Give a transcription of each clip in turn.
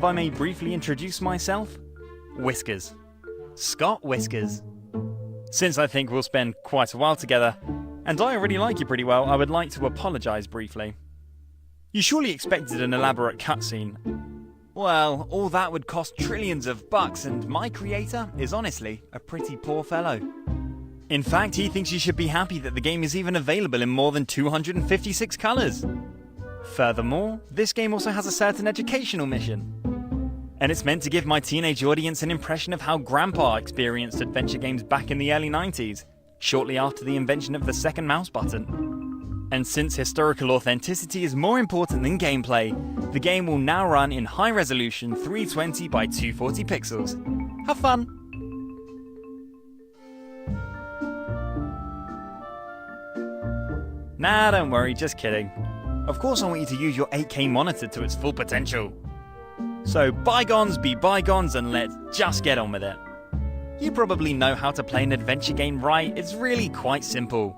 if I may briefly introduce myself, Whiskers. Scott Whiskers. Since I think we'll spend quite a while together, and I already like you pretty well, I would like to apologise briefly. You surely expected an elaborate cutscene. Well, all that would cost trillions of bucks, and my creator is honestly a pretty poor fellow. In fact, he thinks you should be happy that the game is even available in more than 256 colours. Furthermore, this game also has a certain educational mission. And it's meant to give my teenage audience an impression of how Grandpa experienced adventure games back in the early 90s, shortly after the invention of the second mouse button. And since historical authenticity is more important than gameplay, the game will now run in high resolution 320 by 240 pixels. Have fun! Nah, don't worry, just kidding. Of course I want you to use your 8K monitor to its full potential. So bygones be bygones and let's just get on with it. You probably know how to play an adventure game, right? It's really quite simple.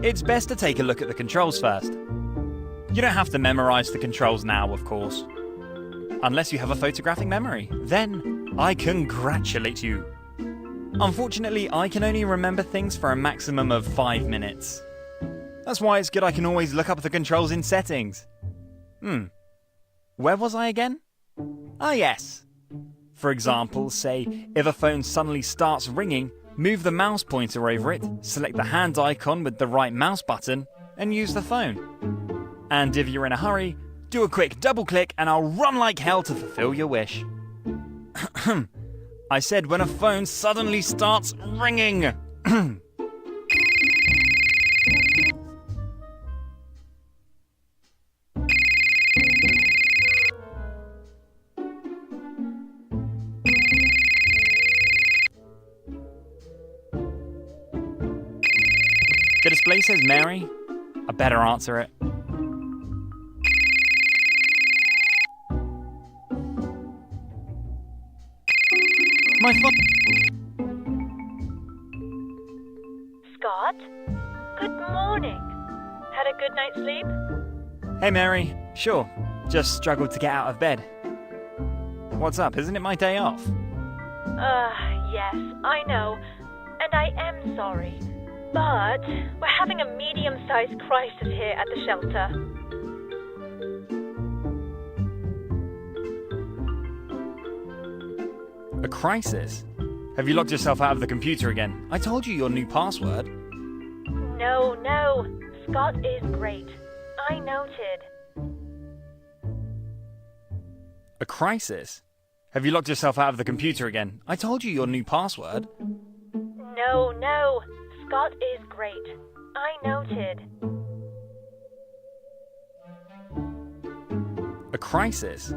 It's best to take a look at the controls first. You don't have to memorize the controls now, of course. Unless you have a photographic memory. Then, I congratulate you. Unfortunately, I can only remember things for a maximum of 5 minutes. That's why it's good I can always look up the controls in settings. Where was I again? Ah yes. For example, say, if a phone suddenly starts ringing, move the mouse pointer over it, select the hand icon with the right mouse button, and use the phone. And if you're in a hurry, do a quick double click and I'll run like hell to fulfill your wish. I said when a phone suddenly starts ringing. The display says Mary. I better answer it. My Scott? Good morning. Had a good night's sleep? Hey Mary. Sure. Just struggled to get out of bed. What's up? Isn't it my day off? Yes, I know. And I am sorry. But we're having a medium-sized crisis here at the shelter. A crisis? Have you locked yourself out of the computer again? I told you your new password. No. Scott is great. I noted. A crisis? Have you locked yourself out of the computer again? I told you your new password. No. Scott is great. I noted. A crisis?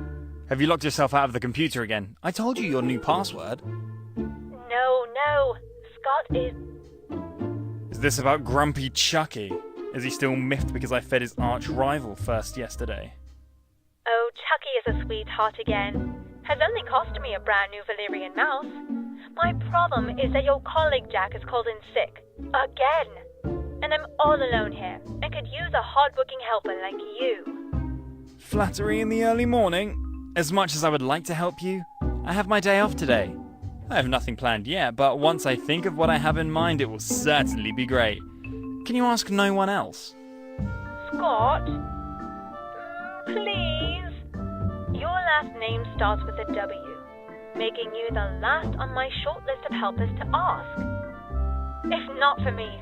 Have you locked yourself out of the computer again? I told you your new password. No. Scott is... Is this about Grumpy Chucky? Is he still miffed because I fed his arch rival first yesterday? Oh, Chucky is a sweetheart again. Has only cost me a brand new Valyrian mouse. My problem is that your colleague Jack has called in sick. Again. And I'm all alone here, and could use a hard-working helper like you. Flattery in the early morning? As much as I would like to help you, I have my day off today. I have nothing planned yet, but once I think of what I have in mind, it will certainly be great. Can you ask no one else? Scott? Please? Your last name starts with a W, making you the last on my short list of helpers to ask. If not for me,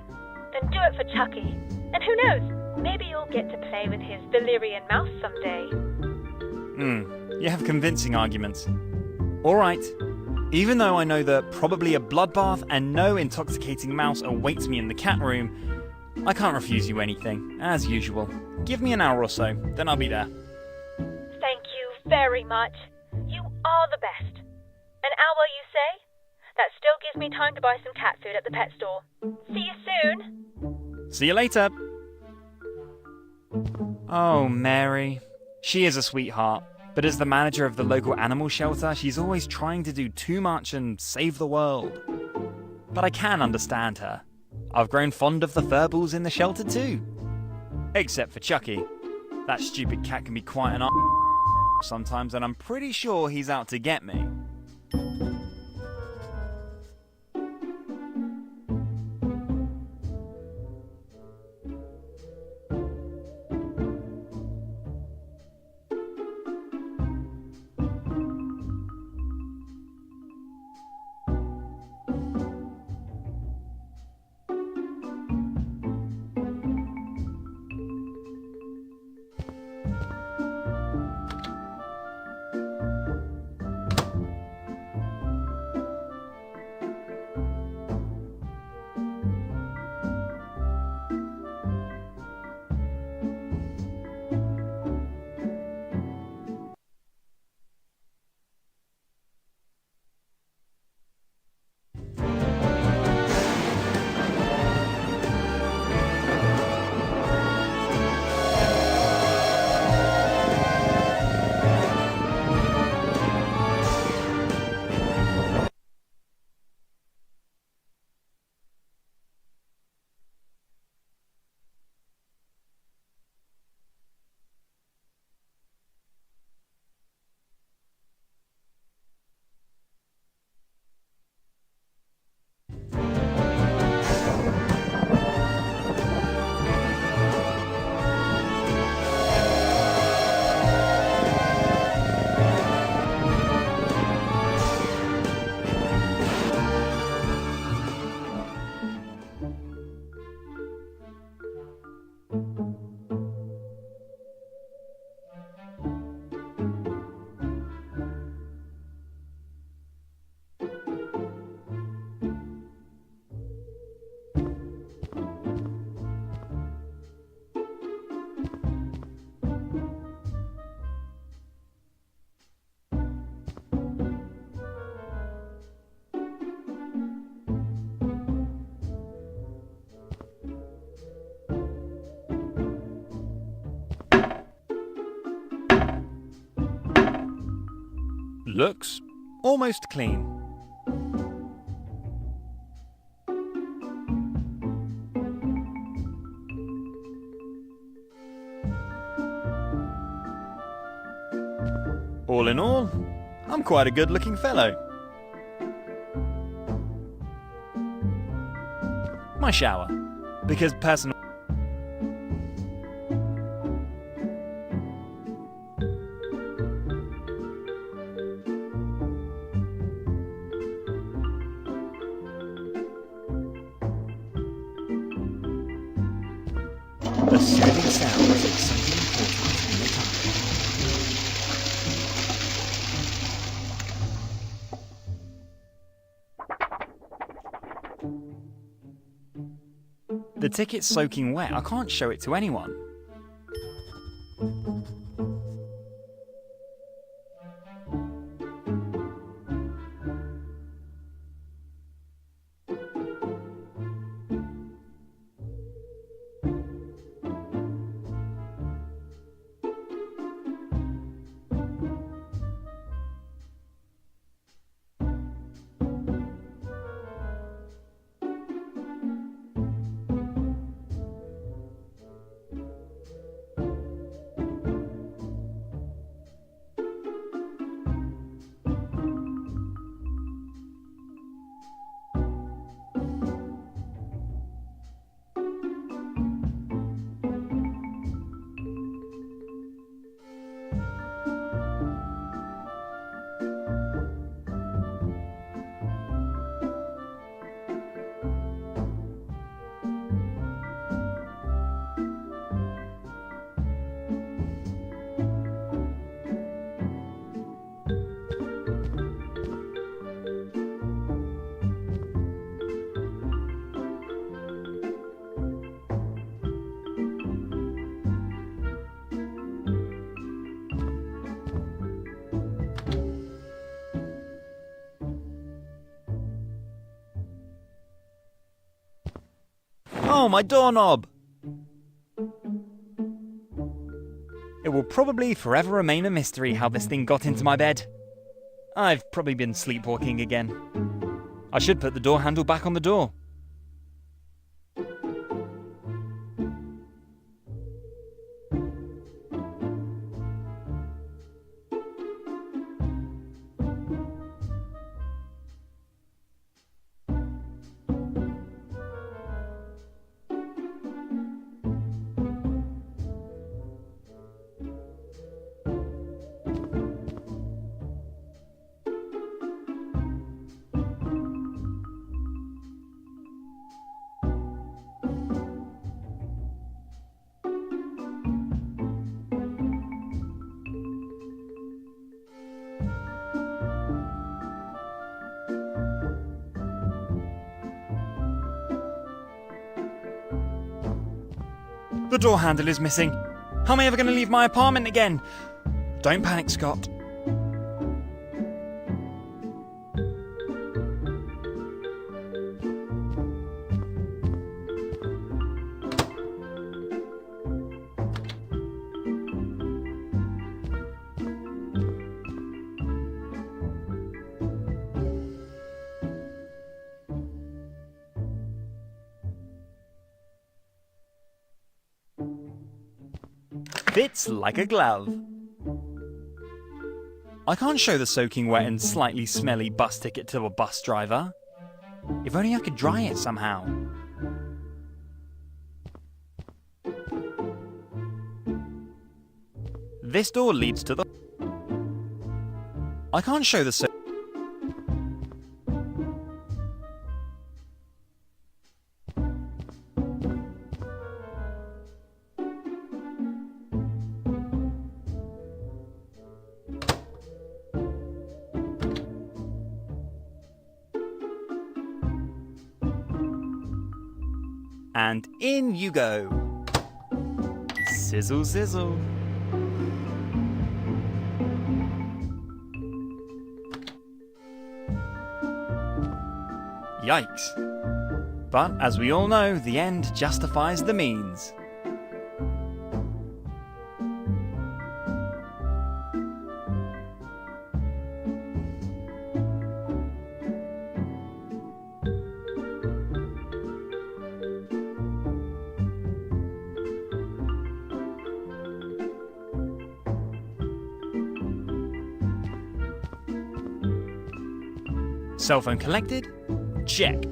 then do it for Chucky. And who knows, maybe you'll get to play with his Valyrian mouse someday. You have convincing arguments. Alright. Even though I know that probably a bloodbath and no intoxicating mouse awaits me in the cat room, I can't refuse you anything, as usual. Give me an hour or so, then I'll be there. Thank you very much. You are the best. An hour, you say? That still gives me time to buy some cat food at the pet store. See you soon. See you later. Oh, Mary. She is a sweetheart, but as the manager of the local animal shelter, she's always trying to do too much and save the world. But I can understand her. I've grown fond of the furballs in the shelter too. Except for Chucky. That stupid cat can be quite an sometimes, and I'm pretty sure he's out to get me. Looks almost clean. All in all, I'm quite a good-looking fellow. My shower, because personal. The soothing sounds of something important in the tunnel. The ticket's soaking wet. I can't show it to anyone. Oh, my doorknob! It will probably forever remain a mystery how this thing got into my bed. I've probably been sleepwalking again. I should put the door handle back on the door. The door handle is missing. How am I ever going to leave my apartment again? Don't panic, Scott. Fits like a glove. I can't show the soaking wet and slightly smelly bus ticket to a bus driver. If only I could dry it somehow. This door leads to the... I can't show the And in you go. Sizzle, sizzle. Yikes. But as we all know, the end justifies the means. Cell phone collected? Check.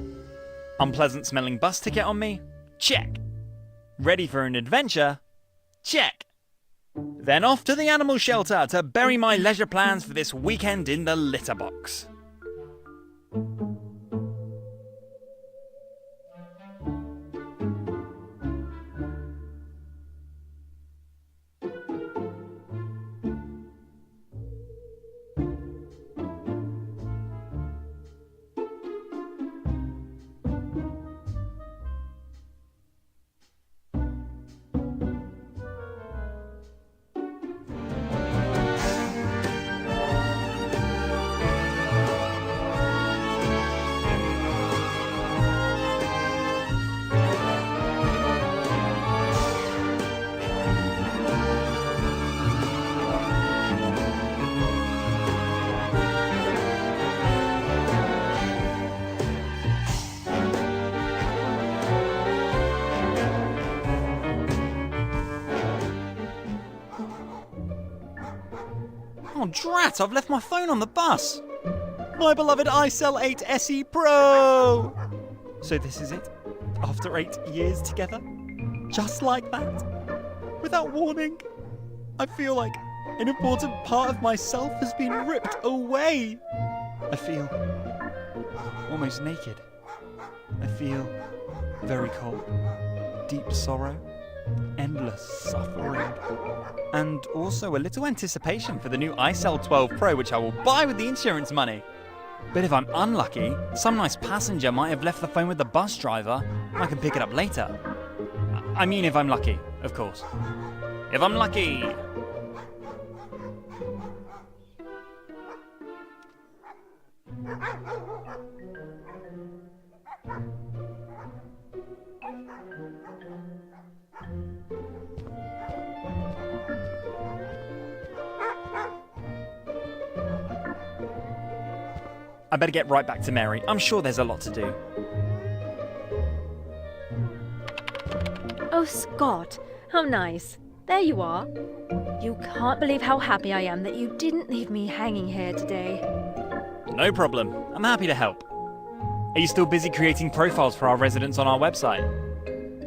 Unpleasant smelling bus ticket on me? Check. Ready for an adventure? Check. Then off to the animal shelter to bury my leisure plans for this weekend in the litter box. Oh drat, I've left my phone on the bus! My beloved iCell 8 SE Pro! So this is it? After 8 years together? Just like that? Without warning? I feel like an important part of myself has been ripped away! I feel almost naked. I feel very cold. Deep sorrow. Endless suffering. And also a little anticipation for the new iCell 12 Pro, which I will buy with the insurance money. But if I'm unlucky, some nice passenger might have left the phone with the bus driver. I can pick it up later. I mean, if I'm lucky, of course. If I'm lucky! I better get right back to Mary. I'm sure there's a lot to do. Oh, Scott, how nice. There you are. You can't believe how happy I am that you didn't leave me hanging here today. No problem. I'm happy to help. Are you still busy creating profiles for our residents on our website?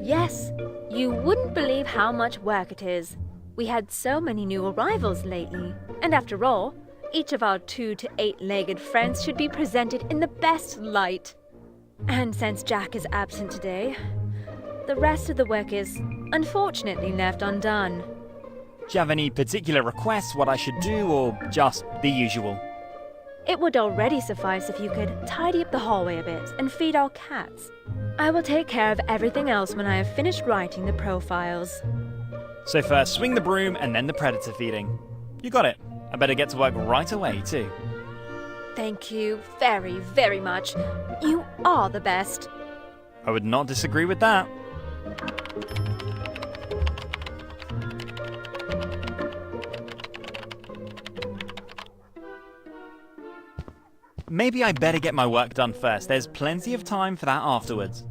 Yes, you wouldn't believe how much work it is. We had so many new arrivals lately. And after all, each of our 2 to 8-legged friends should be presented in the best light. And since Jack is absent today, the rest of the work is unfortunately left undone. Do you have any particular requests what I should do, or just the usual? It would already suffice if you could tidy up the hallway a bit and feed our cats. I will take care of everything else when I have finished writing the profiles. So first swing the broom and then the predator feeding. You got it. I better get to work right away too. Thank you very, very much. You are the best. I would not disagree with that. Maybe I better get my work done first. There's plenty of time for that afterwards.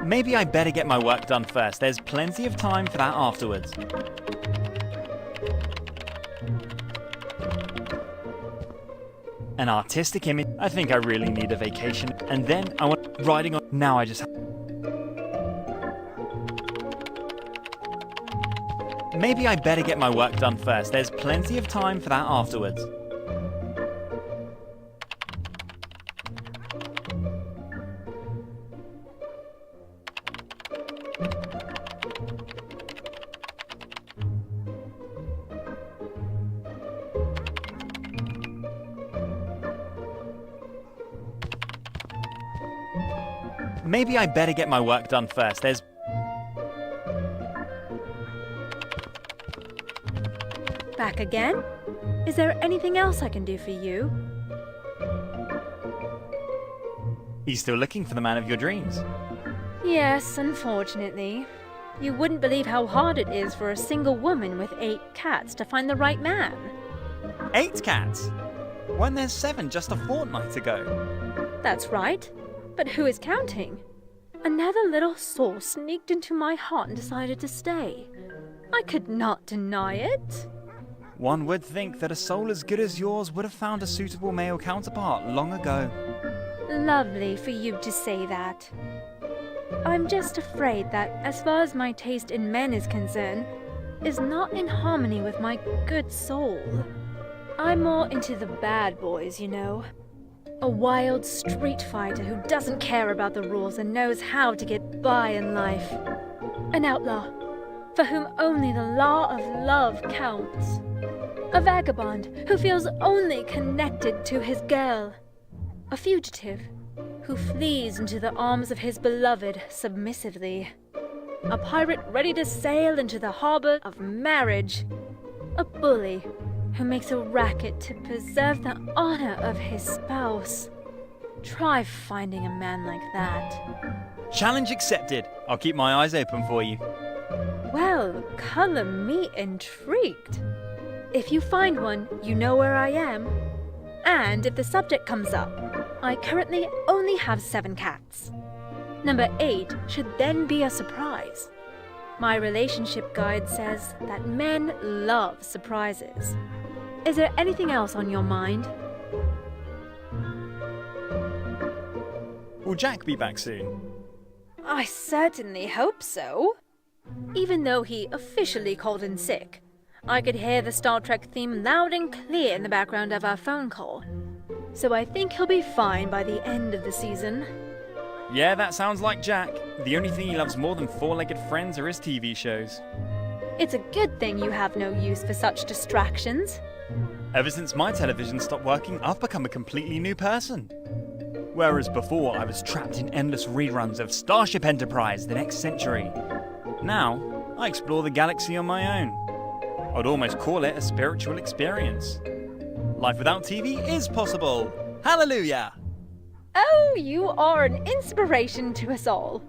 Maybe I better get my work done first. There's plenty of time for that afterwards. An artistic image. I think I really need a vacation. And then I want riding on. Now I just. Maybe I better get my work done first. There's plenty of time for that afterwards. Maybe I better get my work done first. There's. Back again? Is there anything else I can do for you? He's still looking for the man of your dreams. Yes, unfortunately. You wouldn't believe how hard it is for a single woman with 8 cats to find the right man. 8 cats? When there's 7 just a fortnight ago. That's right. But who is counting? Another little soul sneaked into my heart and decided to stay. I could not deny it. One would think that a soul as good as yours would have found a suitable male counterpart long ago. Lovely for you to say that. I'm just afraid that, as far as my taste in men is concerned, is not in harmony with my good soul. I'm more into the bad boys, you know. A wild street fighter who doesn't care about the rules and knows how to get by in life. An outlaw, for whom only the law of love counts. A vagabond who feels only connected to his girl. A fugitive who flees into the arms of his beloved submissively. A pirate ready to sail into the harbor of marriage. A bully who makes a racket to preserve the honor of his spouse. Try finding a man like that. Challenge accepted. I'll keep my eyes open for you. Well, color me intrigued. If you find one, you know where I am. And if the subject comes up, I currently only have 7 cats. Number 8 should then be a surprise. My relationship guide says that men love surprises. Is there anything else on your mind? Will Jack be back soon? I certainly hope so. Even though he officially called in sick, I could hear the Star Trek theme loud and clear in the background of our phone call. So I think he'll be fine by the end of the season. Yeah, that sounds like Jack. The only thing he loves more than 4-legged friends are his TV shows. It's a good thing you have no use for such distractions. Ever since my television stopped working, I've become a completely new person. Whereas before, I was trapped in endless reruns of Starship Enterprise, The Next Century. Now, I explore the galaxy on my own. I'd almost call it a spiritual experience. Life without TV is possible. Hallelujah! Oh, you are an inspiration to us all.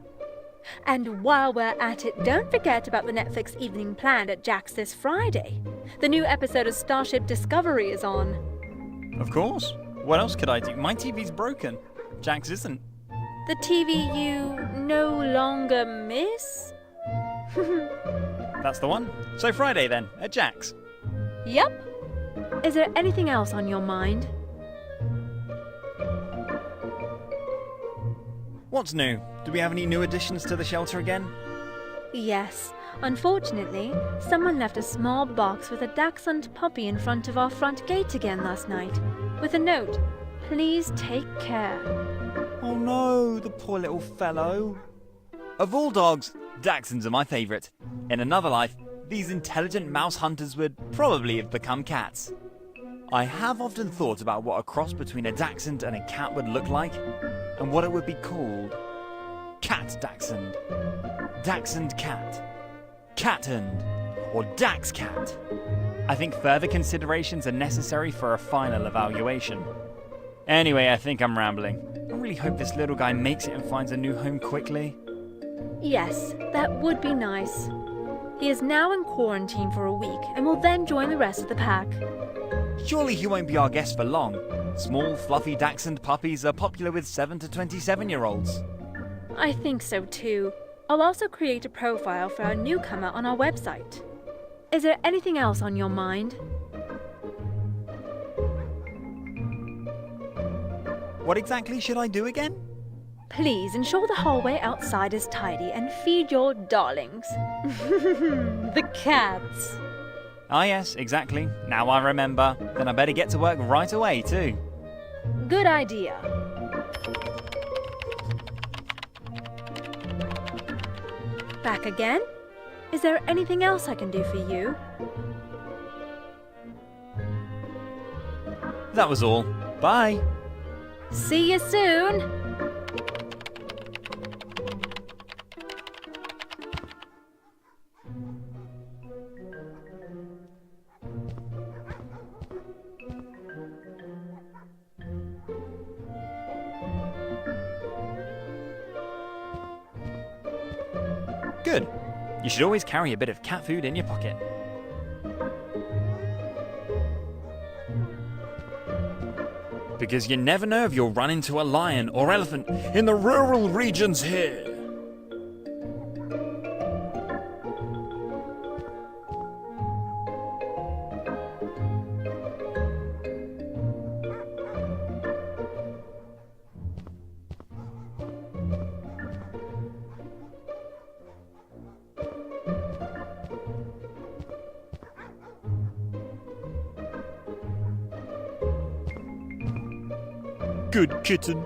And while we're at it, don't forget about the Netflix evening planned at Jack's this Friday. The new episode of Starship Discovery is on. Of course. What else could I do? My TV's broken. Jack's isn't. The TV you no longer miss? That's the one. So Friday then, at Jack's. Yep. Is there anything else on your mind? What's new? Do we have any new additions to the shelter again? Yes. Unfortunately, someone left a small box with a dachshund puppy in front of our front gate again last night, with a note, "Please take care." Oh no, the poor little fellow. Of all dogs, Dachshunds are my favourite. In another life, these intelligent mouse hunters would probably have become cats. I have often thought about what a cross between a Dachshund and a cat would look like, and what it would be called. Cat Dachshund, Dachshund Cat, Cathund, or Dax Cat. I think further considerations are necessary for a final evaluation. Anyway, I think I'm rambling. I really hope this little guy makes it and finds a new home quickly. Yes, that would be nice. He is now in quarantine for a week and will then join the rest of the pack. Surely he won't be our guest for long. Small, fluffy Dachshund puppies are popular with 7 to 27-year-olds. I think so too. I'll also create a profile for our newcomer on our website. Is there anything else on your mind? What exactly should I do again? Please ensure the hallway outside is tidy and feed your darlings. The cats. Ah yes, exactly. Now I remember. Then I better get to work right away too. Good idea. Back again? Is there anything else I can do for you? That was all. Bye. See you soon! Good. You should always carry a bit of cat food in your pocket. Because you never know if you'll run into a lion or elephant in the rural regions here. Good kitten.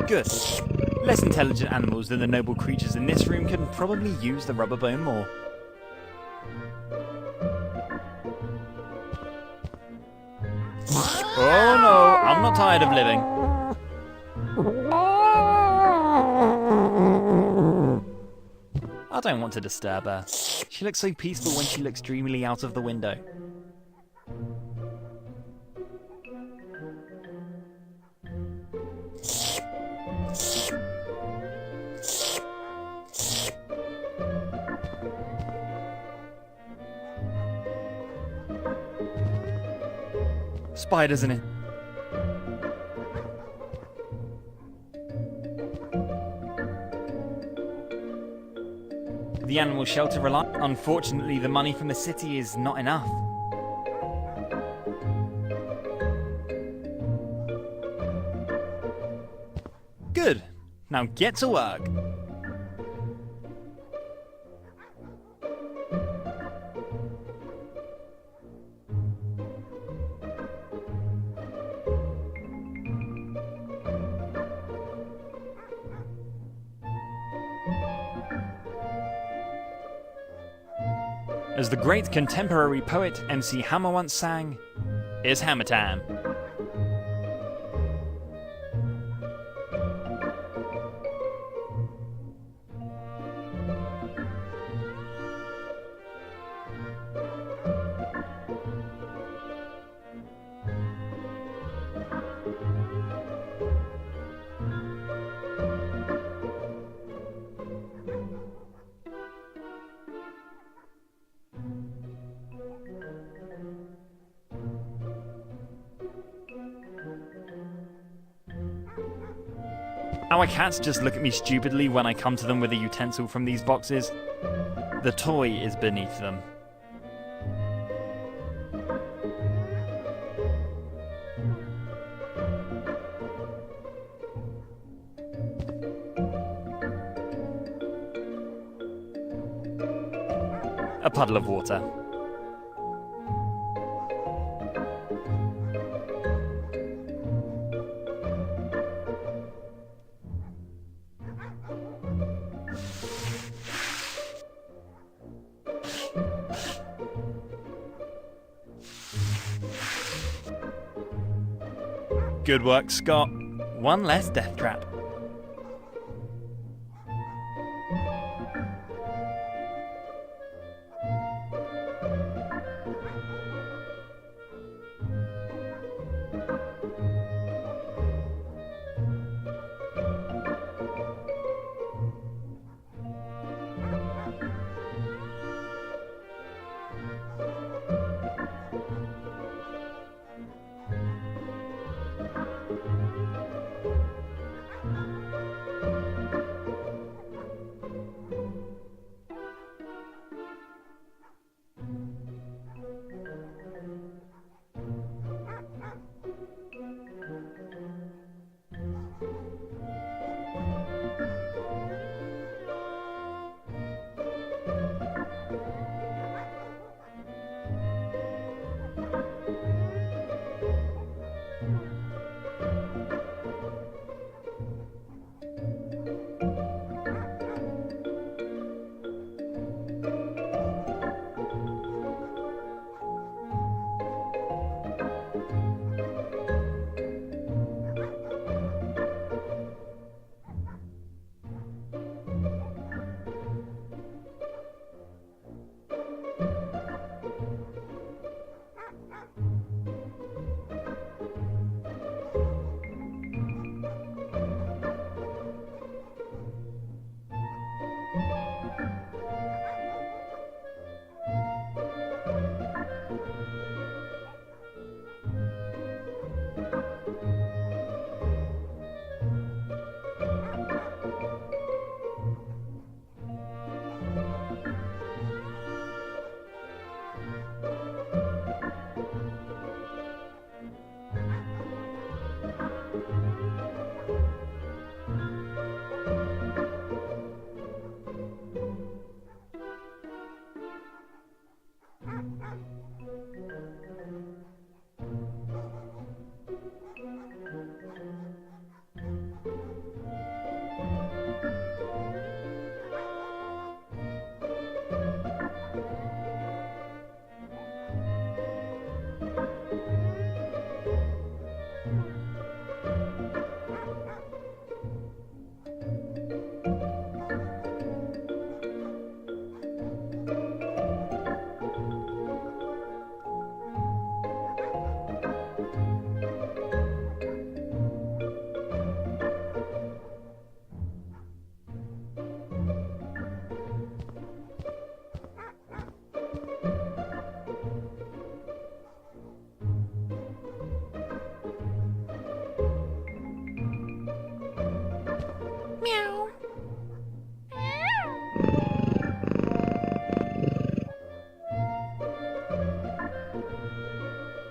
Good. Less intelligent animals than the noble creatures in this room can probably use the rubber bone more. Oh no, I'm not tired of living. I don't want to disturb her. She looks so peaceful when she looks dreamily out of the window. Spiders in it. The animal shelter relies. Unfortunately, the money from the city is not enough. Good. Now get to work. As the great contemporary poet MC Hammer once sang, "It's hammer time." Our cats just look at me stupidly when I come to them with a utensil from these boxes. The toy is beneath them. puddle of water. Good work, Scott. One less death trap.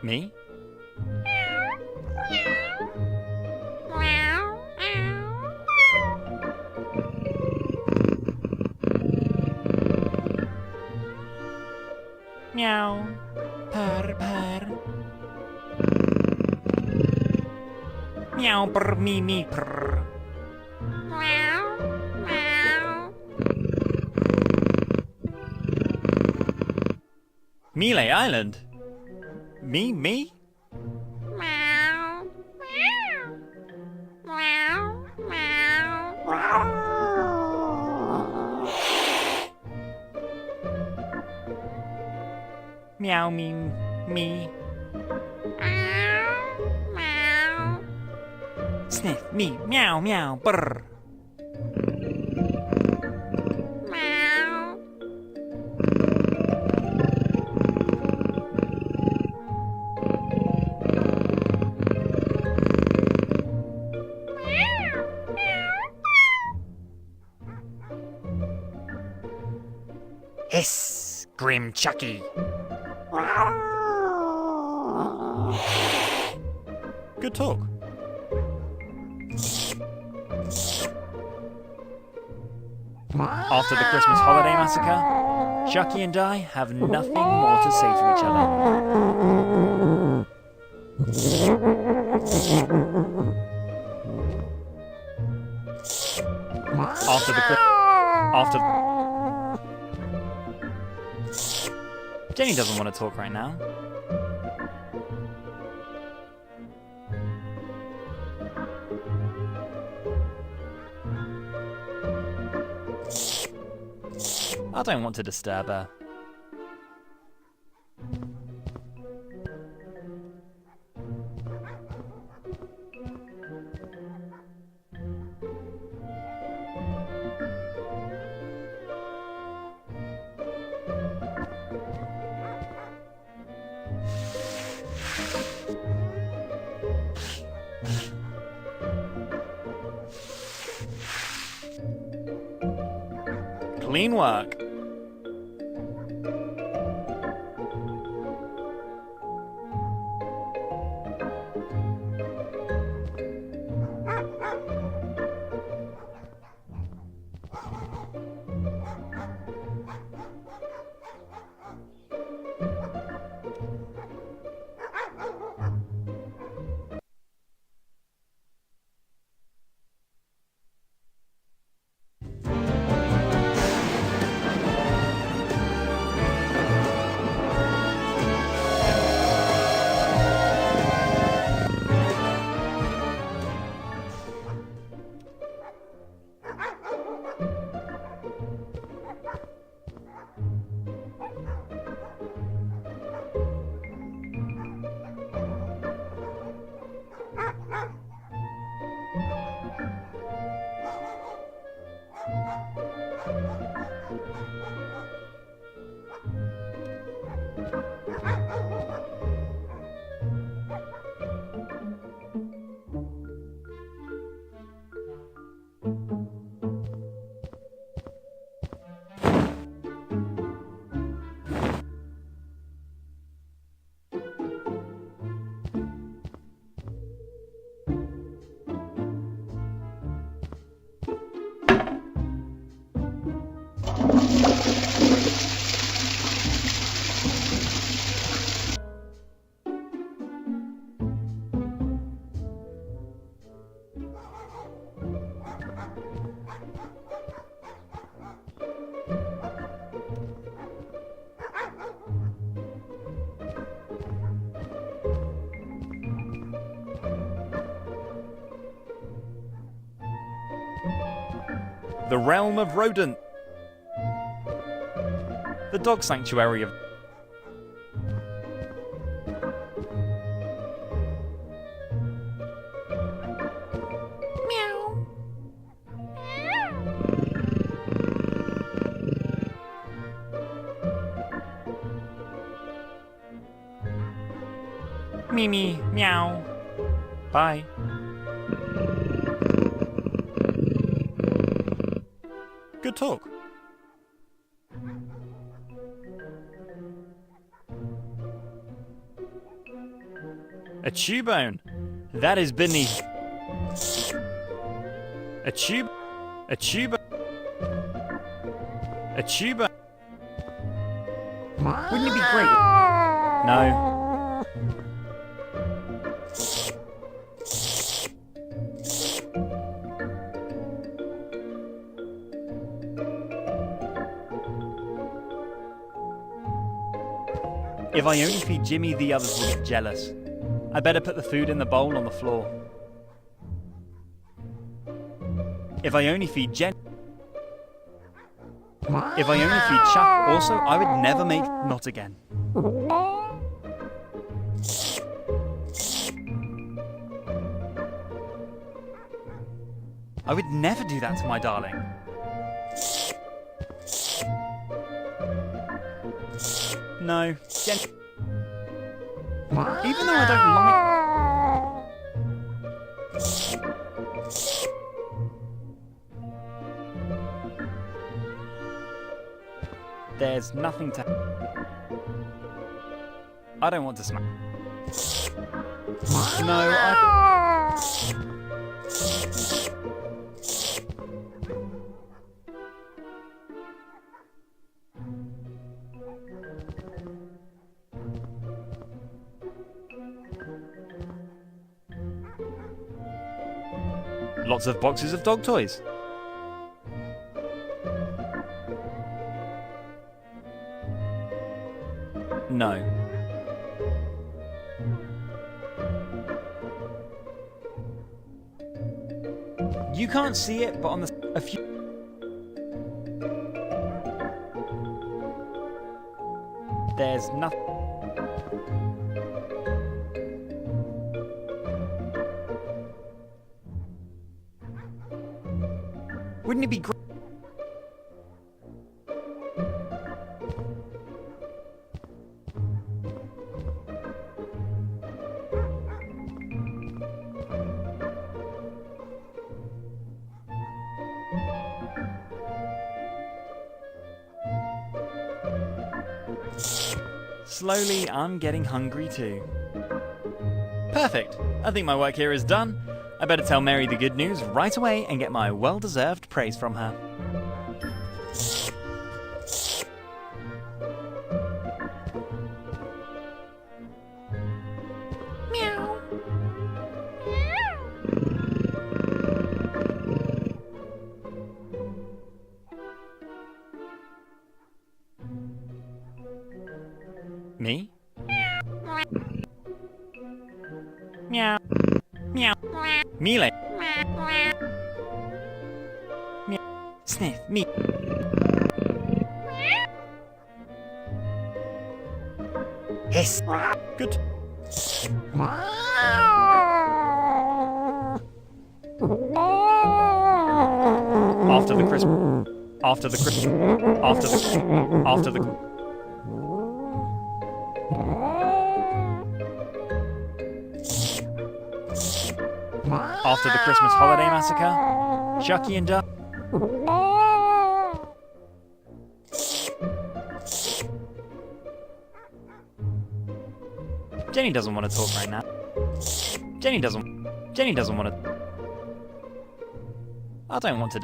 Me? Meow. Purr, purr. Meow, brr, me, purr. Melee Island? Me? Meow, me. Sniff, me, meow, brr. Hiss, Grim Chucky. Good talk. After the Christmas holiday massacre, Chucky and I have nothing more to say to each other. Jenny doesn't want to talk right now. I don't want to disturb her. Clean work. The realm of rodent. The dog sanctuary of... Meow. Mimi, meow. Bye. Good talk. A chew bone. That is beneath. A tube. A tube. A tube. Wouldn't it be great? No. If I only feed Jimmy, the others will get jealous. I better put the food in the bowl on the floor. If I only feed Jen... If I only feed Chuck, also, I would never make... Not again. I would never do that to my darling. No, Jen... Even though I don't like... There's nothing to... I don't want to smack... No, Lots of boxes of dog toys. No. You can't see it, but on a few... There's nothing... Wouldn't it be great? Slowly, I'm getting hungry too. Perfect. I think my work here is done. I better tell Mary the good news right away and get my well-deserved praise from her. Meow. Me? Meow. Meow. Melee. Meow. Sniff. Me. Hiss. Good. After the Christmas. After the Christmas. After the. After the. After the Christmas holiday massacre, Chucky and Duck. Jenny doesn't want to talk right now. Jenny doesn't want to. I don't want to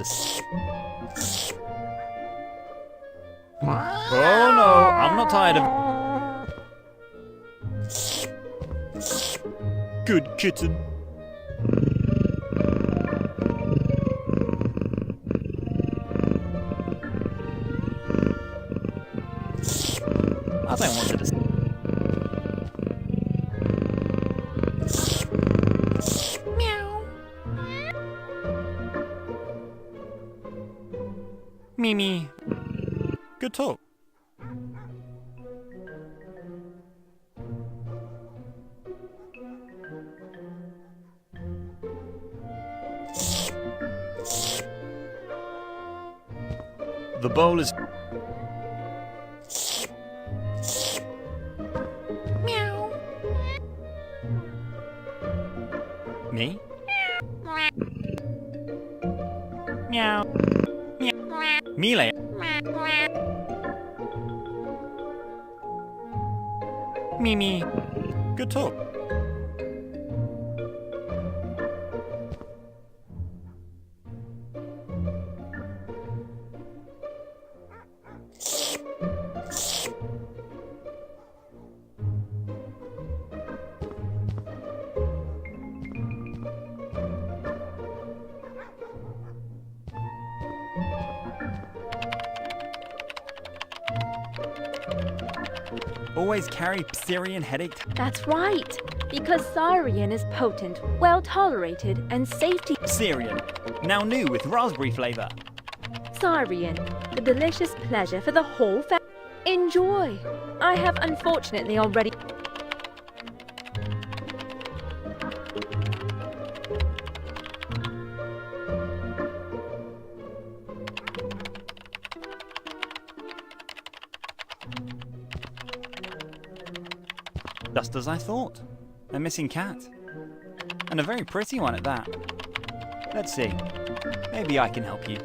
Oh no, I'm not tired of. Good kitten. I don't want to Meow. Mimi. Good talk. The bowl is... Meow. Me? Meow. Meow. Melee. Mimi. Good talk. Always carry Syrian headache. That's right, because Syrian is potent, well-tolerated, and safety. Syrian, now new with raspberry flavour. Syrian, the delicious pleasure for the whole family. Enjoy. I have unfortunately already... Just as I thought. A missing cat. And a very pretty one at that. Let's see. Maybe I can help you.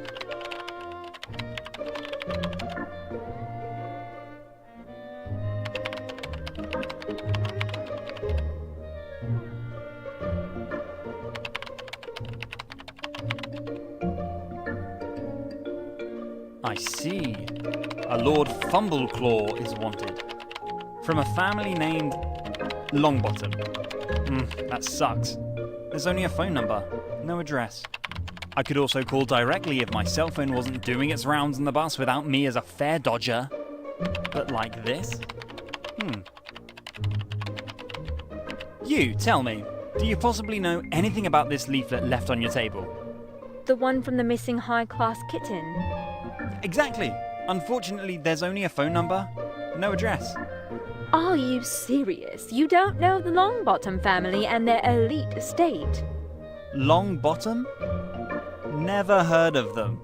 I see. A Lord Fumbleclaw is wanted. From a family named Longbottom. That sucks. There's only a phone number, no address. I could also call directly if my cell phone wasn't doing its rounds on the bus without me as a fare dodger. But like this? You, tell me, do you possibly know anything about this leaflet left on your table? The one from the missing high-class kitten. Exactly. Unfortunately, there's only a phone number, no address. Are you serious? You don't know the Longbottom family and their elite estate? Longbottom? Never heard of them.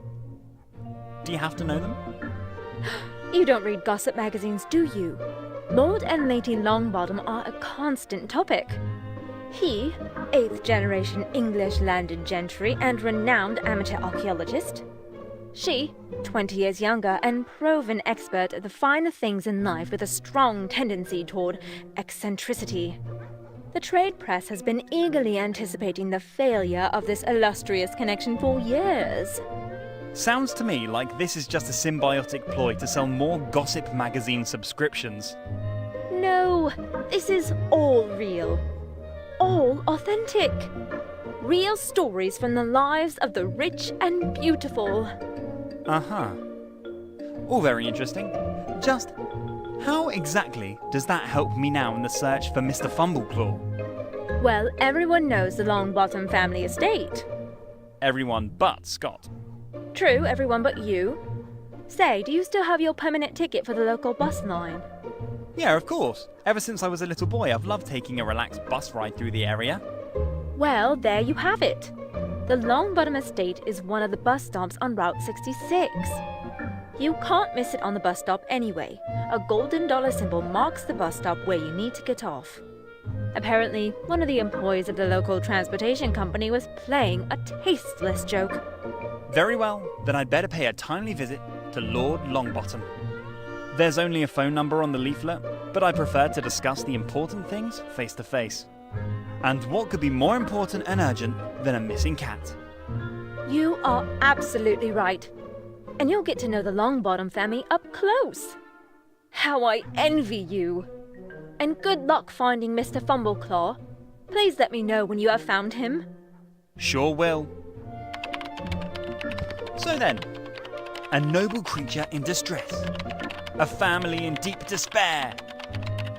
Do you have to know them? You don't read gossip magazines, do you? Lord and Lady Longbottom are a constant topic. He, 8th generation English landed gentry and renowned amateur archaeologist. She, 20 years younger and proven expert at the finer things in life with a strong tendency toward eccentricity. The trade press has been eagerly anticipating the failure of this illustrious connection for years. Sounds to me like this is just a symbiotic ploy to sell more gossip magazine subscriptions. No, this is all real. All authentic. Real stories from the lives of the rich and beautiful. Uh-huh. All very interesting. Just how exactly does that help me now in the search for Mr. Fumbleclaw? Well, everyone knows the Longbottom family estate. Everyone but Scott. True, everyone but you. Say, do you still have your permanent ticket for the local bus line? Yeah, of course. Ever since I was a little boy, I've loved taking a relaxed bus ride through the area. Well, there you have it. The Longbottom estate is one of the bus stops on Route 66. You can't miss it on the bus stop anyway. A golden dollar symbol marks the bus stop where you need to get off. Apparently, one of the employees of the local transportation company was playing a tasteless joke. Very well, then I'd better pay a timely visit to Lord Longbottom. There's only a phone number on the leaflet, but I prefer to discuss the important things face to face. And what could be more important and urgent than a missing cat? You are absolutely right. And you'll get to know the Longbottom family up close. How I envy you. And good luck finding Mr. Fumbleclaw. Please let me know when you have found him. Sure will. So then, a noble creature in distress. A family in deep despair.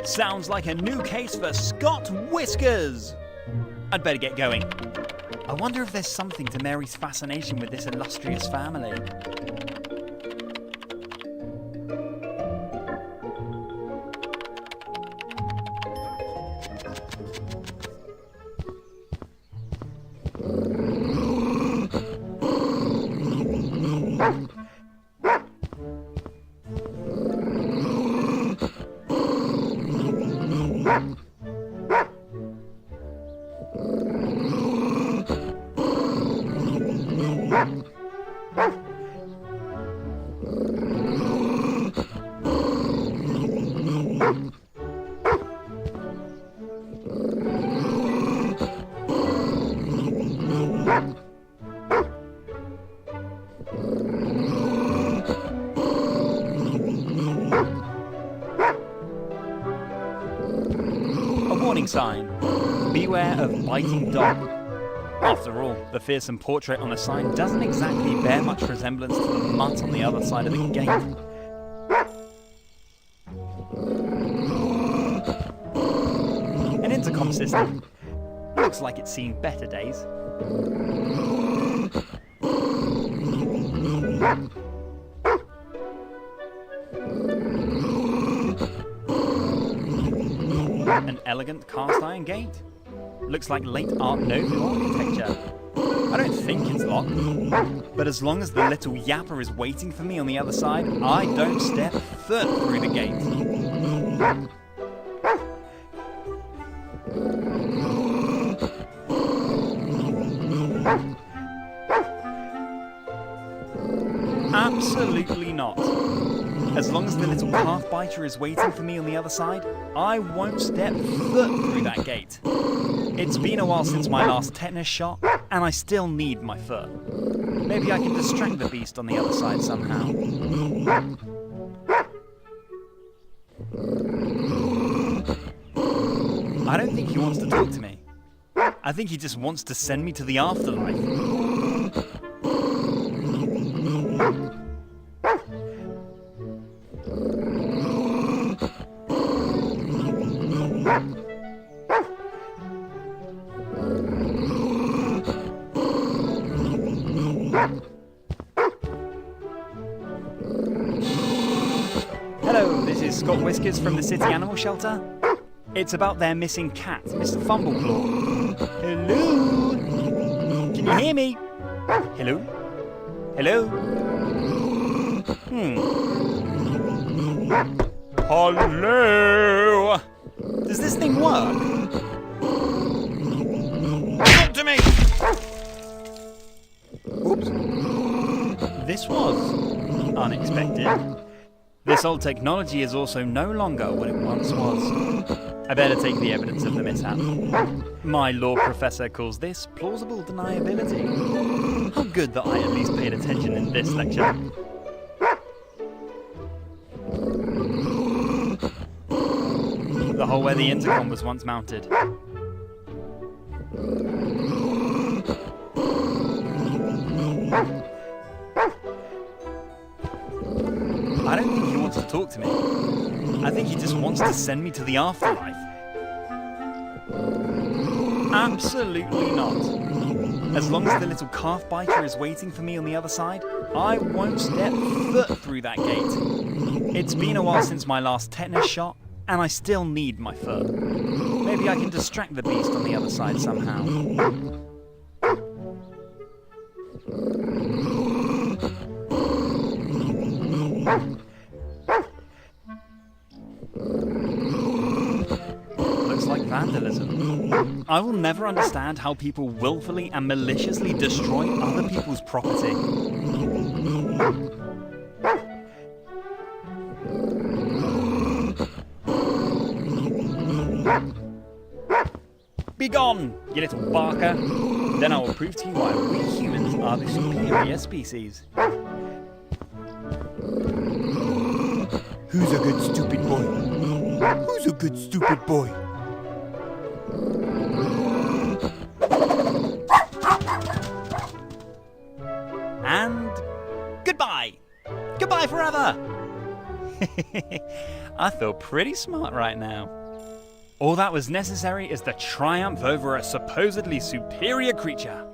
Sounds like a new case for Scott Whiskers. I'd better get going. I wonder if there's something to Mary's fascination with this illustrious family. Warning sign. Beware of biting dog. After all, the fearsome portrait on the sign doesn't exactly bear much resemblance to the mutt on the other side of the gate. An intercom system. Looks like it's seen better days. An elegant cast iron gate. Looks like late Art Nouveau architecture. I don't think it's locked, but as long as the little yapper is waiting for me on the other side, I don't step foot through the gate. Absolutely not. As long as the little calf biter is waiting for me on the other side, I won't step foot through that gate. It's been a while since my last tetanus shot, and I still need my foot. Maybe I can distract the beast on the other side somehow. I don't think he wants to talk to me. I think he just wants to send me to the afterlife. Whiskers from the city animal shelter? It's about their missing cat, Mr. Fumbleclaw. Hello? Can you hear me? Hello? Hello? Hello? Does this thing work? Talk to me! Oops. This was unexpected. This old technology is also no longer what it once was. I better take the evidence of the mishap. My law professor calls this plausible deniability. How good that I at least paid attention in this lecture. The hole where the intercom was once mounted. I don't think he wants to talk to me. I think he just wants to send me to the afterlife. Absolutely not. As long as the little calf biter is waiting for me on the other side, I won't step foot through that gate. It's been a while since my last tetanus shot, and I still need my foot. Maybe I can distract the beast on the other side somehow. Looks like vandalism. I will never understand how people willfully and maliciously destroy other people's property. Be gone, you little barker! Then I will prove to you why we humans are the superior species. Who's a good stupid boy? Who's a good stupid boy? And goodbye! Goodbye forever! I feel pretty smart right now. All that was necessary is the triumph over a supposedly superior creature.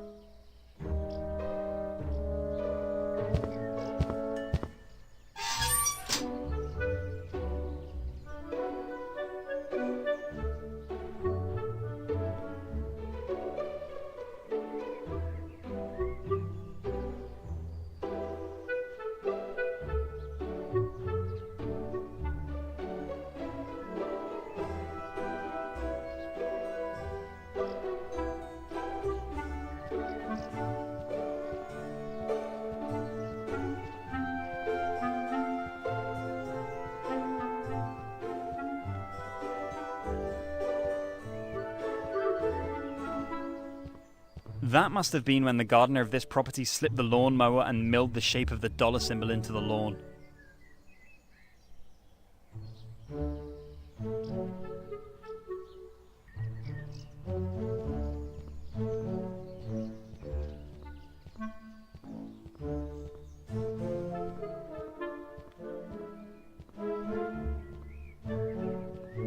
That must have been when the gardener of this property slipped the lawnmower and milled the shape of the dollar symbol into the lawn.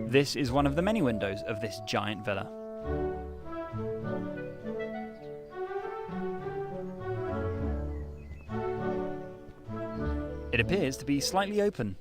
This is one of the many windows of this giant villa. It appears to be slightly open.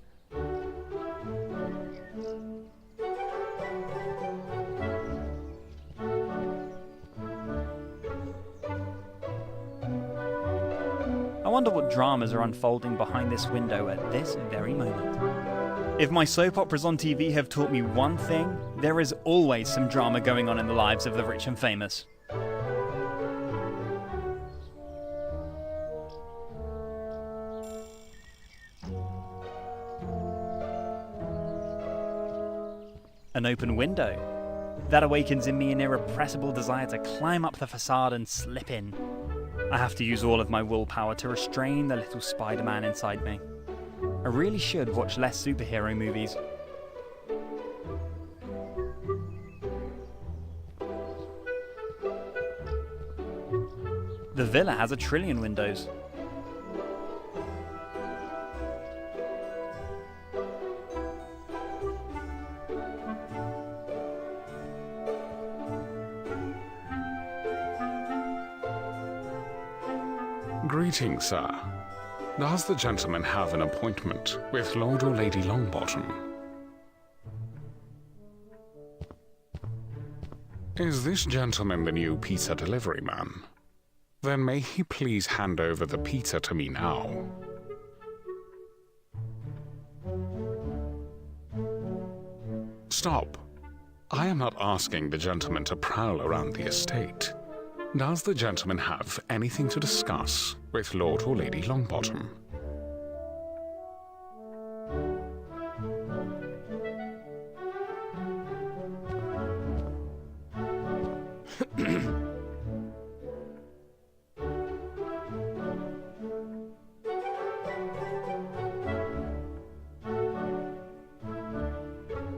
I wonder what dramas are unfolding behind this window at this very moment. If my soap operas on TV have taught me one thing, there is always some drama going on in the lives of the rich and famous. An open window. That awakens in me an irrepressible desire to climb up the facade and slip in. I have to use all of my willpower to restrain the little Spider-Man inside me. I really should watch less superhero movies. The villa has 1 trillion windows. Greetings, sir. Does the gentleman have an appointment with Lord or Lady Longbottom? Is this gentleman the new pizza delivery man? Then may he please hand over the pizza to me now? Stop. I am not asking the gentleman to prowl around the estate. Does the gentleman have anything to discuss with Lord or Lady Longbottom?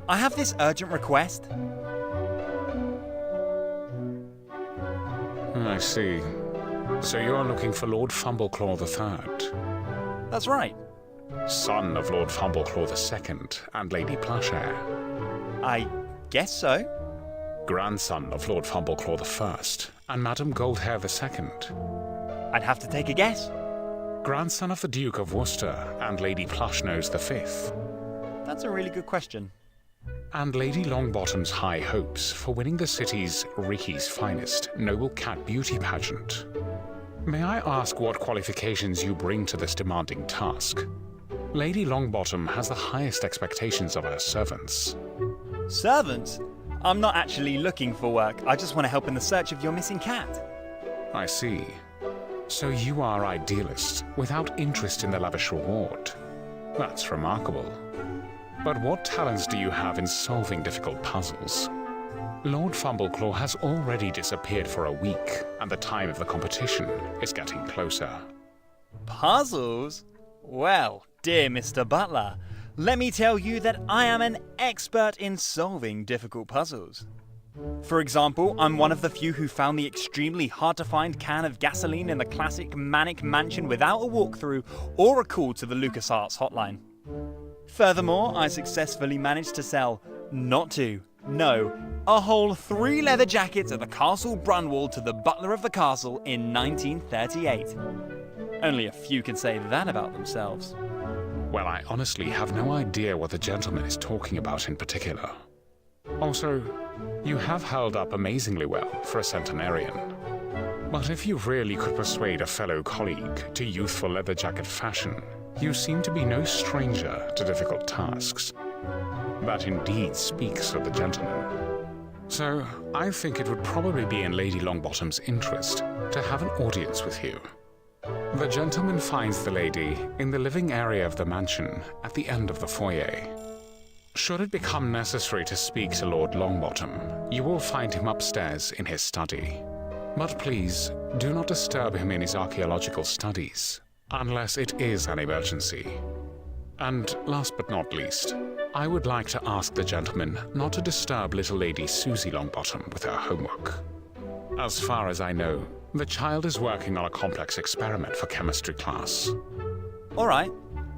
I have this urgent request. I see. So you are looking for Lord Fumbleclaw III, That's right. son of Lord Fumbleclaw II and Lady Plushhair, I guess so. grandson of Lord Fumbleclaw I and Madam Goldhair II, I'd have to take a guess. grandson of the Duke of Worcester and Lady Plushnoze V, That's a really good question. and Lady Longbottom's high hopes for winning the city's Ricky's finest noble cat beauty pageant. May I ask what qualifications you bring to this demanding task? Lady Longbottom has the highest expectations of her servants. Servants? I'm not actually looking for work. I just want to help in the search of your missing cat. I see. So you are idealist, without interest in the lavish reward. That's remarkable. But what talents do you have in solving difficult puzzles? Lord Fumbleclaw has already disappeared for a week, and the time of the competition is getting closer. Puzzles? Well, dear Mr. Butler, let me tell you that I am an expert in solving difficult puzzles. For example, I'm one of the few who found the extremely hard-to-find can of gasoline in the classic Manic Mansion without a walkthrough or a call to the LucasArts hotline. Furthermore, I successfully managed to sell, a whole 3 leather jackets at the Castle Brunwald to the butler of the castle in 1938. Only a few can say that about themselves. Well, I honestly have no idea what the gentleman is talking about in particular. Also, you have held up amazingly well for a centenarian. But if you really could persuade a fellow colleague to youthful leather jacket fashion, you seem to be no stranger to difficult tasks. That indeed speaks of the gentleman. So, I think it would probably be in Lady Longbottom's interest to have an audience with you. The gentleman finds the lady in the living area of the mansion at the end of the foyer. Should it become necessary to speak to Lord Longbottom, you will find him upstairs in his study. But please, do not disturb him in his archaeological studies, unless it is an emergency. And last but not least, I would like to ask the gentleman not to disturb little Lady Susie Longbottom with her homework. As far as I know, the child is working on a complex experiment for chemistry class. Alright,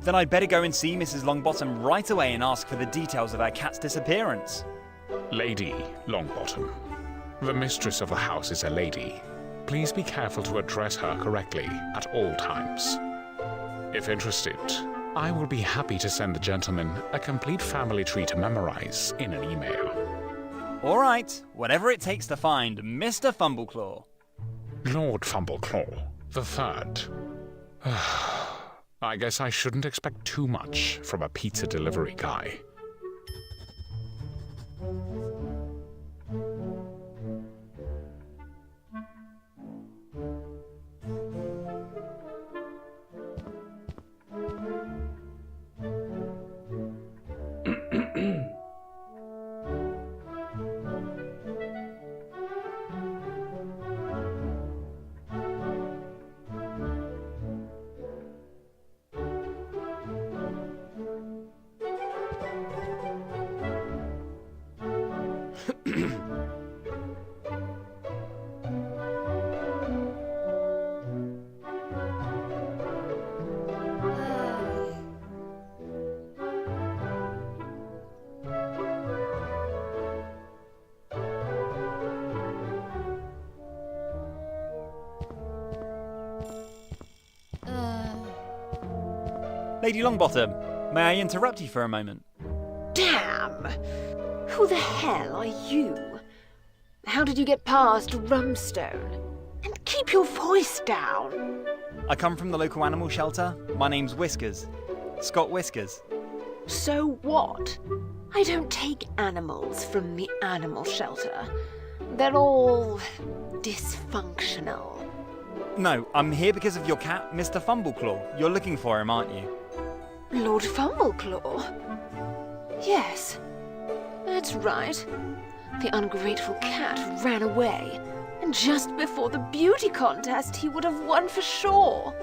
then I'd better go and see Mrs. Longbottom right away and ask for the details of her cat's disappearance. Lady Longbottom. The mistress of the house is a lady. Please be careful to address her correctly at all times. If interested, I will be happy to send the gentleman a complete family tree to memorize in an email. Alright, whatever it takes to find Mr. Fumbleclaw. Lord Fumbleclaw III. I guess I shouldn't expect too much from a pizza delivery guy. Lady Longbottom, may I interrupt you for a moment? Damn! Who the hell are you? How did you get past Rumstone? And keep your voice down. I come from the local animal shelter. My name's Whiskers. Scott Whiskers. So what? I don't take animals from the animal shelter. They're all dysfunctional. No, I'm here because of your cat, Mr. Fumbleclaw. You're looking for him, aren't you? Lord Fumbleclaw? Yes, that's right. The ungrateful cat ran away, and just before the beauty contest, he would have won for sure.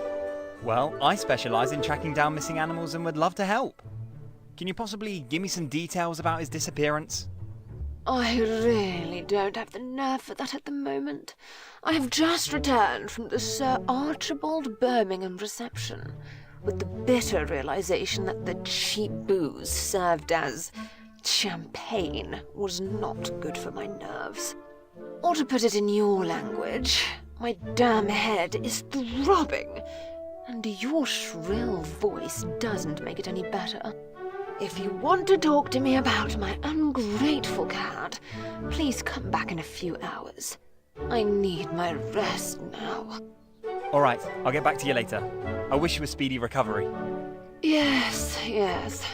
Well, I specialise in tracking down missing animals and would love to help. Can you possibly give me some details about his disappearance? I really don't have the nerve for that at the moment. I have just returned from the Sir Archibald Birmingham reception, with the bitter realization that the cheap booze served as champagne was not good for my nerves. Or to put it in your language, my damn head is throbbing, and your shrill voice doesn't make it any better. If you want to talk to me about my ungrateful cat, please come back in a few hours. I need my rest now. Alright, I'll get back to you later. I wish you a speedy recovery. Yes, yes.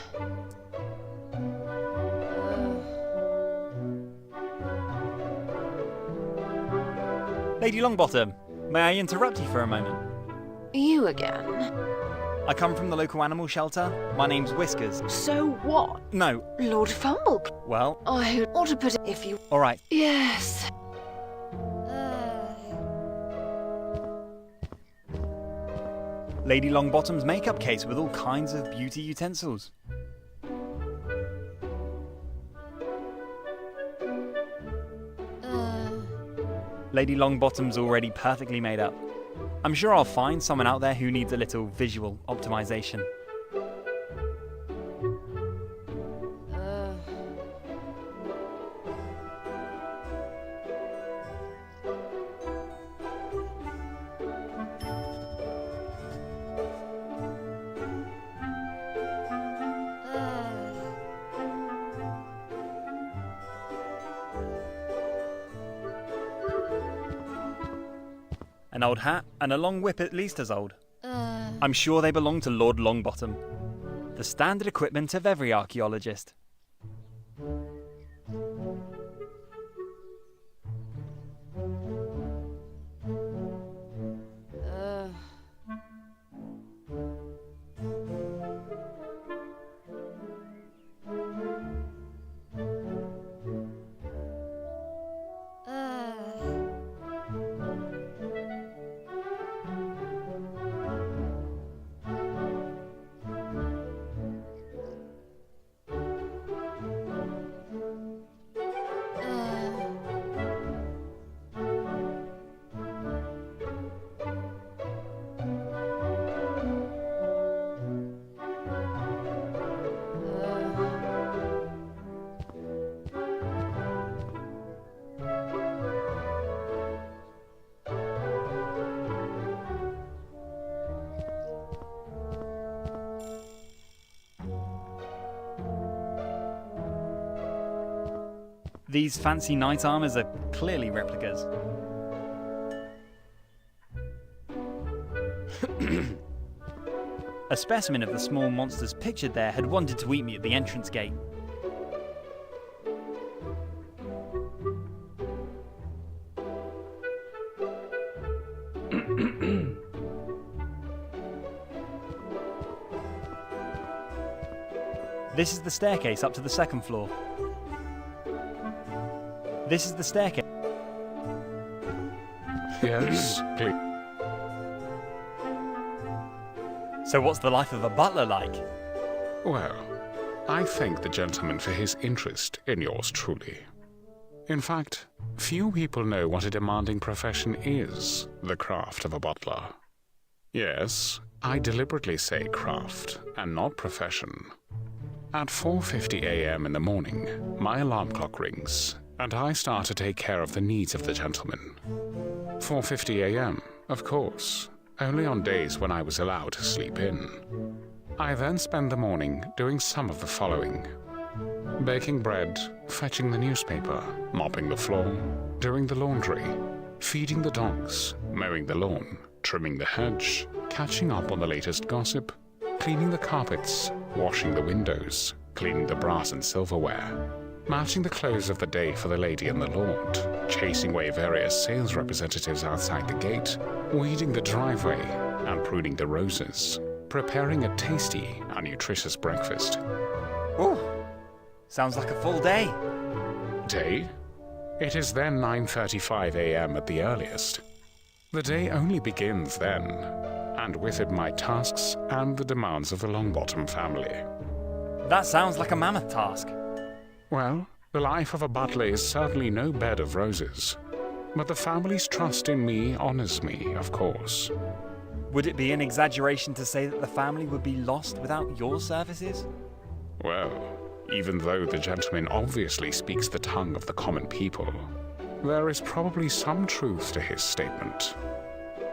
Lady Longbottom, may I interrupt you for a moment? You again? I come from the local animal shelter. My name's Whiskers. So what? No, Lord Fumble. well, I ought to put it if you... alright. Yes. Lady Longbottom's makeup case with all kinds of beauty utensils. Lady Longbottom's already perfectly made up. I'm sure I'll find someone out there who needs a little visual optimization. An old hat and a long whip at least as old. I'm sure they belong to Lord Longbottom. The standard equipment of every archaeologist. These fancy knight armours are clearly replicas. A specimen of the small monsters pictured there had wanted to eat me at the entrance gate. This is the staircase up to the second floor. This is the staircase. Yes, please. So what's the life of a butler like? Well, I thank the gentleman for his interest in yours truly. In fact, few people know what a demanding profession is, the craft of a butler. Yes, I deliberately say craft, and not profession. At 4:50 a.m. in the morning, my alarm clock rings, and I start to take care of the needs of the gentleman. 4:50 a.m., of course, only on days when I was allowed to sleep in. I then spend the morning doing some of the following. Baking bread, fetching the newspaper, mopping the floor, doing the laundry, feeding the dogs, mowing the lawn, trimming the hedge, catching up on the latest gossip, cleaning the carpets, washing the windows, cleaning the brass and silverware, matching the clothes of the day for the lady and the lord, chasing away various sales representatives outside the gate, weeding the driveway, and pruning the roses, preparing a tasty and nutritious breakfast. Ooh, sounds like a full day. Day? It is then 9:35 a.m. at the earliest. The day only begins then, and with it my tasks and the demands of the Longbottom family. That sounds like a mammoth task. Well, the life of a butler is certainly no bed of roses, but the family's trust in me honors me, of course. Would it be an exaggeration to say that the family would be lost without your services? Well, even though the gentleman obviously speaks the tongue of the common people, there is probably some truth to his statement.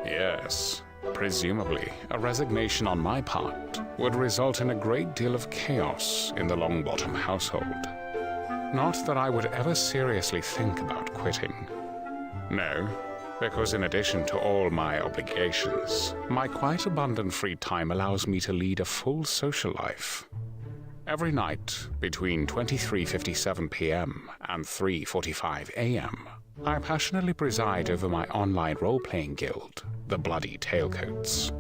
Yes, presumably, a resignation on my part would result in a great deal of chaos in the Longbottom household. Not that I would ever seriously think about quitting. No, because in addition to all my obligations, my quite abundant free time allows me to lead a full social life. Every night, between 23:57 p.m. and 3:45 a.m., I passionately preside over my online role-playing guild, the Bloody Tailcoats.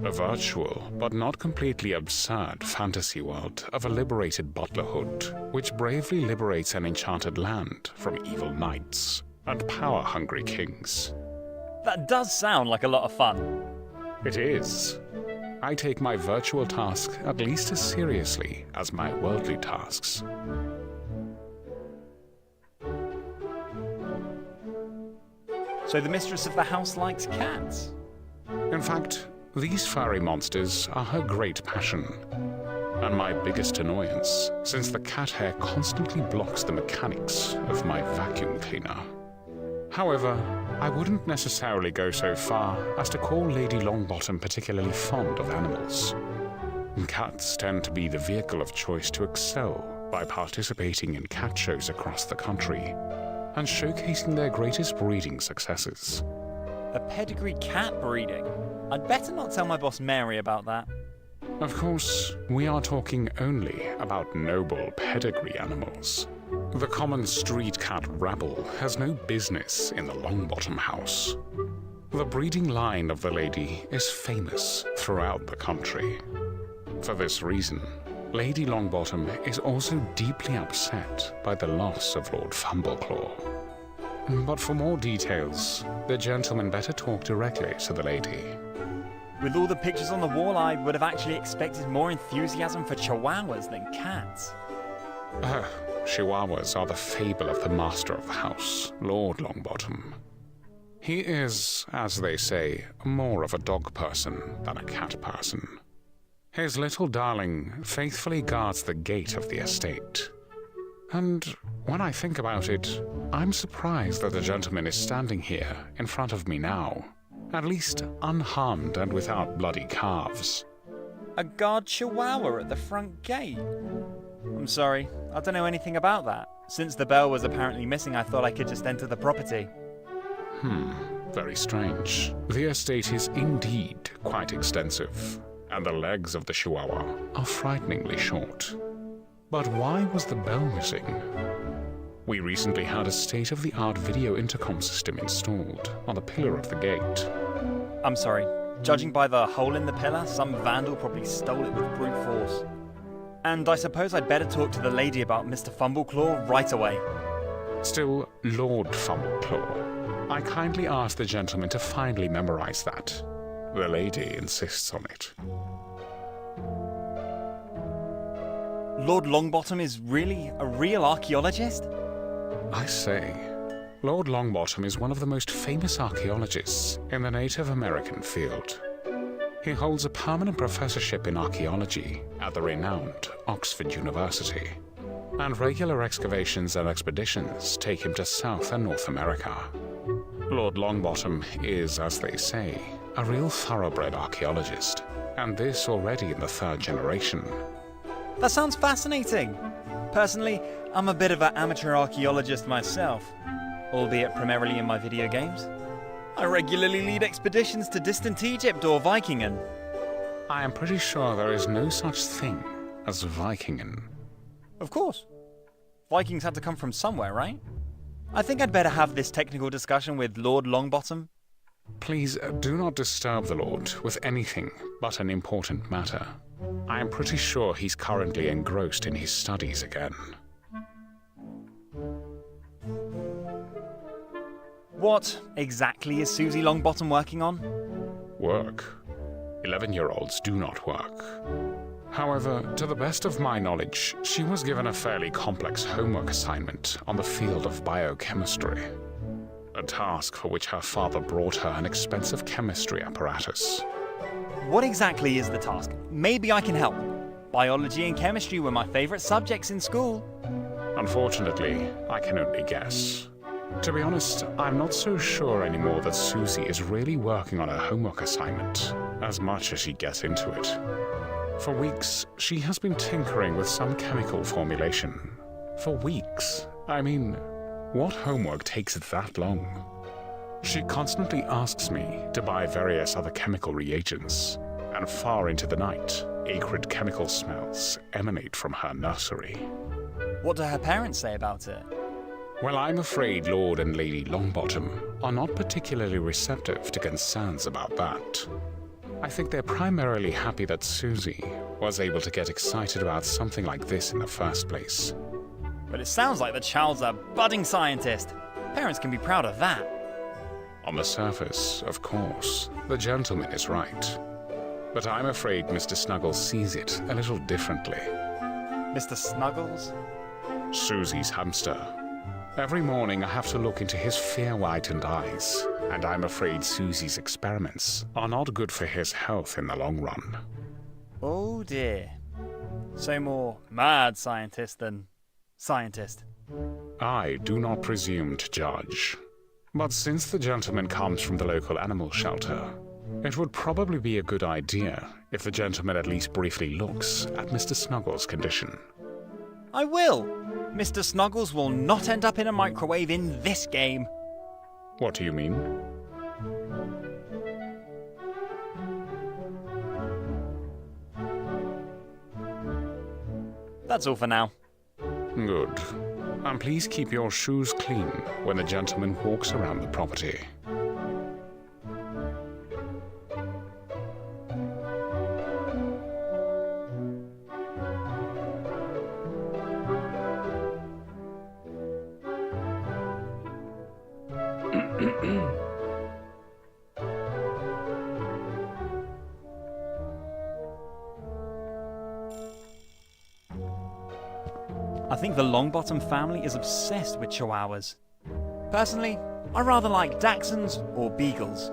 A virtual, but not completely absurd fantasy world of a liberated butlerhood, which bravely liberates an enchanted land from evil knights and power-hungry kings. That does sound like a lot of fun. It is. I take my virtual task at least as seriously as my worldly tasks. So the mistress of the house likes cats? In fact, these furry monsters are her great passion, and my biggest annoyance, since the cat hair constantly blocks the mechanics of my vacuum cleaner. However, I wouldn't necessarily go so far as to call Lady Longbottom particularly fond of animals. Cats tend to be the vehicle of choice to excel by participating in cat shows across the country and showcasing their greatest breeding successes. A pedigree cat breeding? I'd better not tell my boss Mary about that. Of course, we are talking only about noble pedigree animals. The common street cat rabble has no business in the Longbottom house. The breeding line of the lady is famous throughout the country. For this reason, Lady Longbottom is also deeply upset by the loss of Lord Fumbleclaw. But for more details, the gentleman better talk directly to the lady. With all the pictures on the wall, I would have actually expected more enthusiasm for chihuahuas than cats. Chihuahuas are the fable of the master of the house, Lord Longbottom. He is, as they say, more of a dog person than a cat person. His little darling faithfully guards the gate of the estate. And when I think about it, I'm surprised that the gentleman is standing here in front of me now, at least unharmed and without bloody calves. A guard chihuahua at the front gate? I'm sorry, I don't know anything about that. Since the bell was apparently missing, I thought I could just enter the property. Very strange. The estate is indeed quite extensive, and the legs of the chihuahua are frighteningly short. But why was the bell missing? We recently had a state-of-the-art video intercom system installed on the pillar of the gate. I'm sorry, judging by the hole in the pillar, some vandal probably stole it with brute force. And I suppose I'd better talk to the lady about Mr. Fumbleclaw right away. Still, Lord Fumbleclaw. I kindly ask the gentleman to finally memorize that. The lady insists on it. Lord Longbottom is really a real archaeologist? I say, Lord Longbottom is one of the most famous archaeologists in the Native American field. He holds a permanent professorship in archaeology at the renowned Oxford University, and regular excavations and expeditions take him to South and North America. Lord Longbottom is, as they say, a real thoroughbred archaeologist, and this already in the third generation. That sounds fascinating. Personally, I'm a bit of an amateur archaeologist myself, albeit primarily in my video games. I regularly lead expeditions to distant Egypt or Vikingen. I am pretty sure there is no such thing as Vikingen. Of course. Vikings had to come from somewhere, right? I think I'd better have this technical discussion with Lord Longbottom. Please do not disturb the Lord with anything but an important matter. I am pretty sure he's currently engrossed in his studies again. What exactly is Susie Longbottom working on? Work. 11-year-olds do not work. However, to the best of my knowledge, she was given a fairly complex homework assignment on the field of biochemistry. A task for which her father brought her an expensive chemistry apparatus. What exactly is the task? Maybe I can help. Biology and chemistry were my favorite subjects in school. Unfortunately, I can only guess. To be honest, I'm not so sure anymore that Susie is really working on her homework assignment, as much as she gets into it. For weeks, she has been tinkering with some chemical formulation. For weeks? I mean, what homework takes that long? She constantly asks me to buy various other chemical reagents, and far into the night, acrid chemical smells emanate from her nursery. What do her parents say about it? Well, I'm afraid Lord and Lady Longbottom are not particularly receptive to concerns about that. I think they're primarily happy that Susie was able to get excited about something like this in the first place. But it sounds like the child's a budding scientist. Parents can be proud of that. On the surface, of course, the gentleman is right. But I'm afraid Mr. Snuggles sees it a little differently. Mr. Snuggles? Susie's hamster. Every morning I have to look into his fear-whitened eyes, and I'm afraid Susie's experiments are not good for his health in the long run. Oh dear. So more mad scientist than scientist. I do not presume to judge. But since the gentleman comes from the local animal shelter, it would probably be a good idea if the gentleman at least briefly looks at Mr. Snuggles' condition. I will! Mr. Snuggles will not end up in a microwave in this game. What do you mean? That's all for now. Good. And please keep your shoes clean when the gentleman walks around the property. I think the Longbottom family is obsessed with chihuahuas. Personally, I rather like Dachshunds or Beagles.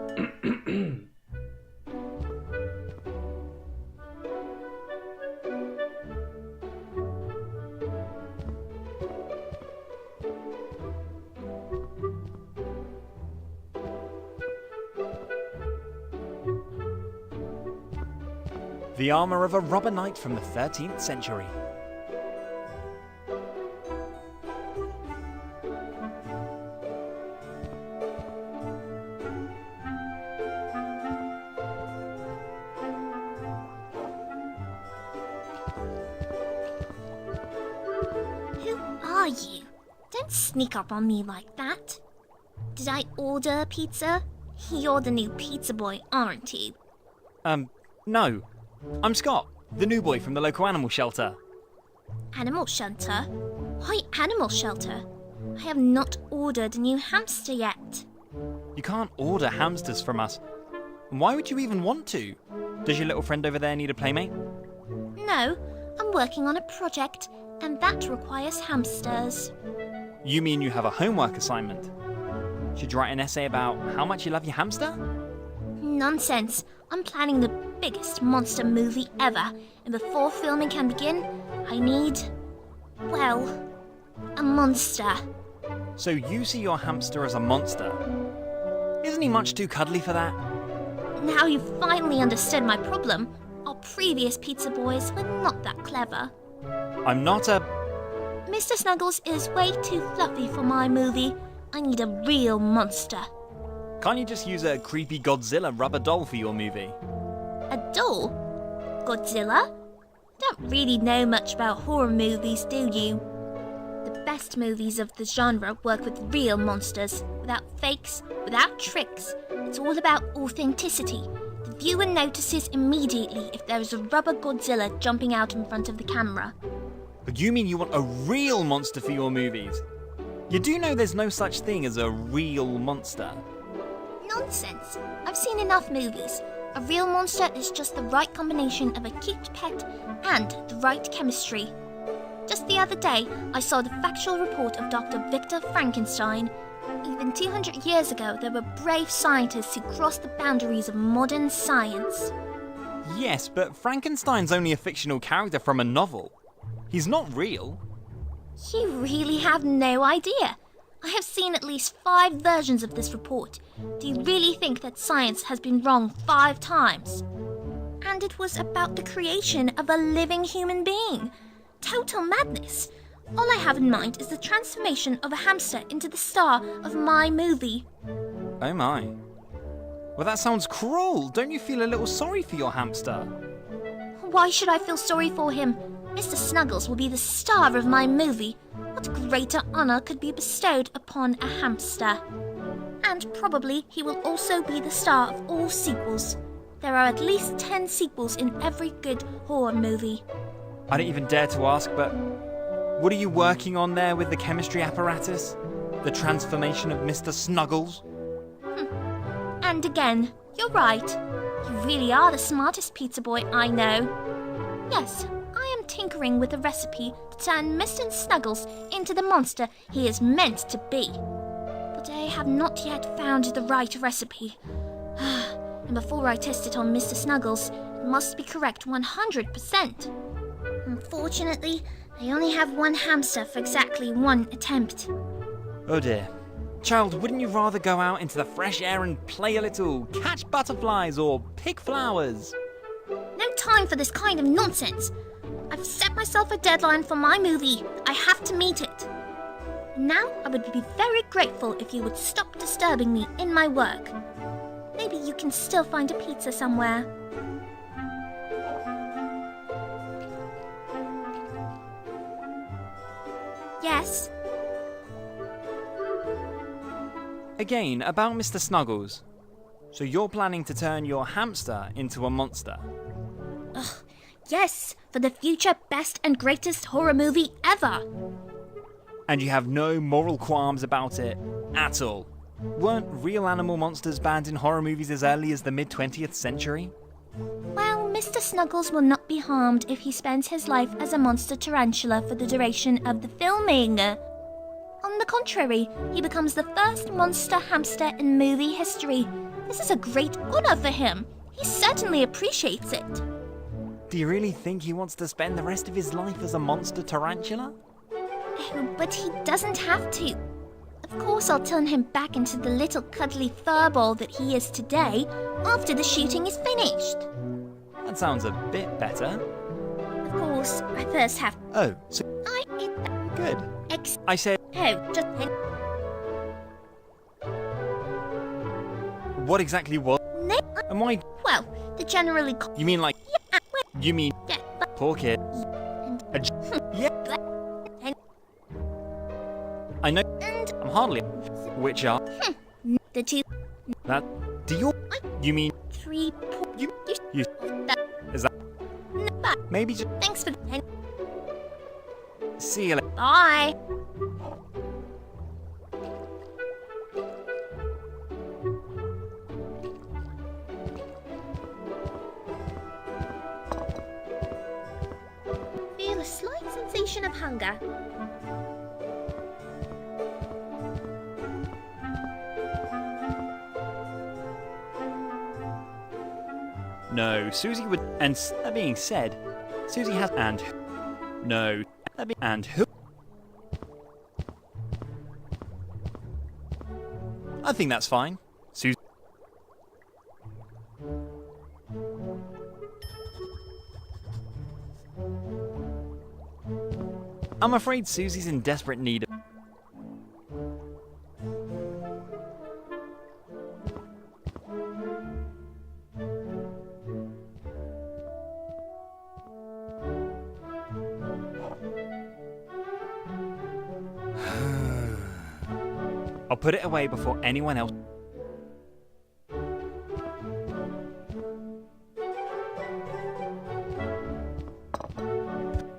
The armour of a robber knight from the 13th century. Who are you? Don't sneak up on me like that. Did I order a pizza? You're the new pizza boy, aren't you? No. I'm Scott, the new boy from the local animal shelter. Animal shelter? Why animal shelter? I have not ordered a new hamster yet. You can't order hamsters from us. Why would you even want to? Does your little friend over there need a playmate? No, I'm working on a project, and that requires hamsters. You mean you have a homework assignment? Should you write an essay about how much you love your hamster? Nonsense. I'm planning the biggest monster movie ever, and before filming can begin, I need, well, a monster. So you see your hamster as a monster? Isn't he much too cuddly for that? Now you've finally understood my problem. Our previous pizza boys were not that clever. I'm not a... Mr. Snuggles is way too fluffy for my movie. I need a real monster. Can't you just use a creepy Godzilla rubber doll for your movie? A doll? Godzilla? Don't really know much about horror movies, do you? The best movies of the genre work with real monsters, without fakes, without tricks. It's all about authenticity. The viewer notices immediately if there is a rubber Godzilla jumping out in front of the camera. But you mean you want a real monster for your movies? You do know there's no such thing as a real monster. Nonsense. I've seen enough movies. A real monster is just the right combination of a cute pet and the right chemistry. Just the other day, I saw the factual report of Dr. Victor Frankenstein. Even 200 years ago, there were brave scientists who crossed the boundaries of modern science. Yes, but Frankenstein's only a fictional character from a novel. He's not real. You really have no idea. I have seen at least 5 versions of this report. Do you really think that science has been wrong 5 times? And it was about the creation of a living human being. Total madness. All I have in mind is the transformation of a hamster into the star of my movie. Oh my. Well, that sounds cruel. Don't you feel a little sorry for your hamster? Why should I feel sorry for him? Mr. Snuggles will be the star of my movie. What greater honour could be bestowed upon a hamster? And probably he will also be the star of all sequels. There are at least 10 sequels in every good horror movie. I don't even dare to ask, but what are you working on there with the chemistry apparatus? The transformation of Mr. Snuggles? And again, you're right. You really are the smartest pizza boy I know. Yes, I am tinkering with a recipe to turn Mr. Snuggles into the monster he is meant to be. But I have not yet found the right recipe. And before I test it on Mr. Snuggles, it must be correct 100%. Unfortunately, I only have one hamster for exactly one attempt. Oh dear. Child, wouldn't you rather go out into the fresh air and play a little, catch butterflies or pick flowers? No time for this kind of nonsense. I've set myself a deadline for my movie. I have to meet it. Now, I would be very grateful if you would stop disturbing me in my work. Maybe you can still find a pizza somewhere. Yes? Again, about Mr. Snuggles. So you're planning to turn your hamster into a monster? Yes, for the future best and greatest horror movie ever. And you have no moral qualms about it at all? Weren't real animal monsters banned in horror movies as early as the mid-20th century? Well, Mr. Snuggles will not be harmed if he spends his life as a monster tarantula for the duration of the filming. On the contrary, he becomes the first monster hamster in movie history. This is a great honor for him. He certainly appreciates it. Do you really think he wants to spend the rest of his life as a monster tarantula? Oh, but he doesn't have to. Of course I'll turn him back into the little cuddly furball that he is today after the shooting is finished. That sounds a bit better. Of course, I first have... Oh, so I... good. I said... Oh, just... What exactly was... No, Am I... well, the generally... You mean like... Yeah, You mean... yeah, but... Poor kid. Yeah. I know... And... I'm hardly... Which are... The two... That... Do you... You mean... 3... You... That... Is that... But... Maybe just... Thanks for... See you later. Bye! Feel a slight sensation of hunger. No, Susie would... And that being said, Susie has... And... No. That be... And who... I think that's fine. Susie... I'm I'm afraid Susie's in desperate need of... I'll put it away before anyone else...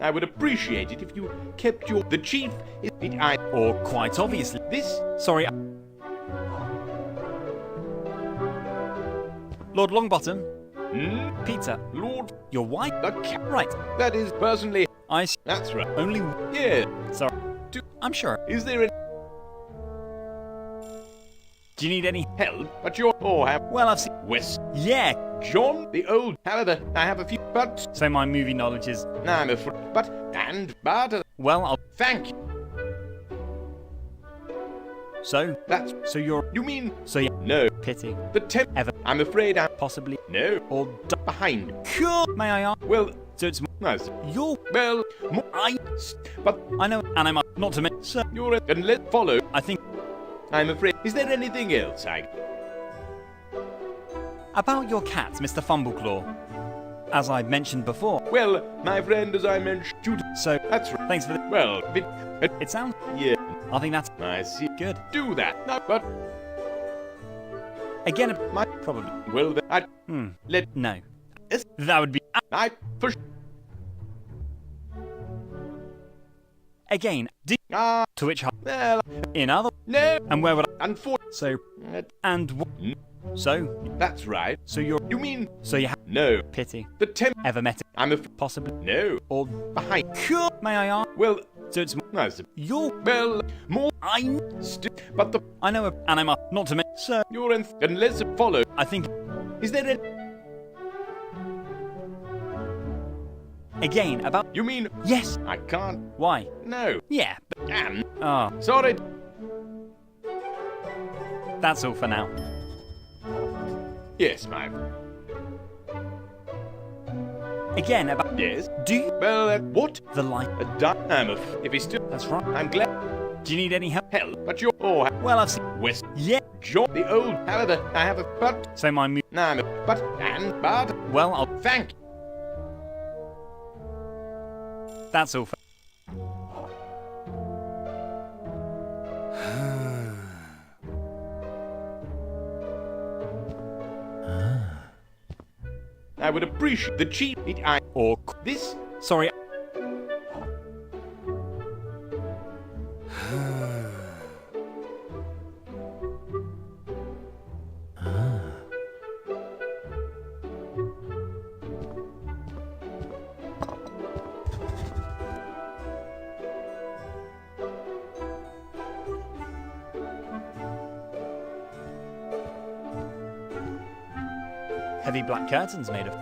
I would appreciate it if you kept your... The chief is... I... Or quite obviously... This... Sorry... Lord Longbottom? Peter, Lord... your wife? The cat... Right, That is personally... That's right. only... Yeah. Sorry. I'm sure. Is there any Do you need any... help? But you're... Or have... Well, I've seen... West... Yeah! John the Old... However, I have a few... But... So my movie knowledge is... I'm afraid... But... And... But... Well, I'll... Thank you. So? That's... So you're... You mean... So yeah. No. Pity. The temp... Ever. I'm afraid I'm... Possibly. No. Or... Behind. Cool! May I ask? Well... So it's... Nice. You're... Well... But... I know, and I'm... Not to mention... So... You're... And let's follow... I think... I'm afraid... Is there anything else I... About your cat, Mr. Fumbleclaw. As I mentioned before. Well, my friend, as I mentioned... You... So... That's right. Thanks for the... Well... It sounds... Yeah. I think that's... I see. Good. Do that. No, but... Again, My... probably... Well, then... I... Let... No. Yes. That would be... I... For... Again, Ah... to which... Well... In other... No... And where would I... Unfortunately... So... And... So... That's right. So you're... You mean... So you have... No. Pity. The temp... Ever met it? I'm a... Possibly. No. Or... Behind. Cool. May I ask? Well... So it's... Nice. You're... Well... More... But the... I know... And I'm... Not to mention... So... You're in... And let's follow... I think... Is there any... Again, about... You mean... Yes. I can't... Why? No. Yeah, but... And... Oh, Sorry. that's all for now. Yes, my... Again, about... Yes. Do you... Well, what? The light... A dynamo. If he's still... That's right. I'm glad... Do you need any help? Hell, but you're... Oh... Well, I've seen... West... Yeah. John the Old... However, I have a... But... So my move... No, I'm a... But... And... But... Well, I'll... Thank you. That's all for... I would appreciate the chief... I... Or... This... Sorry. Heavy black curtains made of...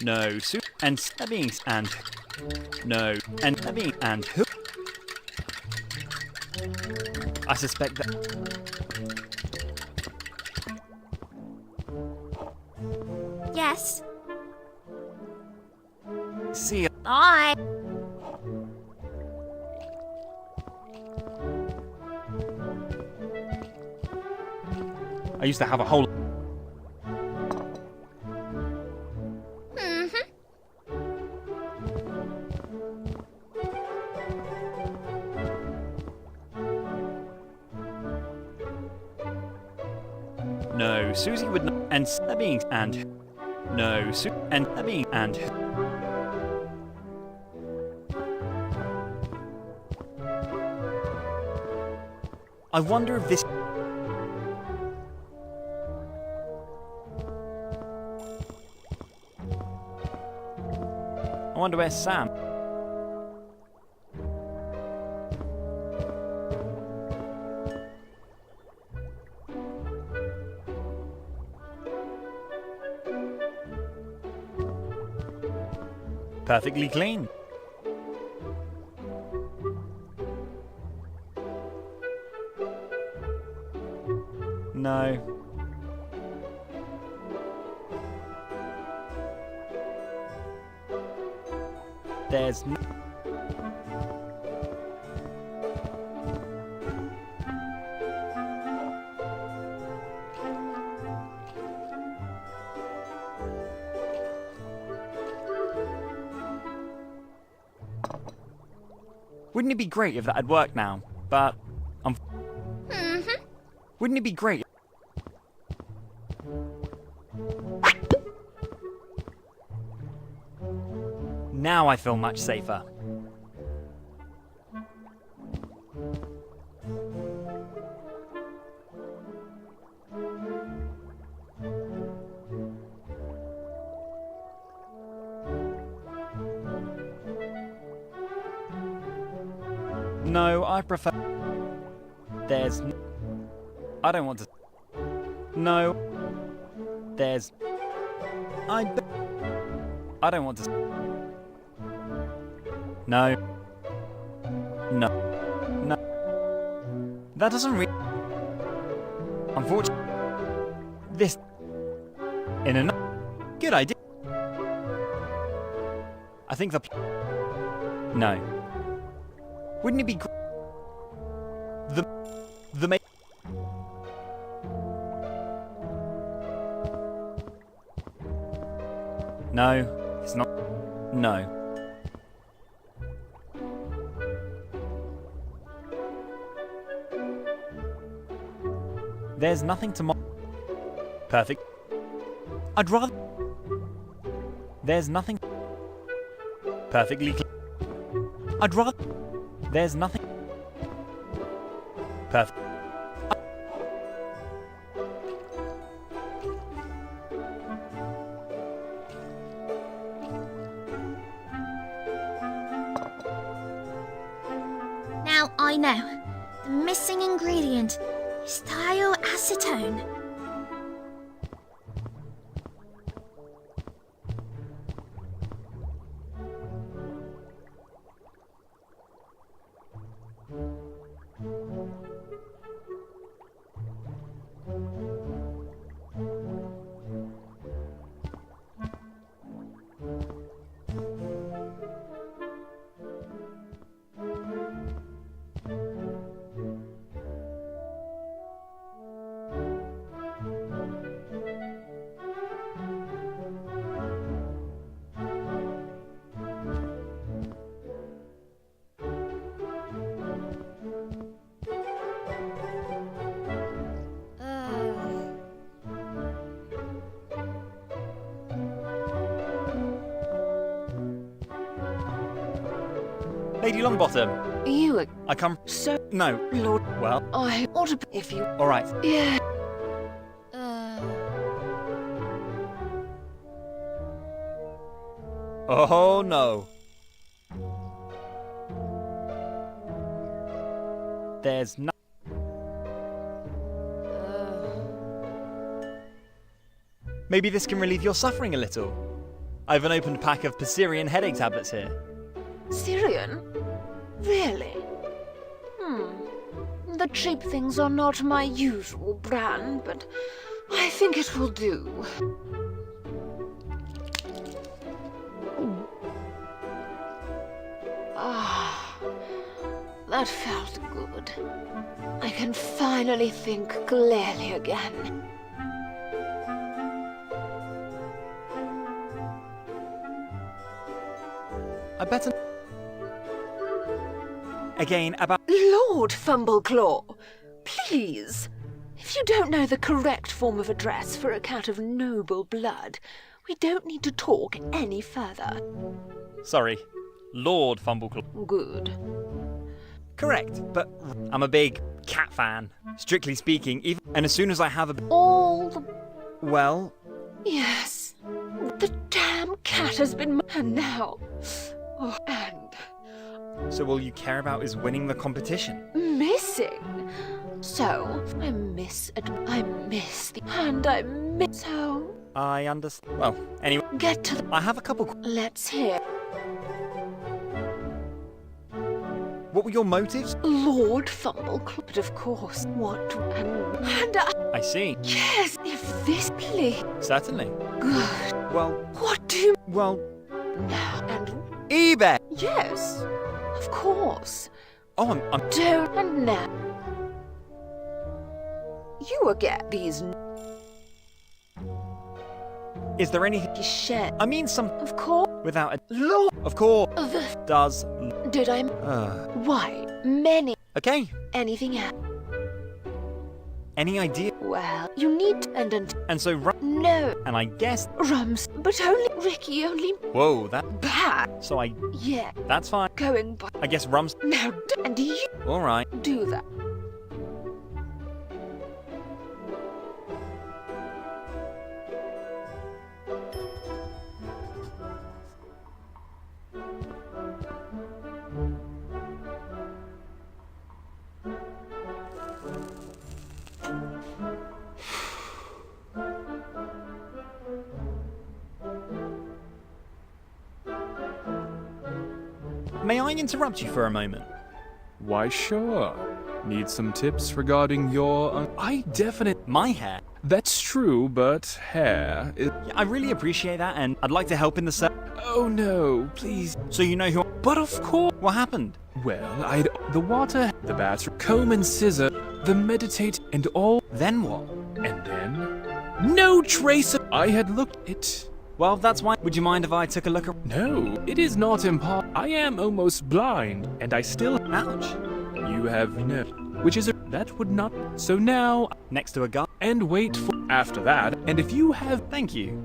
No, soup and stabbings and... No, and stabbing and... I suspect that... Yes. See ya. Bye. I used to have a whole... No, Susie would not... And stabbing and... No, and stabbing and... I wonder if this... I wonder where's Sam? Perfectly clean. No. There's no... Wouldn't it be great if that had worked now? But... Wouldn't it be great? Now I feel much safer. No, I prefer... There's... I don't want to... No. There's... I don't want to... No. No. No. That doesn't really... Unfortunately... This... In a... Good idea. I think the... No. Wouldn't it be... The main... No, it's not. No. There's nothing to Perfect. I'd rather... There's nothing... Perfectly clear. I'd rather... There's nothing... Perfect. Now I know. The missing ingredient is thioacetone. Lady Longbottom. You... I come... So... No. Lord... Well... I ought to... If you... Alright. Yeah. Oh no. There's no... Maybe this can relieve your suffering a little. I have an opened pack of Persirian headache tablets here. Syrian? Really? The cheap things are not my usual brand, but I think it will do. Ah, that felt good. I can finally think clearly again. I better... Again, about... Lord Fumbleclaw, please. If you don't know the correct form of address for a cat of noble blood, we don't need to talk any further. Sorry. Lord Fumbleclaw. Good. Correct, but I'm a big cat fan. Strictly speaking, even... And as soon as I have a... All the... Well... Yes. The damn cat has been... And now... Oh, and... So all you care about is winning the competition? Missing? So, I miss the... And I miss... So... I understand. Well, anyway... Get to the... I have a couple... Let's hear. What were your motives? Lord Fumbleclaw, but of course, what... And and I see. yes, if this please. Certainly. Good. Well, What do you well, now? And eBay! yes, of course. Oh, I'm Don't and now. You will get these Is there any... shed. I mean some... Of course. Without a... Law Of course. of the Does... did I why many Okay. anything else? Any idea? Well, you need and And so... no And I guess... rums, but only Ricky only Whoa, that... bad. So I... Yeah, That's fine. going by I guess rum's... now, and you Alright. do that. May I interrupt you for a moment? Why, sure. Need some tips regarding your... I definitely... My hair? That's true, but hair is... Yeah, I really appreciate that, and I'd like to help in the search. Oh no, please. So you know who... But of course... What happened? Well, I'd... The water, the batter, comb and scissor, the meditate, and all... Then what? And then... No trace of... I had looked it... Well, that's why... Would you mind if I took a look at... No, it is not impossible. I am almost blind, and I still... Ouch. You have no... Which is a... That would not... So now... Next to a guy? And wait for... After that, and if you have... Thank you.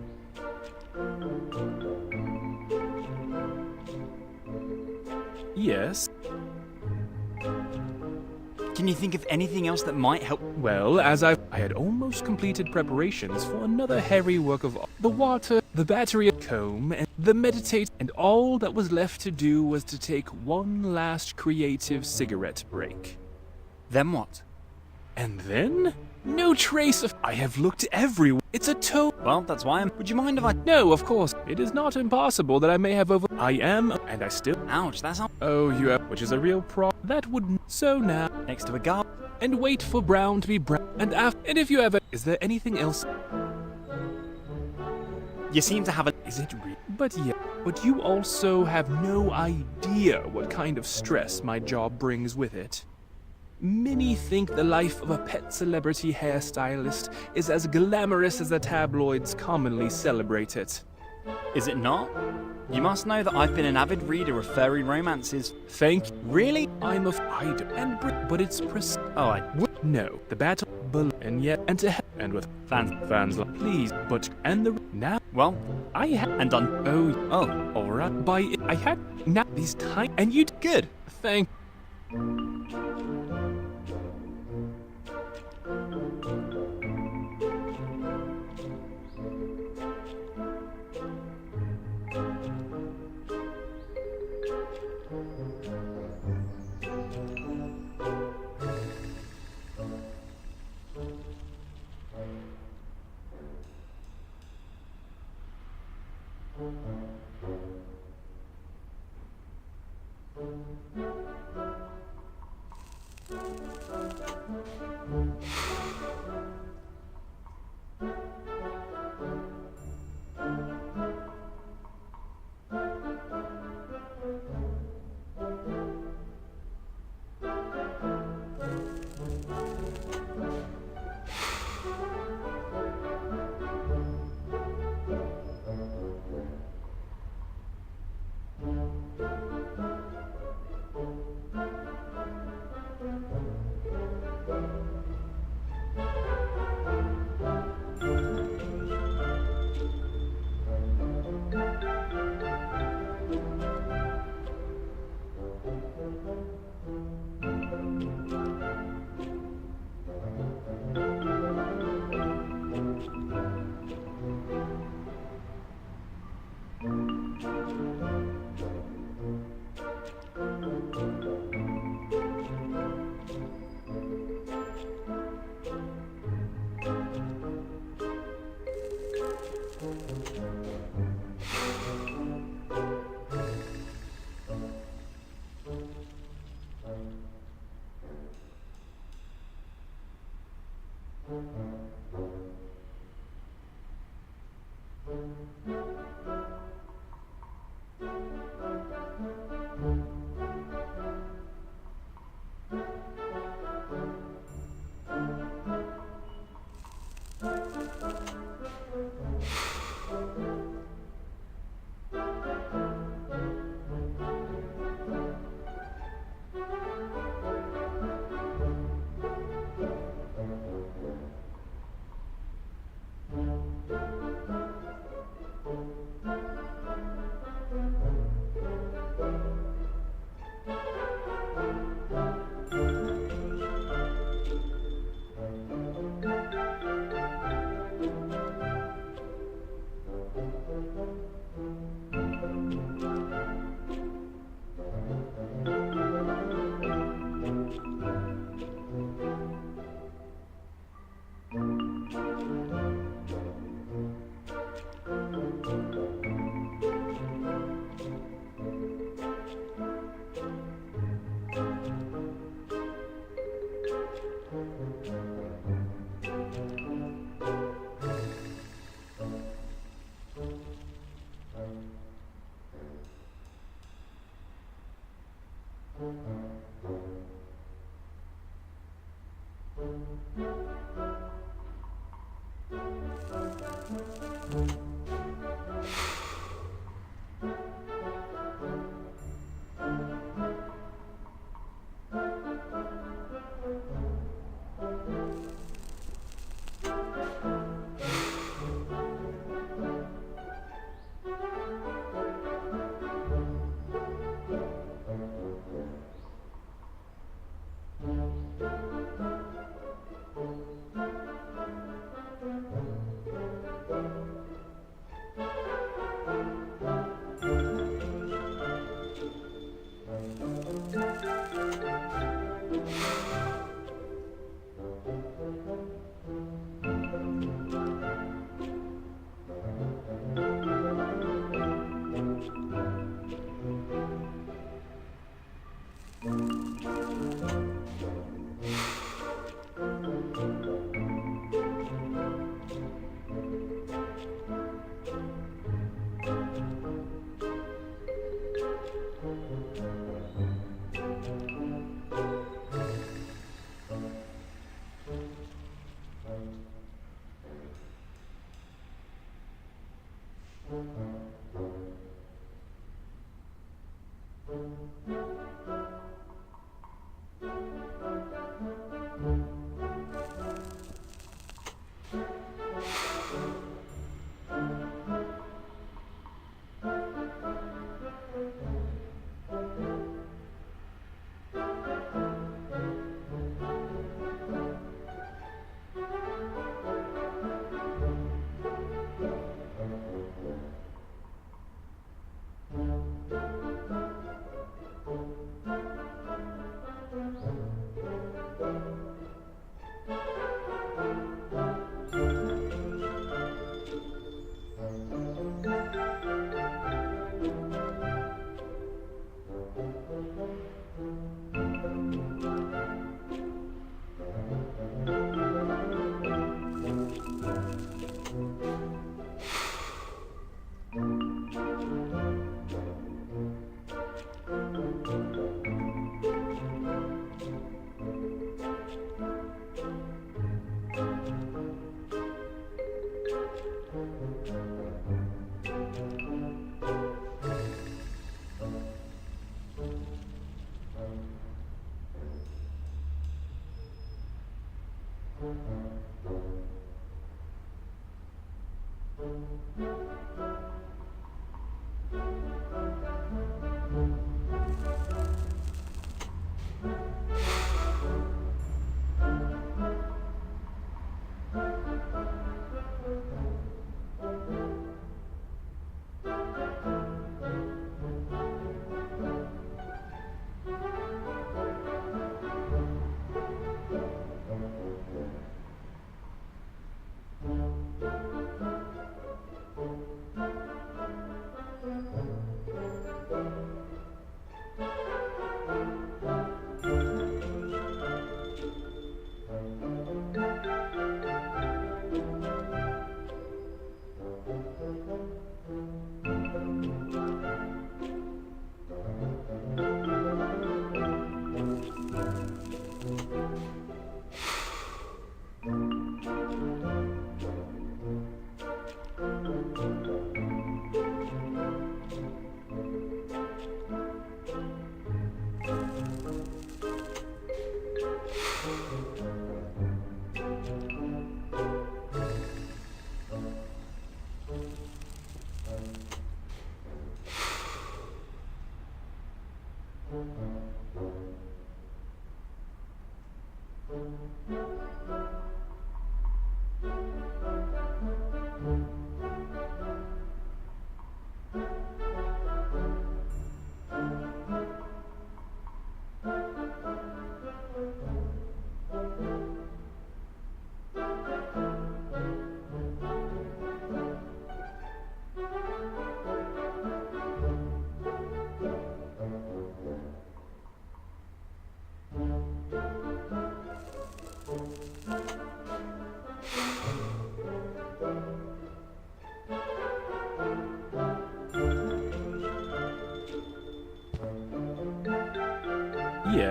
Yes. Can you think of anything else that might help? Well, as I had almost completed preparations for another hairy work of art. The water, the battery, comb, and the meditate, and all that was left to do was to take one last creative cigarette break. Then what? And then? No trace of... I have looked everywhere. It's a toe... Well, that's why I'm... Would you mind if I... No, of course. It is not impossible that I may have over... I am, and I still... Ouch, that's not... Oh, you have... Which is a real That wouldn't... So now... Next to a guy? And wait for brown to be brown. And after... And if you ever... Is there anything else? You seem to have a... Is it real? But yeah. But you also have no idea what kind of stress my job brings with it. Many think the life of a pet celebrity hairstylist is as glamorous as the tabloids commonly celebrate it. Is it not? You must know that I've been an avid reader of furry romances. Thank you. Really? I'm a fighter, and but it's Oh, I... No, the battle, and yet, and to and with fans, please, but, and the, now, Well, I had, and done. Oh, alright, by it, I had, now, these time, and you, Good. Thank.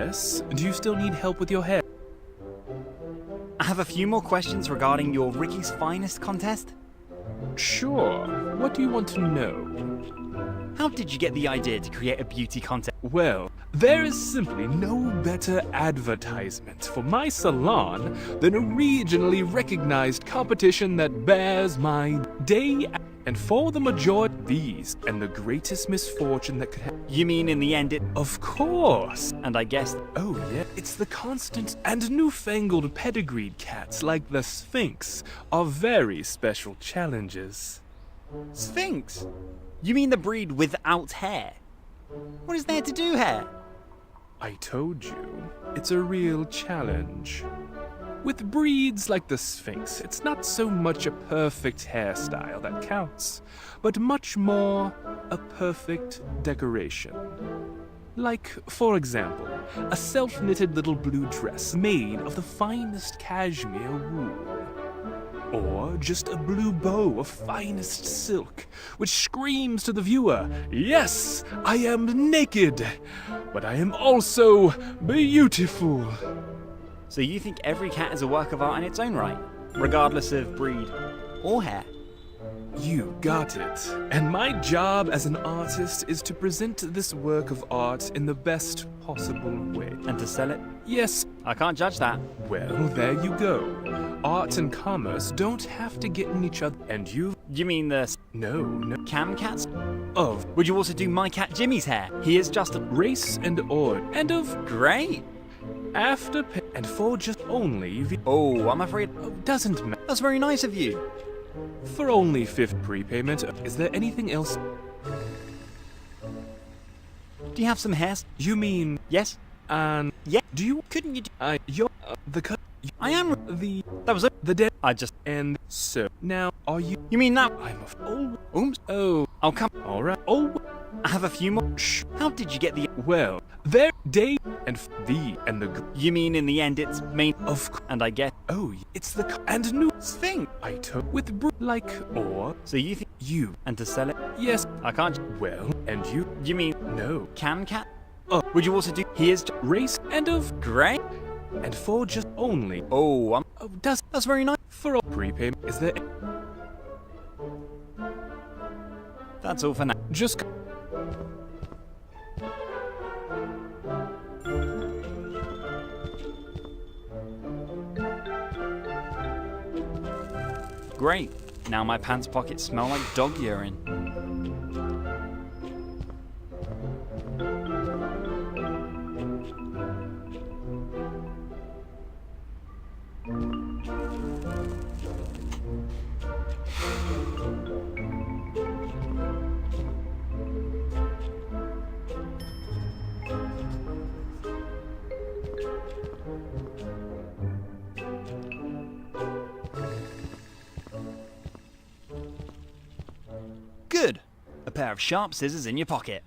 Yes? Do you still need help with your hair? I have a few more questions regarding your Ricky's Finest contest. Sure. What do you want to know? How did you get the idea to create a beauty contest? Well, there is simply no better advertisement for my salon than a regionally recognized competition that bears my day. And for the majority of these, and the greatest misfortune that could happen. You mean in the end it... Of course! And I guess... Oh yeah, it's the constant and newfangled pedigreed cats like the Sphinx are very special challenges. Sphinx? You mean the breed without hair? What is there to do here? I told you, it's a real challenge. With breeds like the Sphinx, it's not so much a perfect hairstyle that counts, but much more a perfect decoration. Like, for example, a self-knitted little blue dress made of the finest cashmere wool. Or just a blue bow of finest silk, which screams to the viewer, yes, I am naked, but I am also beautiful. So you think every cat is a work of art in its own right, regardless of breed or hair? You got it. And my job as an artist is to present this work of art in the best possible way. And to sell it? Yes. I can't judge that. Well, there you go. Art and commerce don't have to get in each other. And you... You mean the... No. Cam cats? Of... Would you also do my cat Jimmy's hair? He is just a... Race and order. And of... Great! After pay... And for just only... Oh, I'm afraid... Doesn't matter. That's very nice of you. For only 5th prepayment, is there anything else? Do you have some hairs? You mean... Yes? Yeah. Do you... Couldn't you do... You're... the cut... I am... The... That was it. The dead... I just... And... So... Now, are you... You mean that... I'm a... Oh... Ooms. Oh... I'll come... Alright... Oh... I have a few more... Shh. How did you get the... Well... There... Day... And... The... And the... You mean in the end it's main... Of... And I get... Oh... It's the... And new... Sphinx. I took... With... Like... Or... So you think... You... And to sell it? Yes... I can't... Well... And you... You mean... No... Cam cat? Would you also do... Here's... Race... And of... Great. And for just only... Oh, Oh, that's very nice. for a prepayment. Is there... That's all for now. Just... Great. Now my pants pockets smell like dog urine. Good. A pair of sharp scissors in your pocket.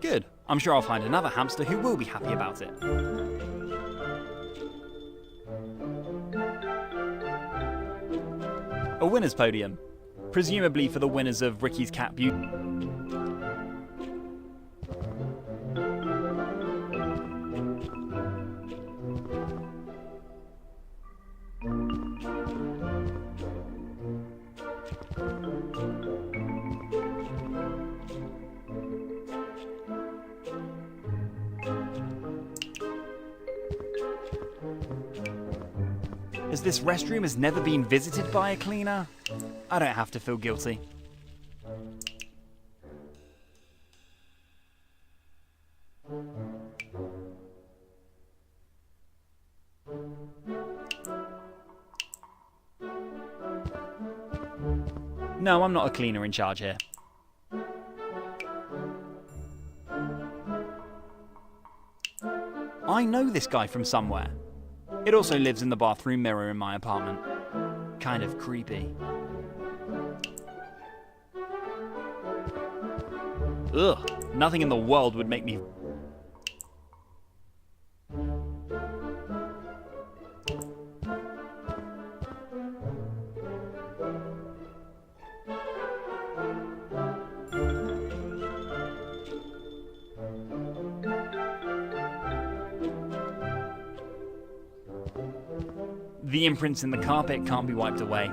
Good. I'm sure I'll find another hamster who will be happy about it. A winner's podium. Presumably for the winners of Ricky's Cat Beauty. As this restroom has never been visited by a cleaner, I don't have to feel guilty. No, I'm not a cleaner in charge here. I know this guy from somewhere. It also lives in the bathroom mirror in my apartment. Kind of creepy. Ugh, nothing in the world would make me... The imprints in the carpet can't be wiped away.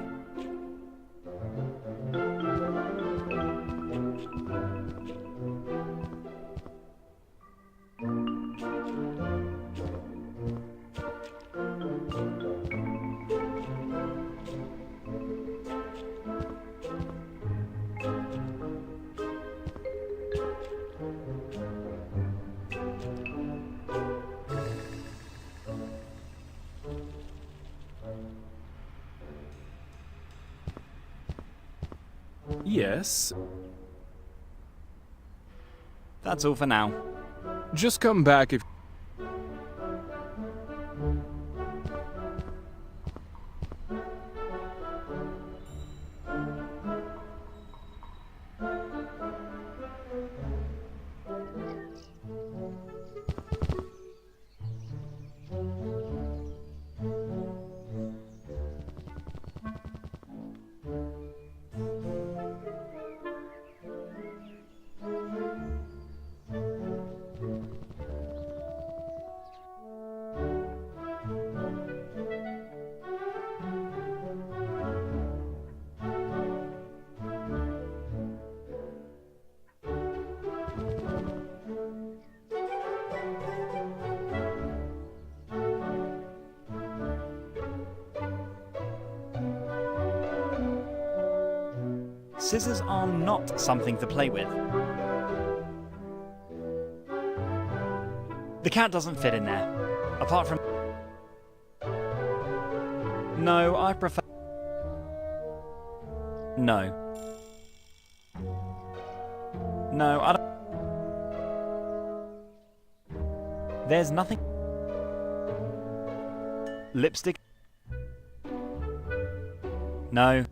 Yes. That's all for now. Just come back if... Scissors are not something to play with. The cat doesn't fit in there. Apart from... No, I prefer... No. No, I don't... There's nothing... Lipstick? No.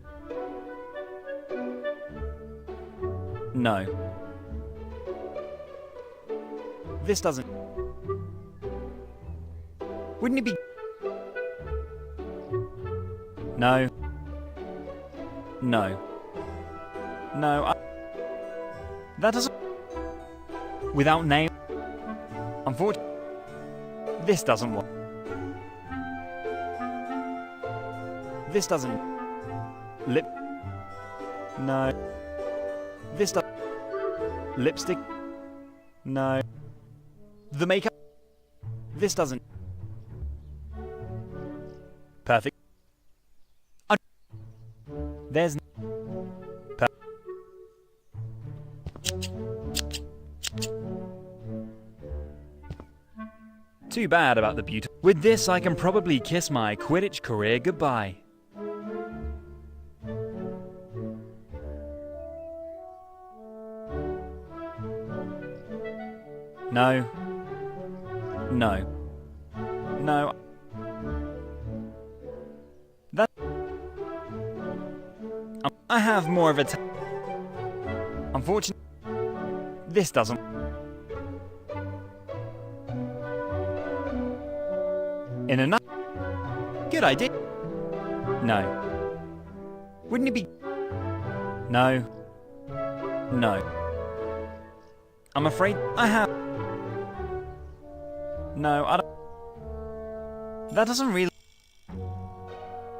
No. This doesn't... Wouldn't it be... No. No. No, That doesn't... Without name... Unfortunately... This doesn't work. This doesn't... Lip... No. This does... Lipstick? No. The makeup? This doesn't... Perfect. There's... Too bad about the beauty. With this, I can probably kiss my Quidditch career goodbye. No. No. No. That... I have more of a... Unfortunately... This doesn't... In another... Good idea. No. Wouldn't it be... No. No. I'm afraid I have... No, I don't... That doesn't really...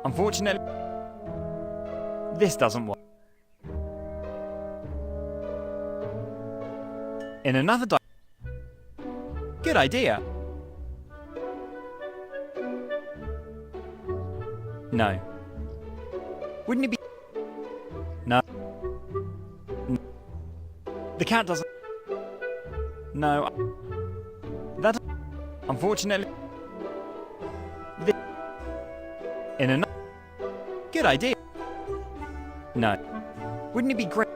Unfortunately... This doesn't work. In another di... Good idea. No. Wouldn't it be... No. The cat doesn't... No. That... Unfortunately... In another... Good idea. No. Wouldn't it be great?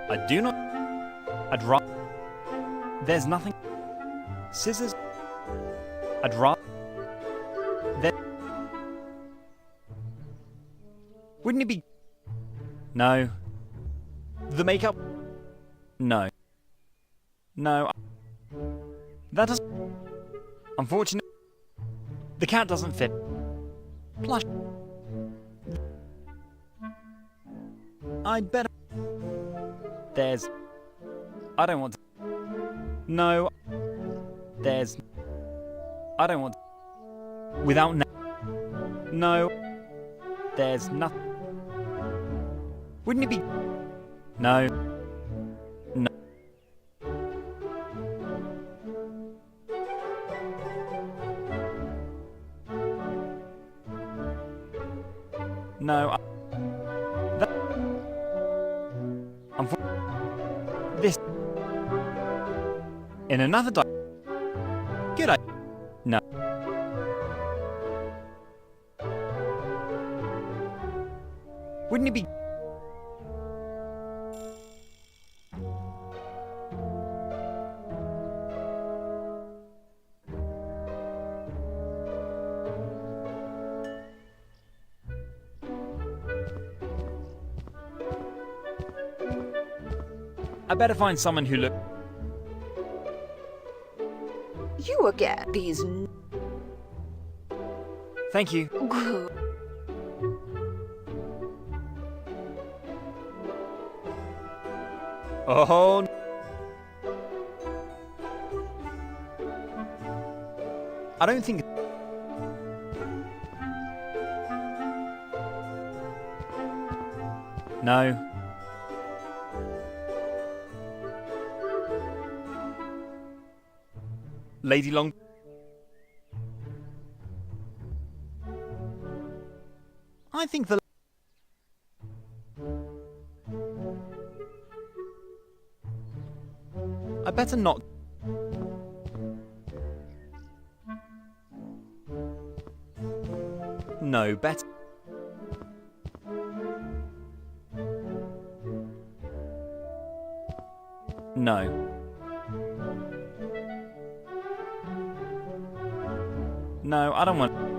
I do not. I'd rather. There's nothing. Scissors. I'd rather. There. Wouldn't it be? No. The makeup. No. No. That doesn't. Unfortunately, the cat doesn't fit. Plush. I'd better. There's. I don't want to. No. There's. I don't want to. Without. No. There's nothing. Wouldn't it be? No. No. No. That. This. In another Good idea. No. Wouldn't it be? I better find someone who look. You again, these. Thank you. Oh. I don't think. No. Lady Long. I think the. I better not. No, better. No. No, I don't want.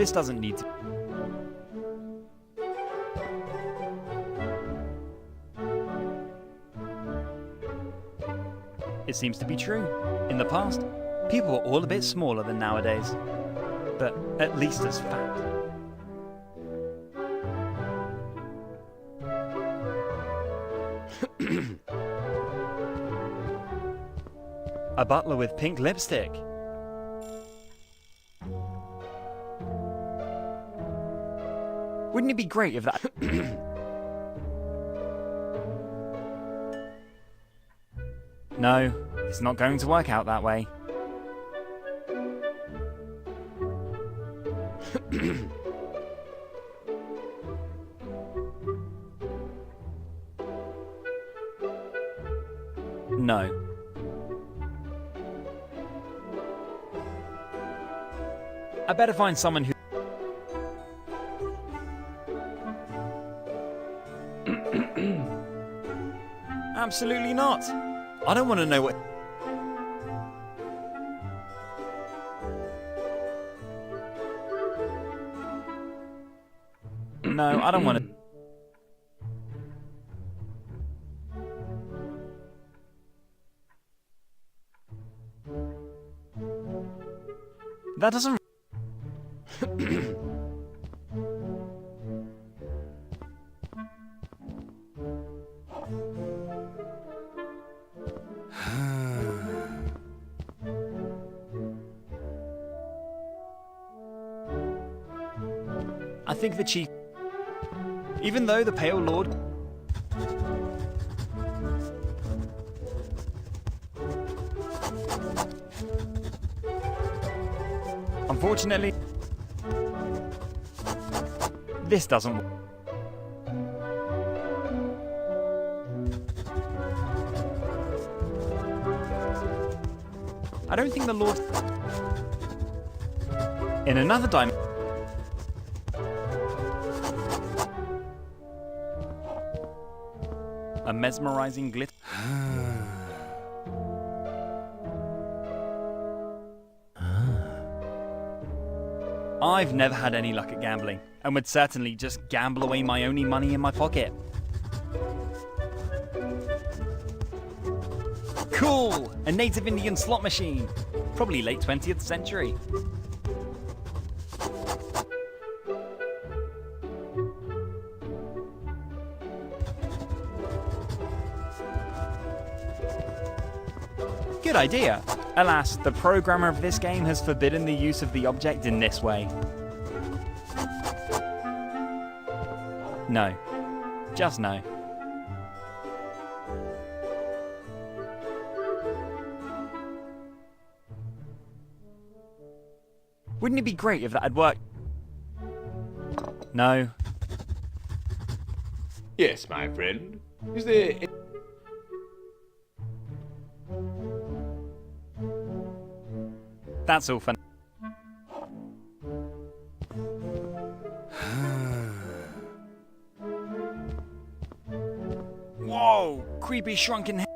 This doesn't need to... It seems to be true. In the past, people were all a bit smaller than nowadays. But at least as fat. A butler with pink lipstick. Wouldn't it be great if that... No, it's not going to work out that way. No. I better find someone who... Absolutely not. I don't want to know what... No, I don't want to... That doesn't... I think the chief... Even though the Pale Lord... Unfortunately... This doesn't... I don't think the Lord... In another dimension... A mesmerizing glitter... I've never had any luck at gambling, and would certainly just gamble away my only money in my pocket. Cool! A native Indian slot machine. Probably late 20th century. Good idea. Alas, the programmer of this game has forbidden the use of the object in this way. No. Just no. Wouldn't it be great if that had worked? No. Yes, my friend. Is there... That's all for... Whoa! Creepy shrunken head.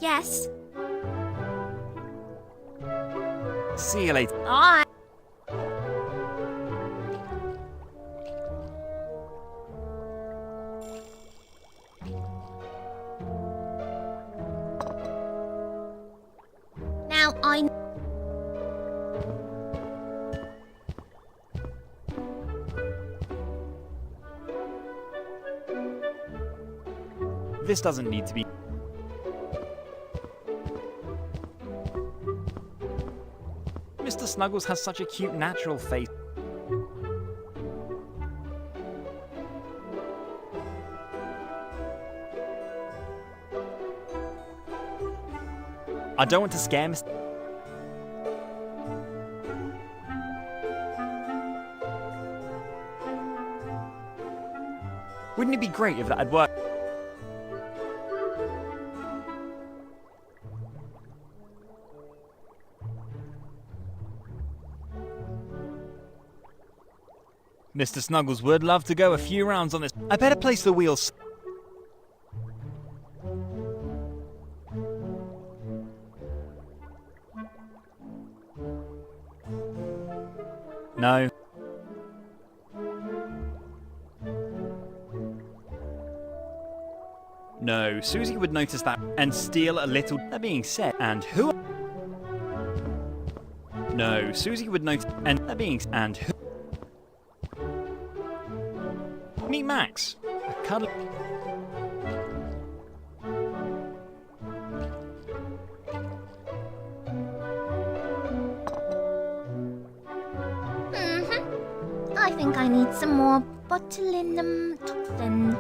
Yes. See you later. Alright. Now I... This doesn't need to be... Mr. Snuggles has such a cute natural face. I don't want to scare Mr. Wouldn't it be great if that had worked? Mr. Snuggles would love to go a few rounds on this. I better place the wheels. No. No, Susie would notice that and steal a little. That being said, and who? No, Susie would notice and that being and who? Meet Max. A cuddly. I think I need some more botulinum toxin.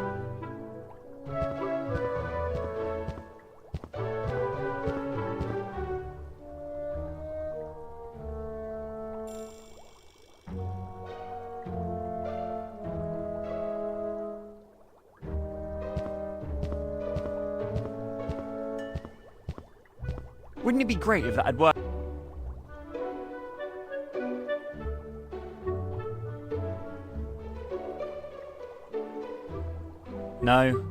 Wouldn't it be great if that had worked? No.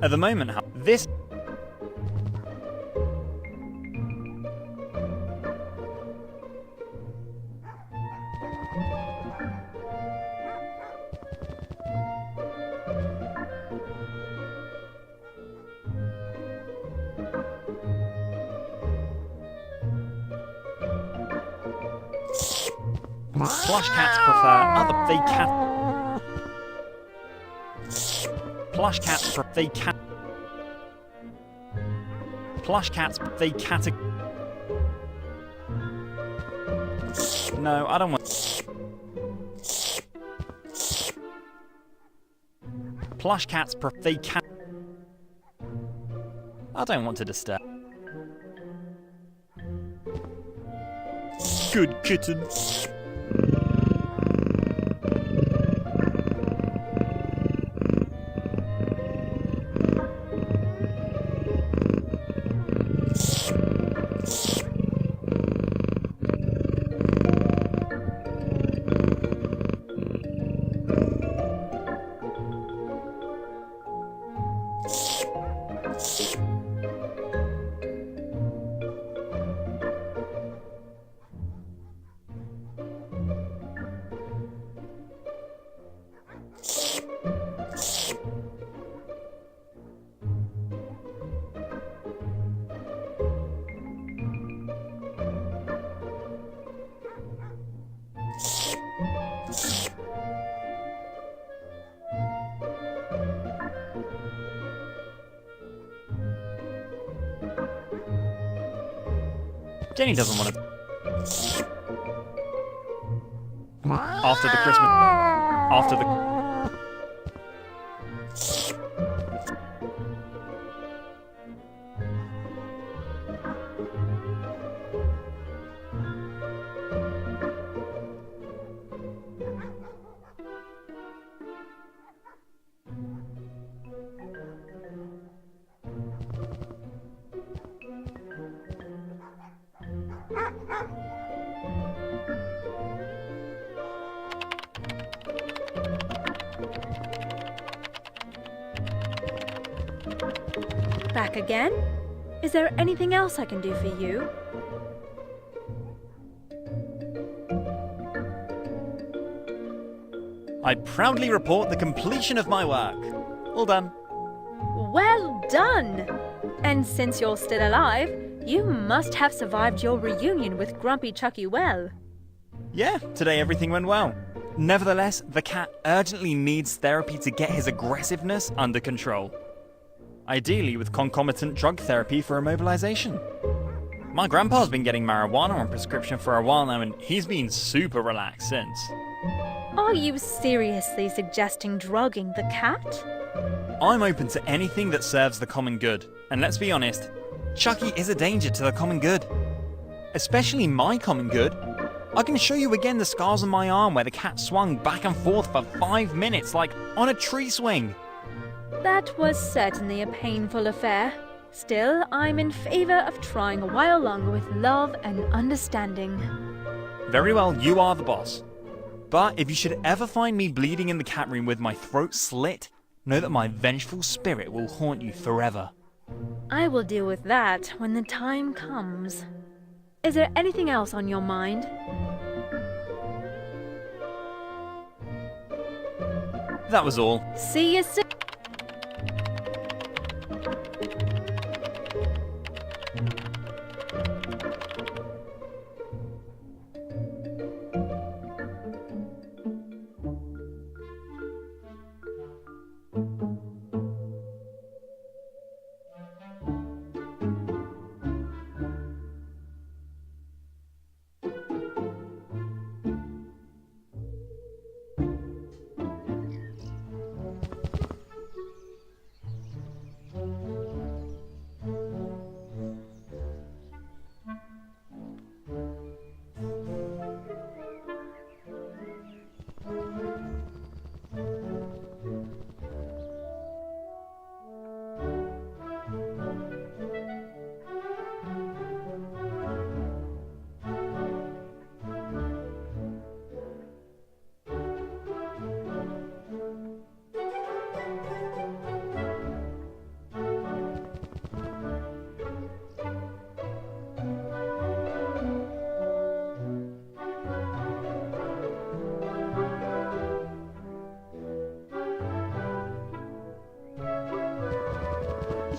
At the moment, this plush cats prefer other they cat plush cats they cat plush cats they cat No, I don't want plush cats they cat I don't want to disturb. Good kitten. Jenny doesn't want to. After the Christmas. After the. back again. Is there anything else I can do for you? I proudly report the completion of my work. All done. Well done! And since you're still alive, you must have survived your reunion with Grumpy Chucky well. Yeah, today everything went well. Nevertheless, the cat urgently needs therapy to get his aggressiveness under control. Ideally with concomitant drug therapy for immobilization. My grandpa's been getting marijuana on prescription for a while now, and he's been super relaxed since. Are you seriously suggesting drugging the cat? I'm open to anything that serves the common good, and let's be honest, Chucky is a danger to the common good. Especially my common good. I can show you again the scars on my arm where the cat swung back and forth for 5 minutes like on a tree swing. That was certainly a painful affair. Still, I'm in favor of trying a while longer with love and understanding. Very well, you are the boss. But if you should ever find me bleeding in the cat room with my throat slit, know that my vengeful spirit will haunt you forever. I will deal with that when the time comes. Is there anything else on your mind? That was all. See you soon.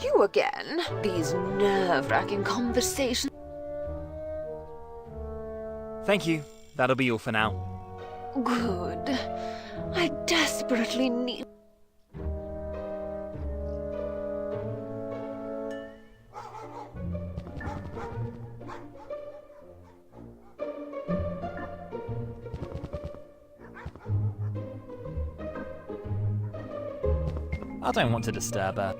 You again? These nerve-wracking conversations. Thank you. That'll be all for now. Good. I desperately need... I don't want to disturb her.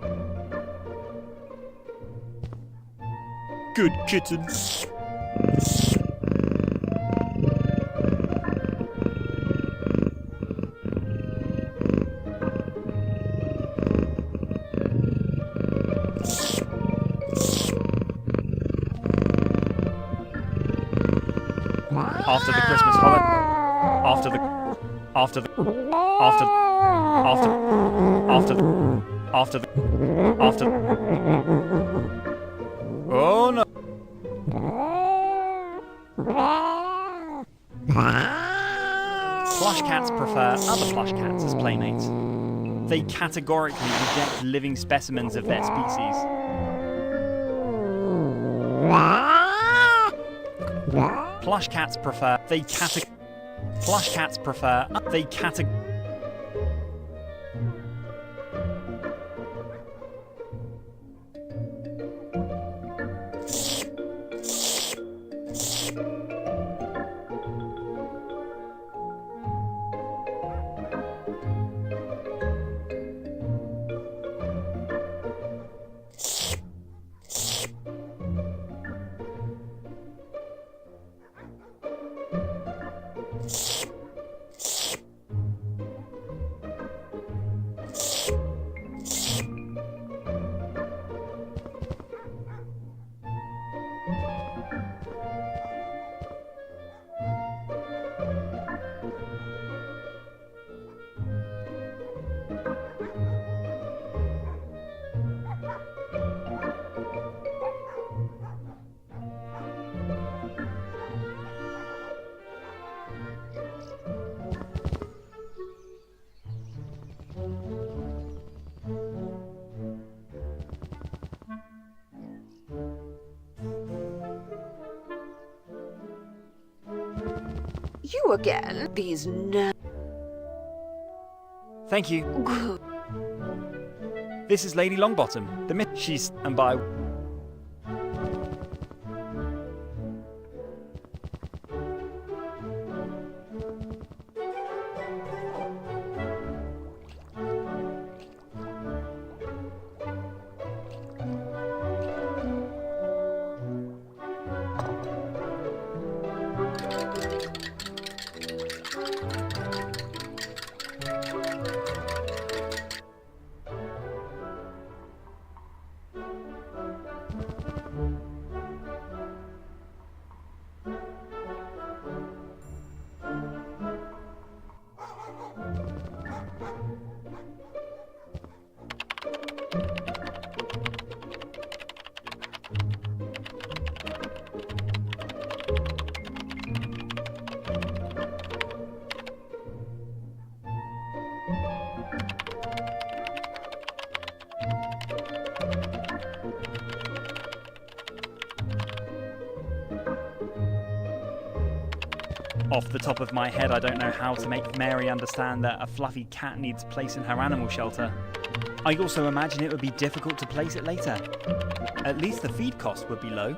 Good kitten. After the Christmas holiday, oh no. Plush cats prefer other plush cats as playmates. They categorically reject living specimens of their species. Plush cats prefer you again. These Thank you. Good. This is Lady Longbottom, the myth. She's and by. Off the top of my head, I don't know how to make Mary understand that a fluffy cat needs place in her animal shelter. I also imagine it would be difficult to place it later. At least the feed cost would be low.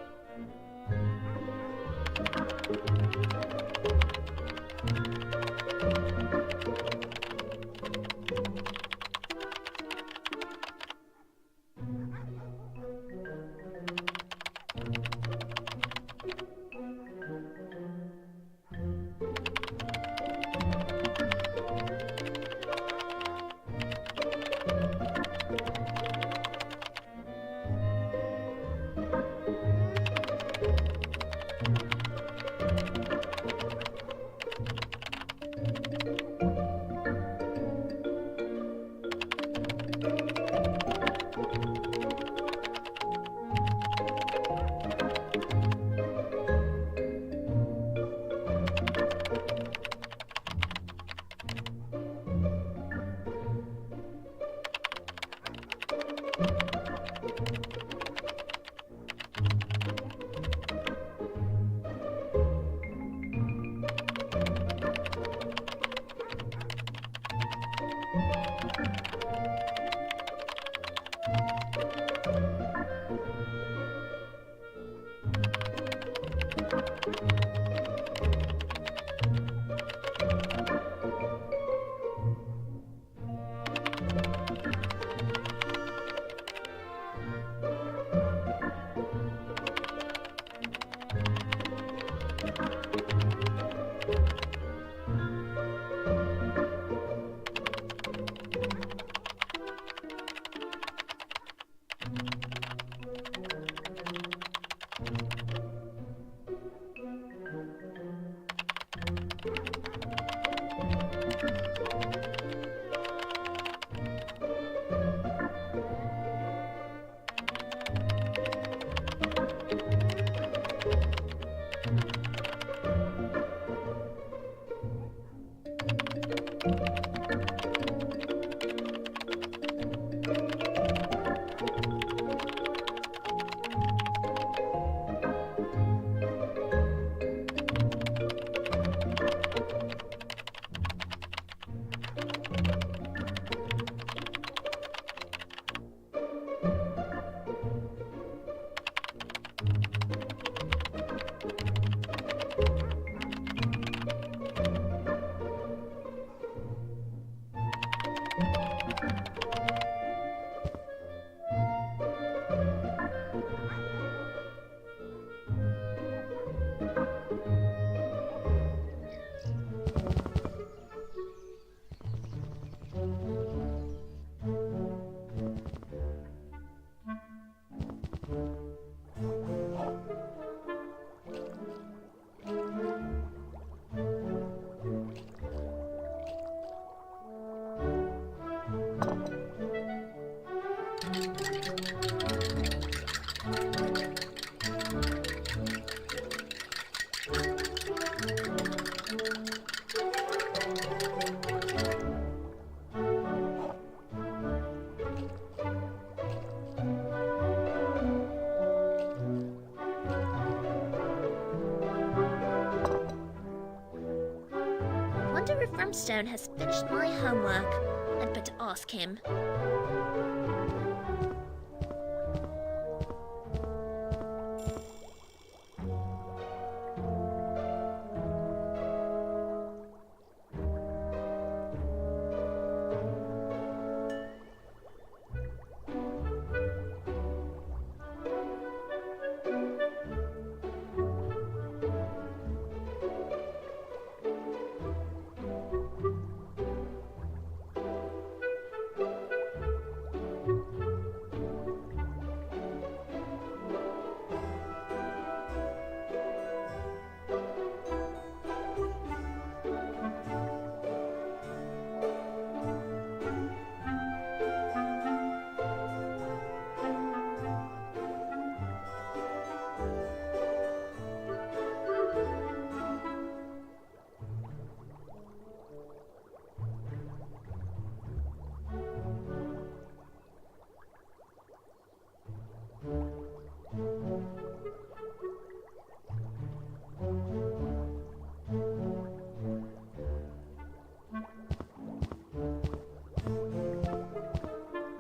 wonder if Rumstone has finished my homework. I'd better ask him.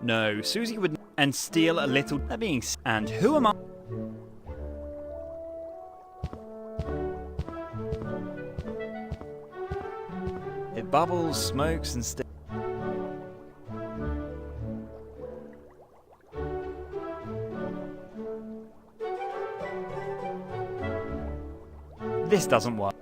No, Susie would and steal a little. That being and who am I? It bubbles, smokes, and this doesn't work.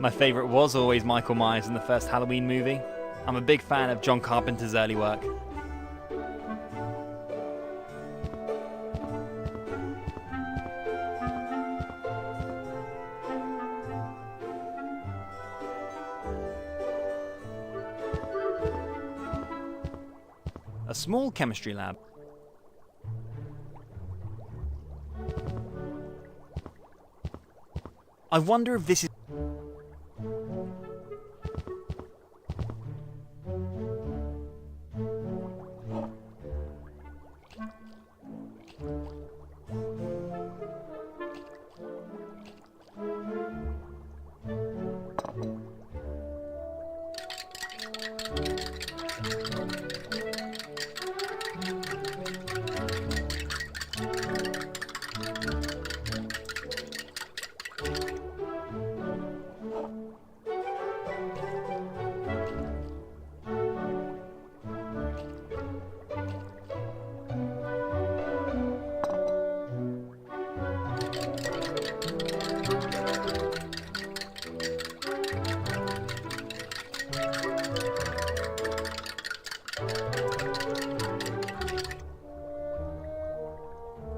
My favourite was always Michael Myers in the first Halloween movie. I'm a big fan of John Carpenter's early work. A small chemistry lab. I wonder if this is...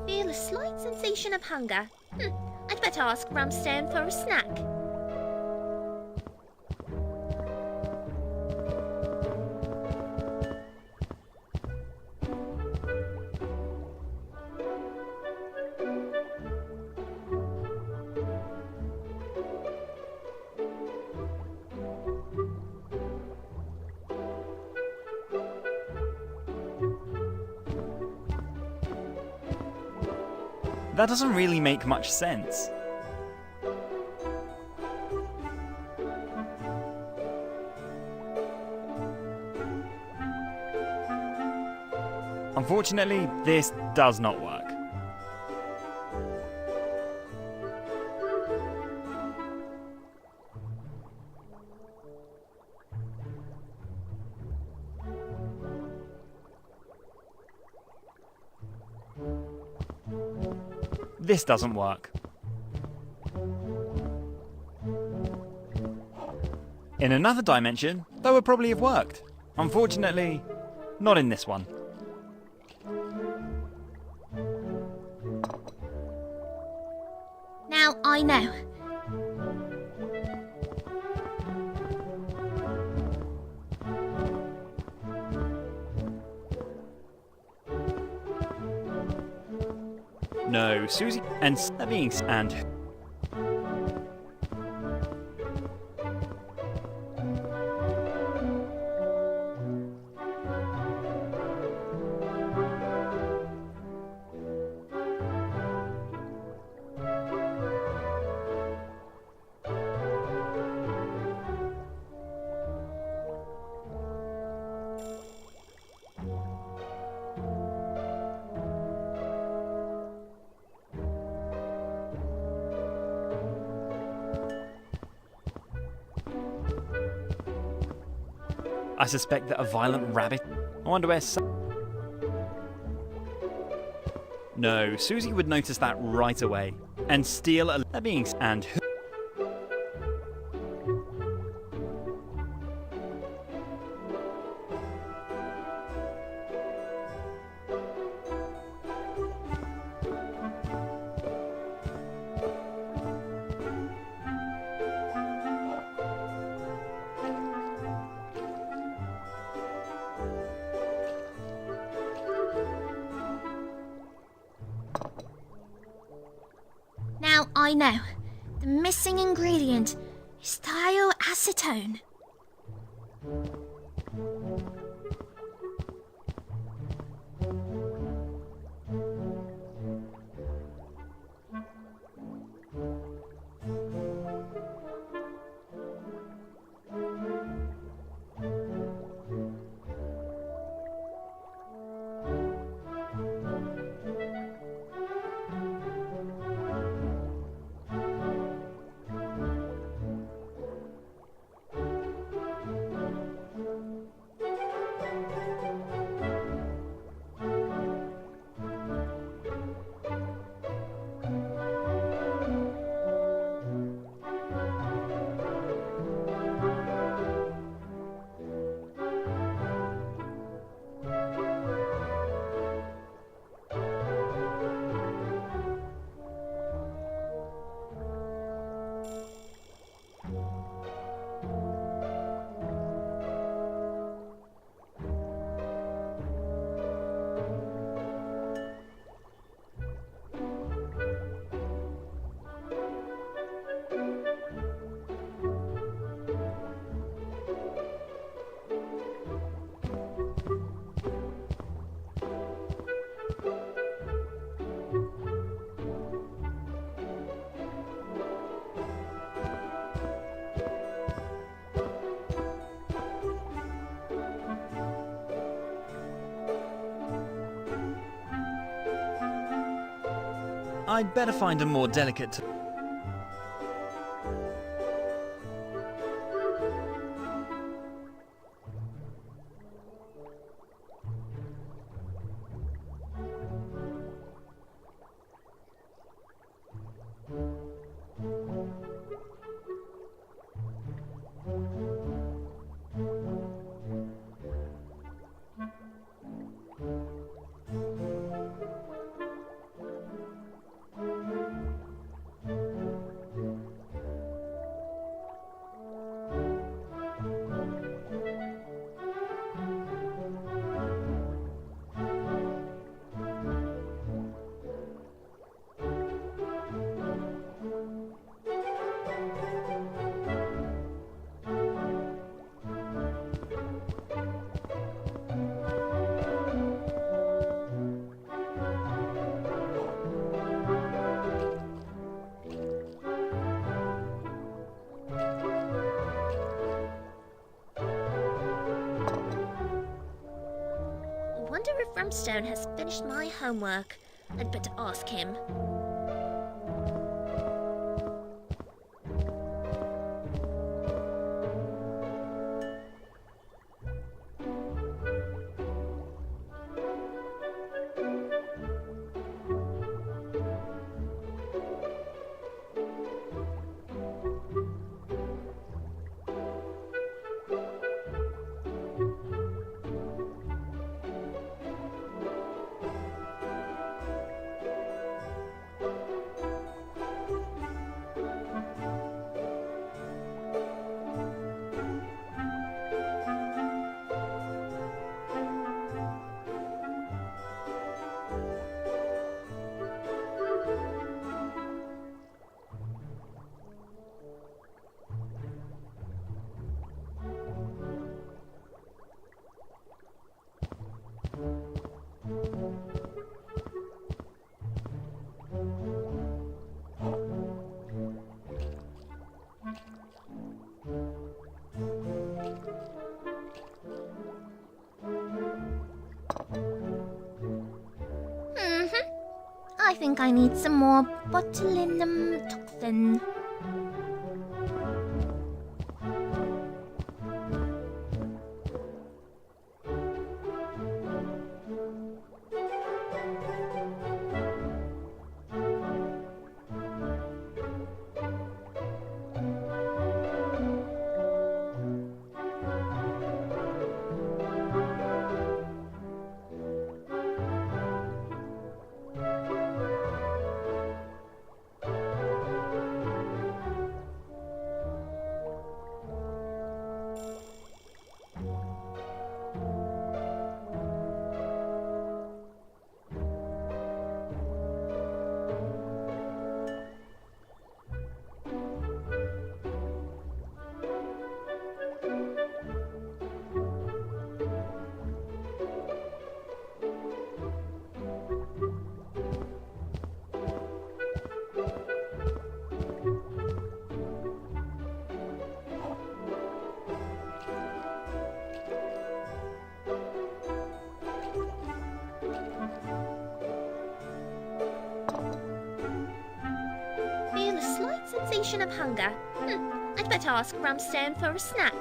Feel a slight sensation of hunger. I'd better ask Rumstone for a snack. That doesn't really make much sense. Unfortunately, this does not work. This doesn't work. In another dimension, that would probably have worked. Unfortunately, not in this one. Now I know. No, Susie and beings and I suspect that a violent rabbit. I wonder where. No, Susie would notice that right away and steal a being and. Now I know. The missing ingredient is thioacetone. I'd better find a more delicate. I wonder if Brimstone has finished my homework. I'd better ask him. I think I need some more botulinum toxin. Feel a slight sensation of hunger. I'd better ask Rumstone for a snack.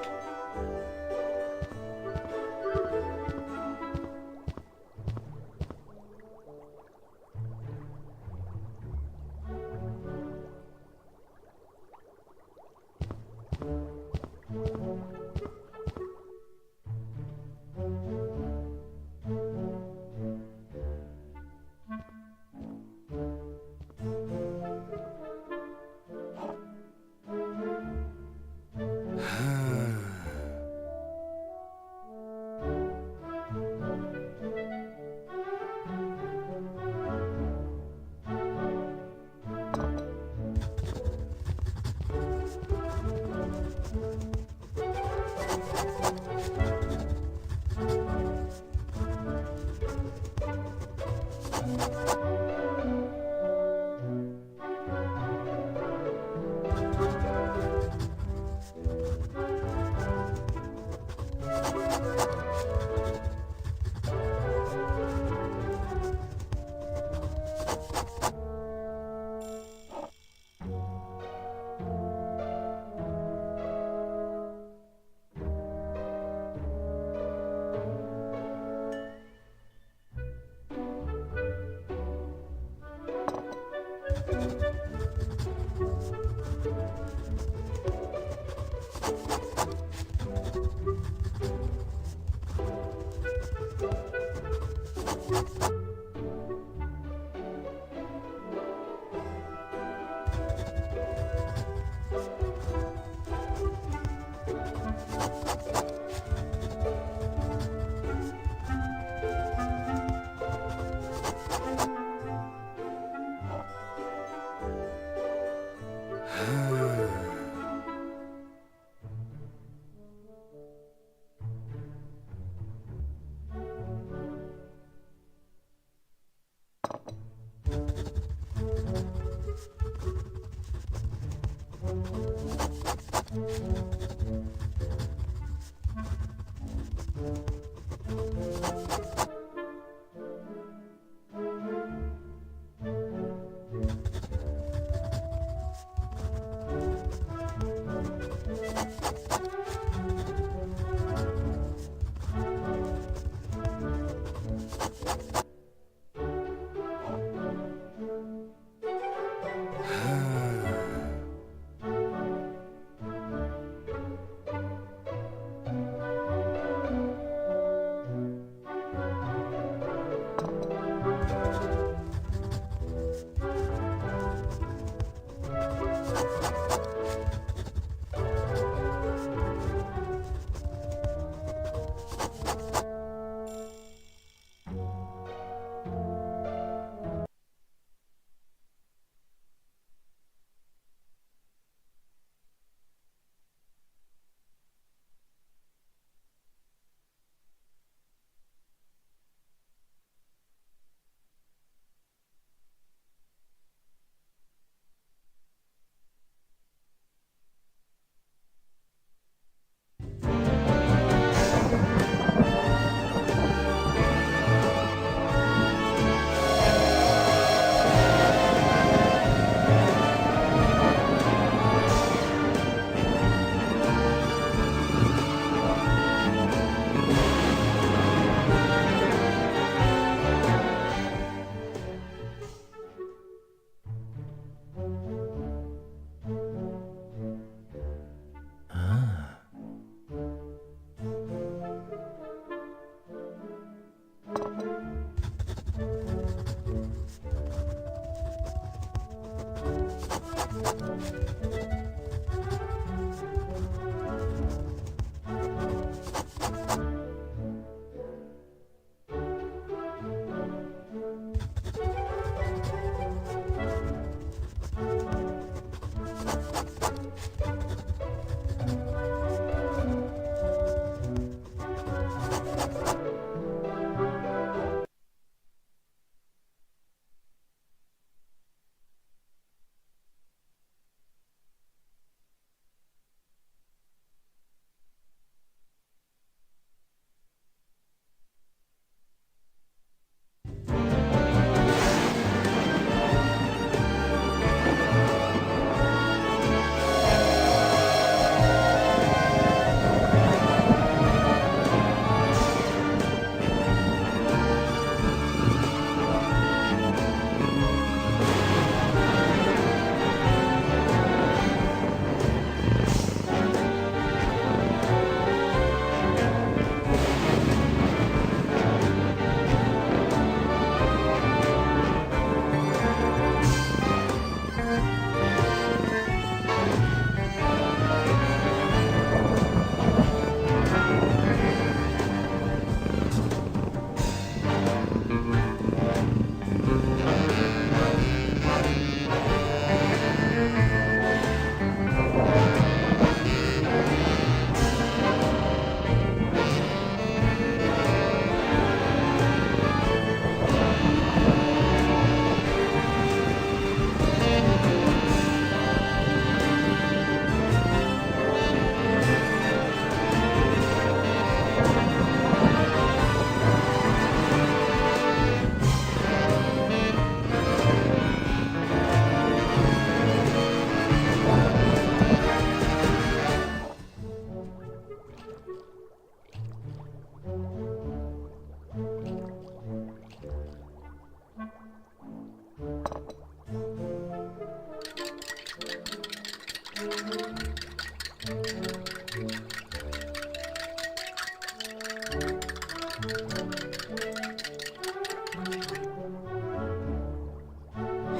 I'll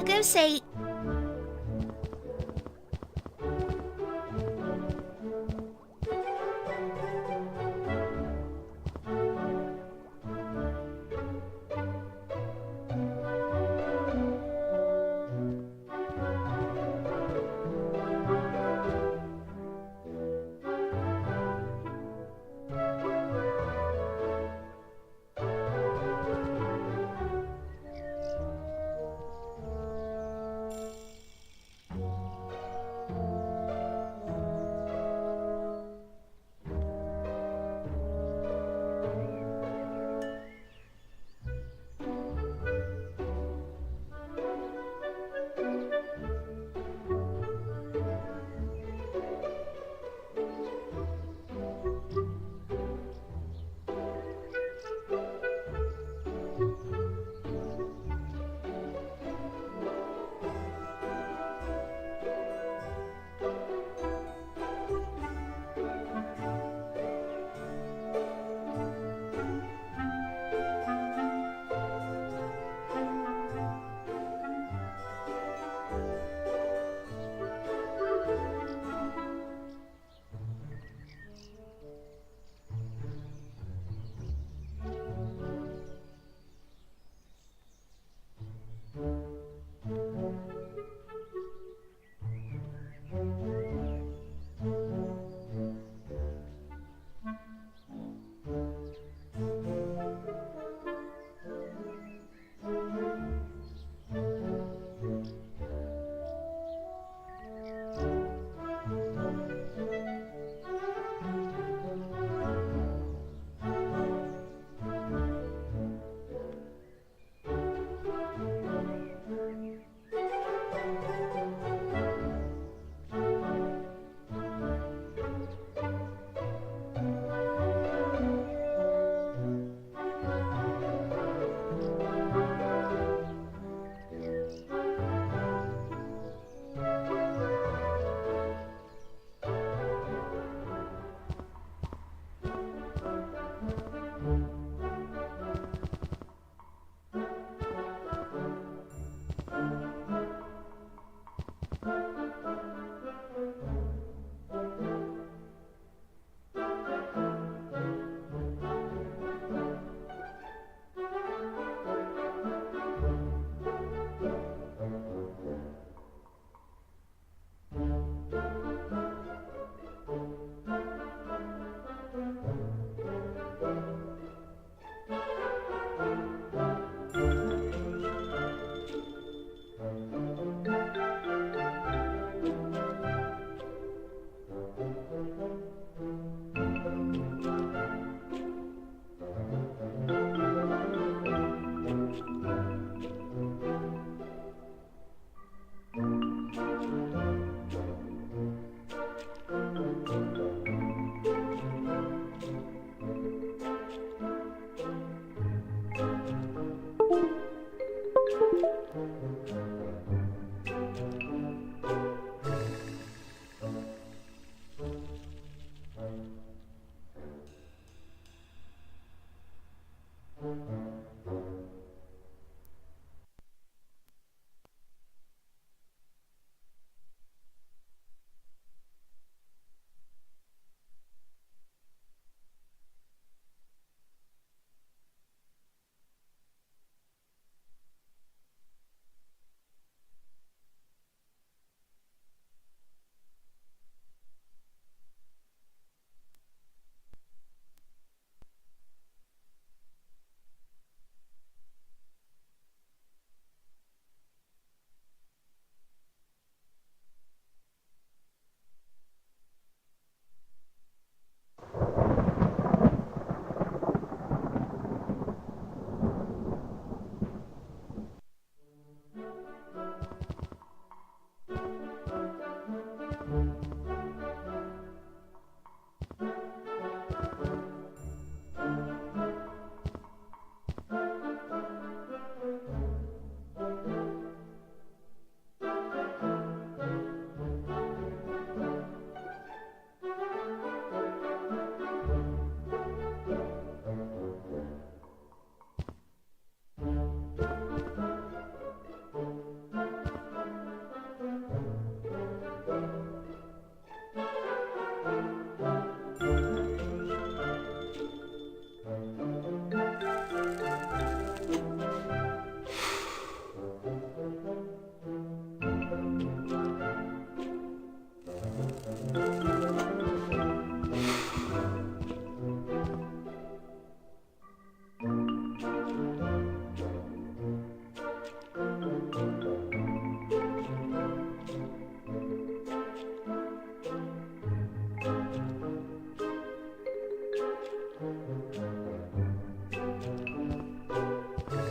go say...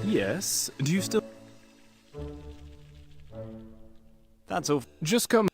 Yes? Do you still... That's all. Just come...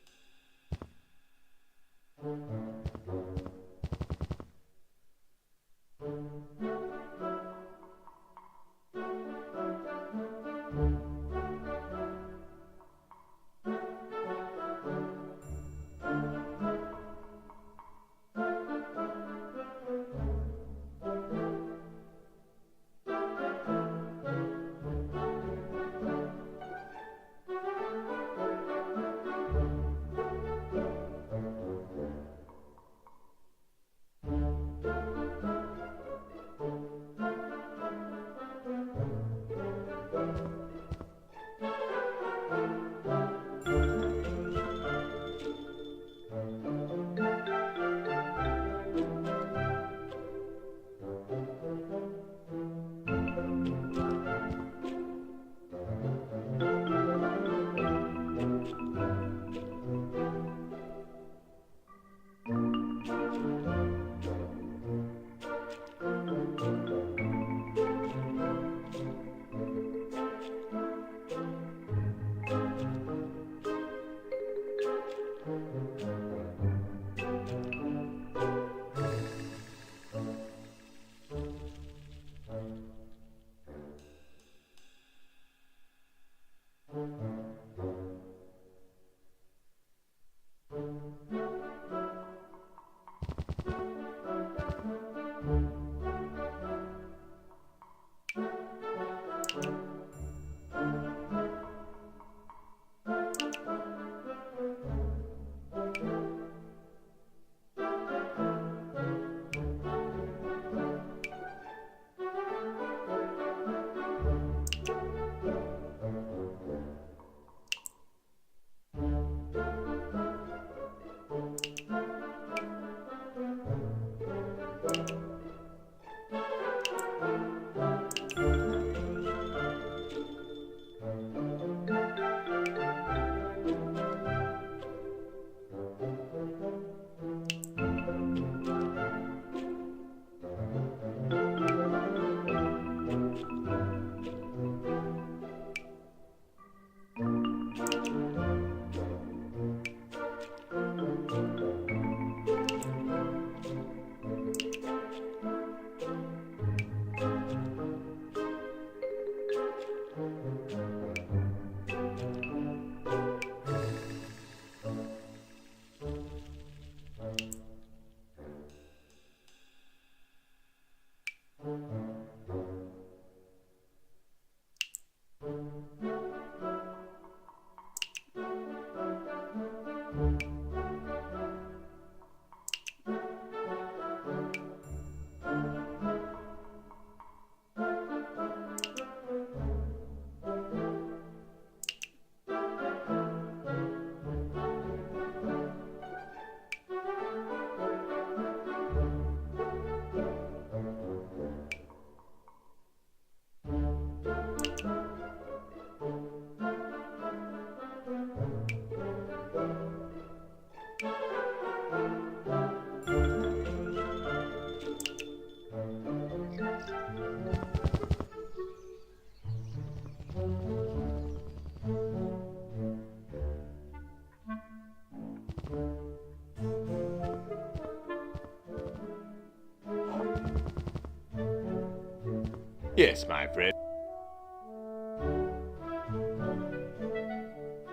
Yes, my friend.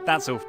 That's all.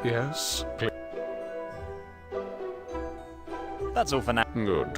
Yes, That's all for now. good.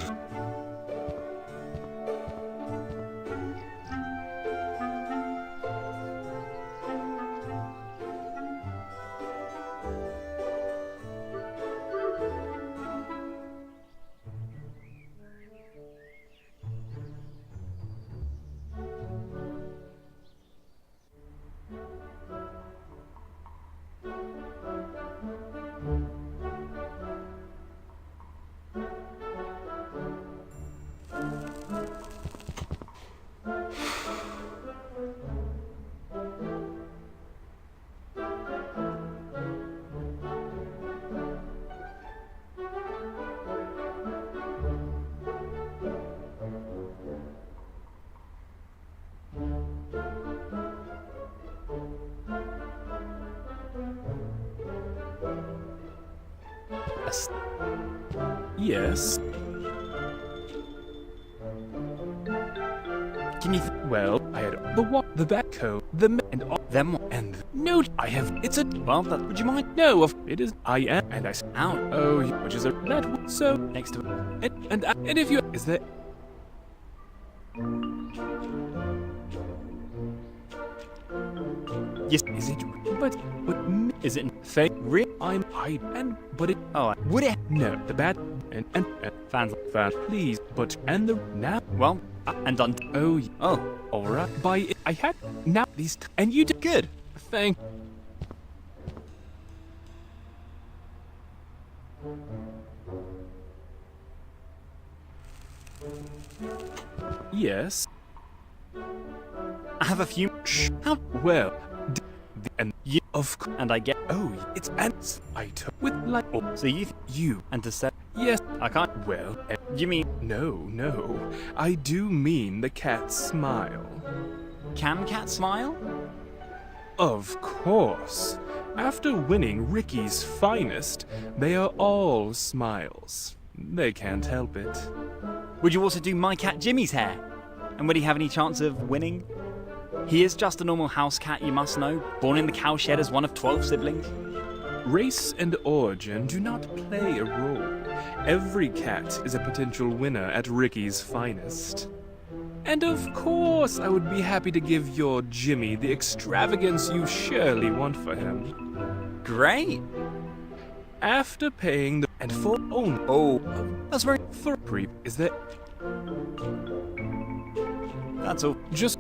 Yes. Can you Well, I had the what, the backhoe, the and all them? and no, I have. It's a Well, that, would you mind? no. Of it is. I am, and I. Out Oh, which is a that. So next to it. and if you is there. Yes. Is it? But Is it thank real? I and but it Oh, would it? no the bad and Fans. please but and the now Well, and done. oh Oh, alright by it, I had now these and you did good. thank yes I have a few. How? well and You of and I get. oh it's ants I took with like oh, So you and to say yes I can't. well You mean no I do mean the cat's smile. can cat smile? Of course. After winning Ricky's finest, they are all smiles. They can't help it. Would you also do my cat Jimmy's hair? And would he have any chance of winning? He is just a normal house cat, you must know, born in the cowshed as one of 12 siblings. Race and origin do not play a role. Every cat is a potential winner at Ricky's finest. And of course, I would be happy to give your Jimmy the extravagance you surely want for him. Great. After paying the and for own Oh, that's very. for pre is that That's all. just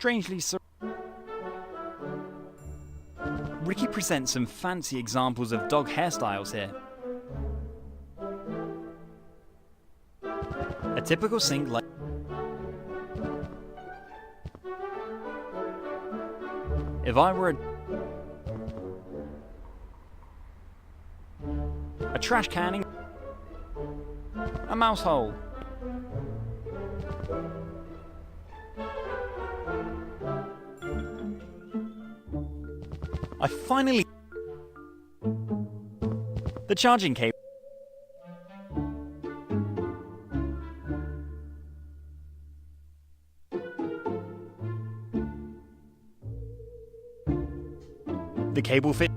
strangely Ricky presents some fancy examples of dog hairstyles here. A typical sink like if I were a trash canning, a mouse hole. I finally the charging cable. The cable fit.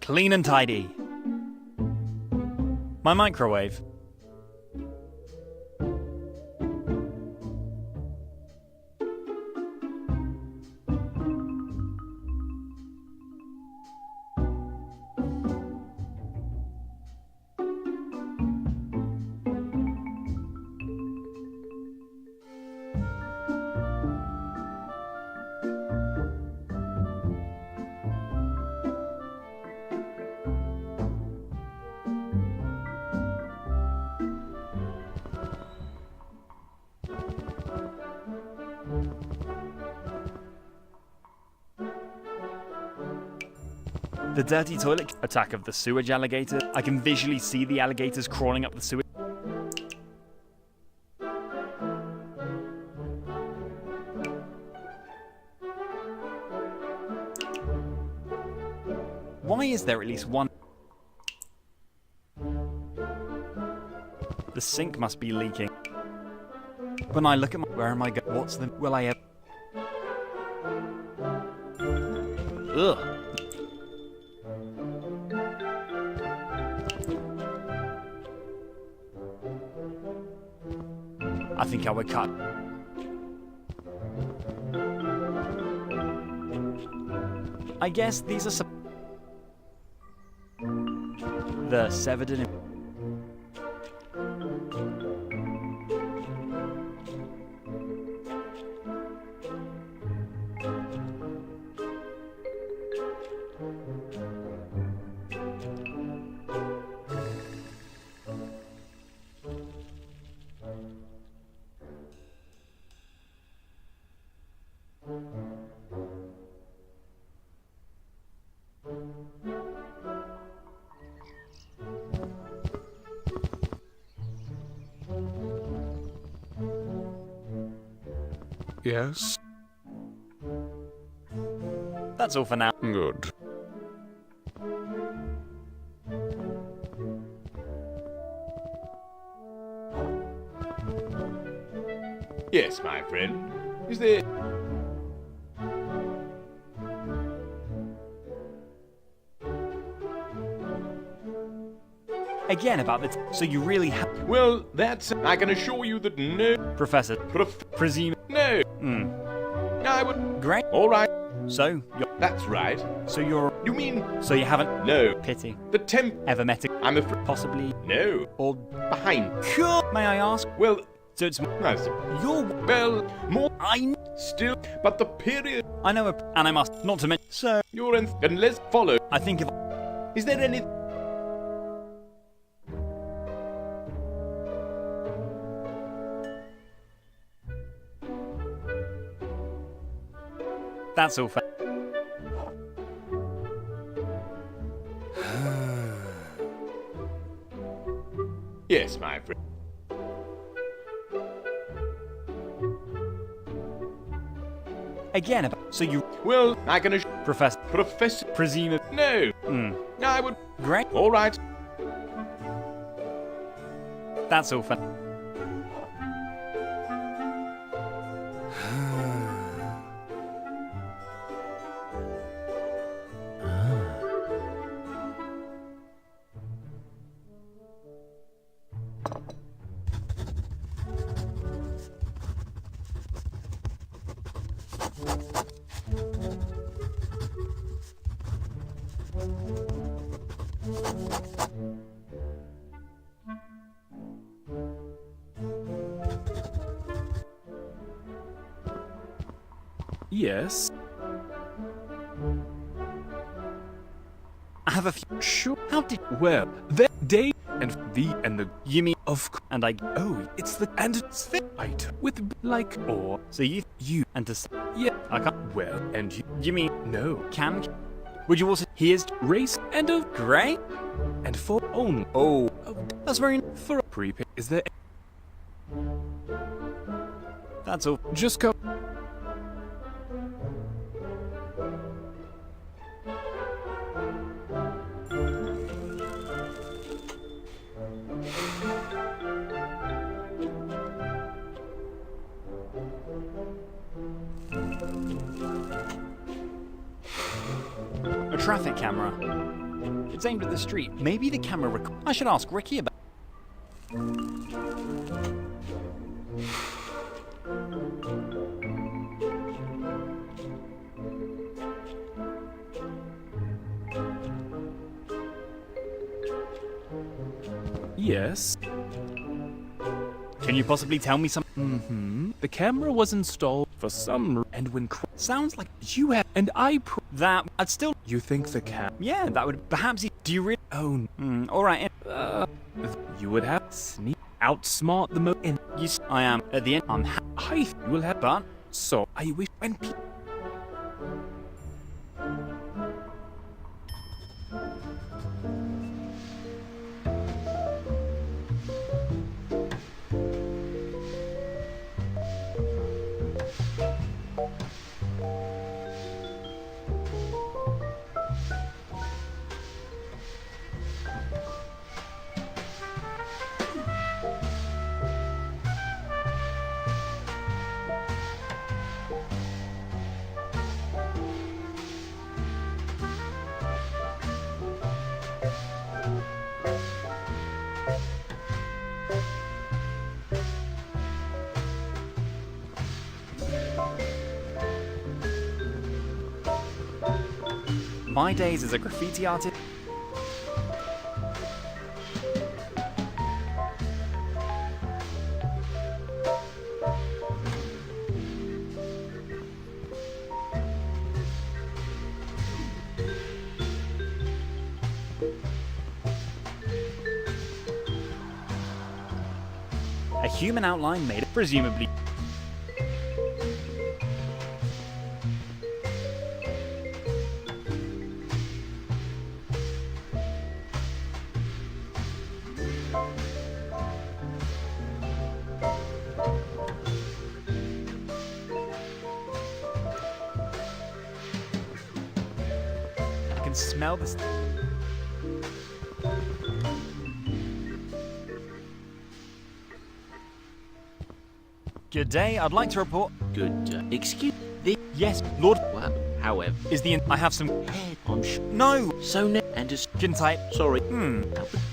Clean and tidy. My microwave. The dirty toilet. Attack of the sewage alligator. I can visually see the alligators crawling up the sewage. Why is there at least one? The sink must be leaking. When I look at my... Where am I going? What's the... Will I ever... Ugh. I think I would cut. I guess these are the severed in. Yes? That's all for now. Good. Yes, my friend. Is there... Again about the... So you really have... Well, that's... I can assure you that no... Professor. Presume... No. I would... Great. All right. So, you're... That's right. So you're... You mean... So you haven't... No. Pity. The temp... Ever met it? I'm afraid... Possibly... No. Or... Behind. Cool. May I ask? Well... So it's... Nice. You're... Well... More... I... Still... But the period... I know and I must... Not to mention... So... You're in... Unless... Follow... I think if... Is there any... That's all for... Yes, my friend. Again about... So you... Well, I can assure... Professor... Presume... No. I would... Great. All right. That's all for... Yes. I have a few. Sure. How did. Well, that day and the You mean. of And I. oh, it's the and it's the item with like or So you. And to. yeah. I can't. Well, and You mean. no Can. Would you also. Here's. race and a Grey? and for own Oh. That's very. for a prepaid. Is there That's all. just go? A traffic camera. It's aimed at the street. Maybe the camera I should ask Ricky about. Yes. Can you possibly tell me some? The camera was installed for some and when Sounds like you have and I that. I'd still. you think the cam Yeah, that would perhaps. Do you really? own All right. you would have sneak outsmart the and You. I am at the end. I'm. I will have But so I wish when my days as a graffiti artist. A human outline made of presumably. I can smell this. Good day. I'd like to report. Good. Excuse the. Yes, Lord. Well, however, Is the. I have some. head. I'm No. so ne and as. Can type. Sorry. Hmm.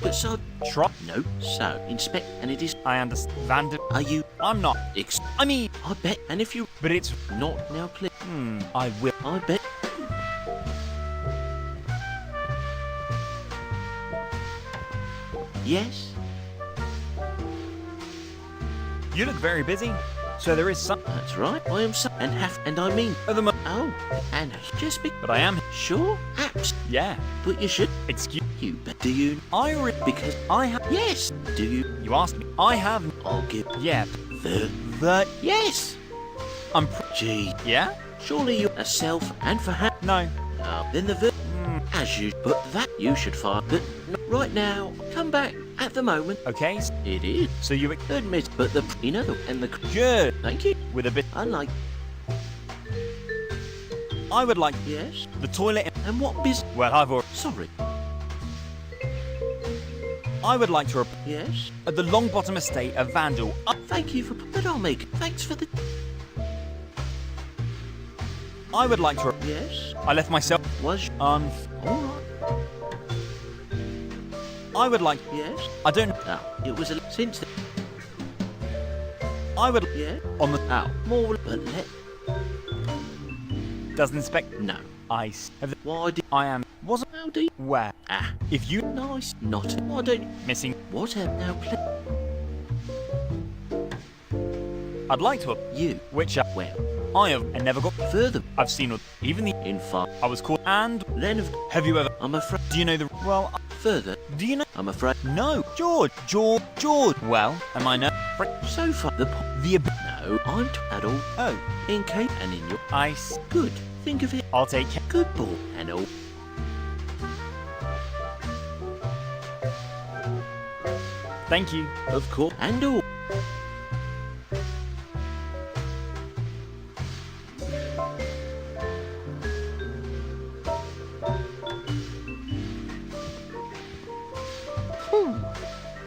But so. Trot. No. So inspect and it is. I understand. Vander. Are you? I'm not. I mean, I bet. And if you but it's. not now, click. I will. I bet. Yes. You look very busy. So there is some. That's right. I am so and have and I mean. At the mo- Oh, and just be But I am. sure. Apps. Yeah. But you should. Excuse. You bet. Do you? Because I have. yes. Do you? You asked me. I have. I'll give Yeah. the yes. I'm. Gee. Yeah. Surely you're a self and for No. then the as you but that you should find but right now come back at the moment Okay. it is So you. admit but the you know and the Good. thank you With a bit. unlike I would like yes the toilet. and what business Well, I've already. sorry I would like to report yes at the Longbottom Estate of Vandal. thank you for but I'll make thanks for the I would like to. yes I left myself. was All right I would like. yes I don't. now it was a since the, I would. yeah On the. more but let Doesn't inspect. no Ice. why did I am. Wasn't. how do you Where? If you. nice not why don't you Missing. whatever now play I'd like to. you Which. well I have never got further. I've seen even the In far. I was caught and Then have you ever I'm afraid. do you know the well Further. do you know I'm afraid. no George well am I no So far. The No, I'm adult. oh In case and in your ice good. Think of it. I'll take care. Good ball. And all. Thank you. Of course. And all.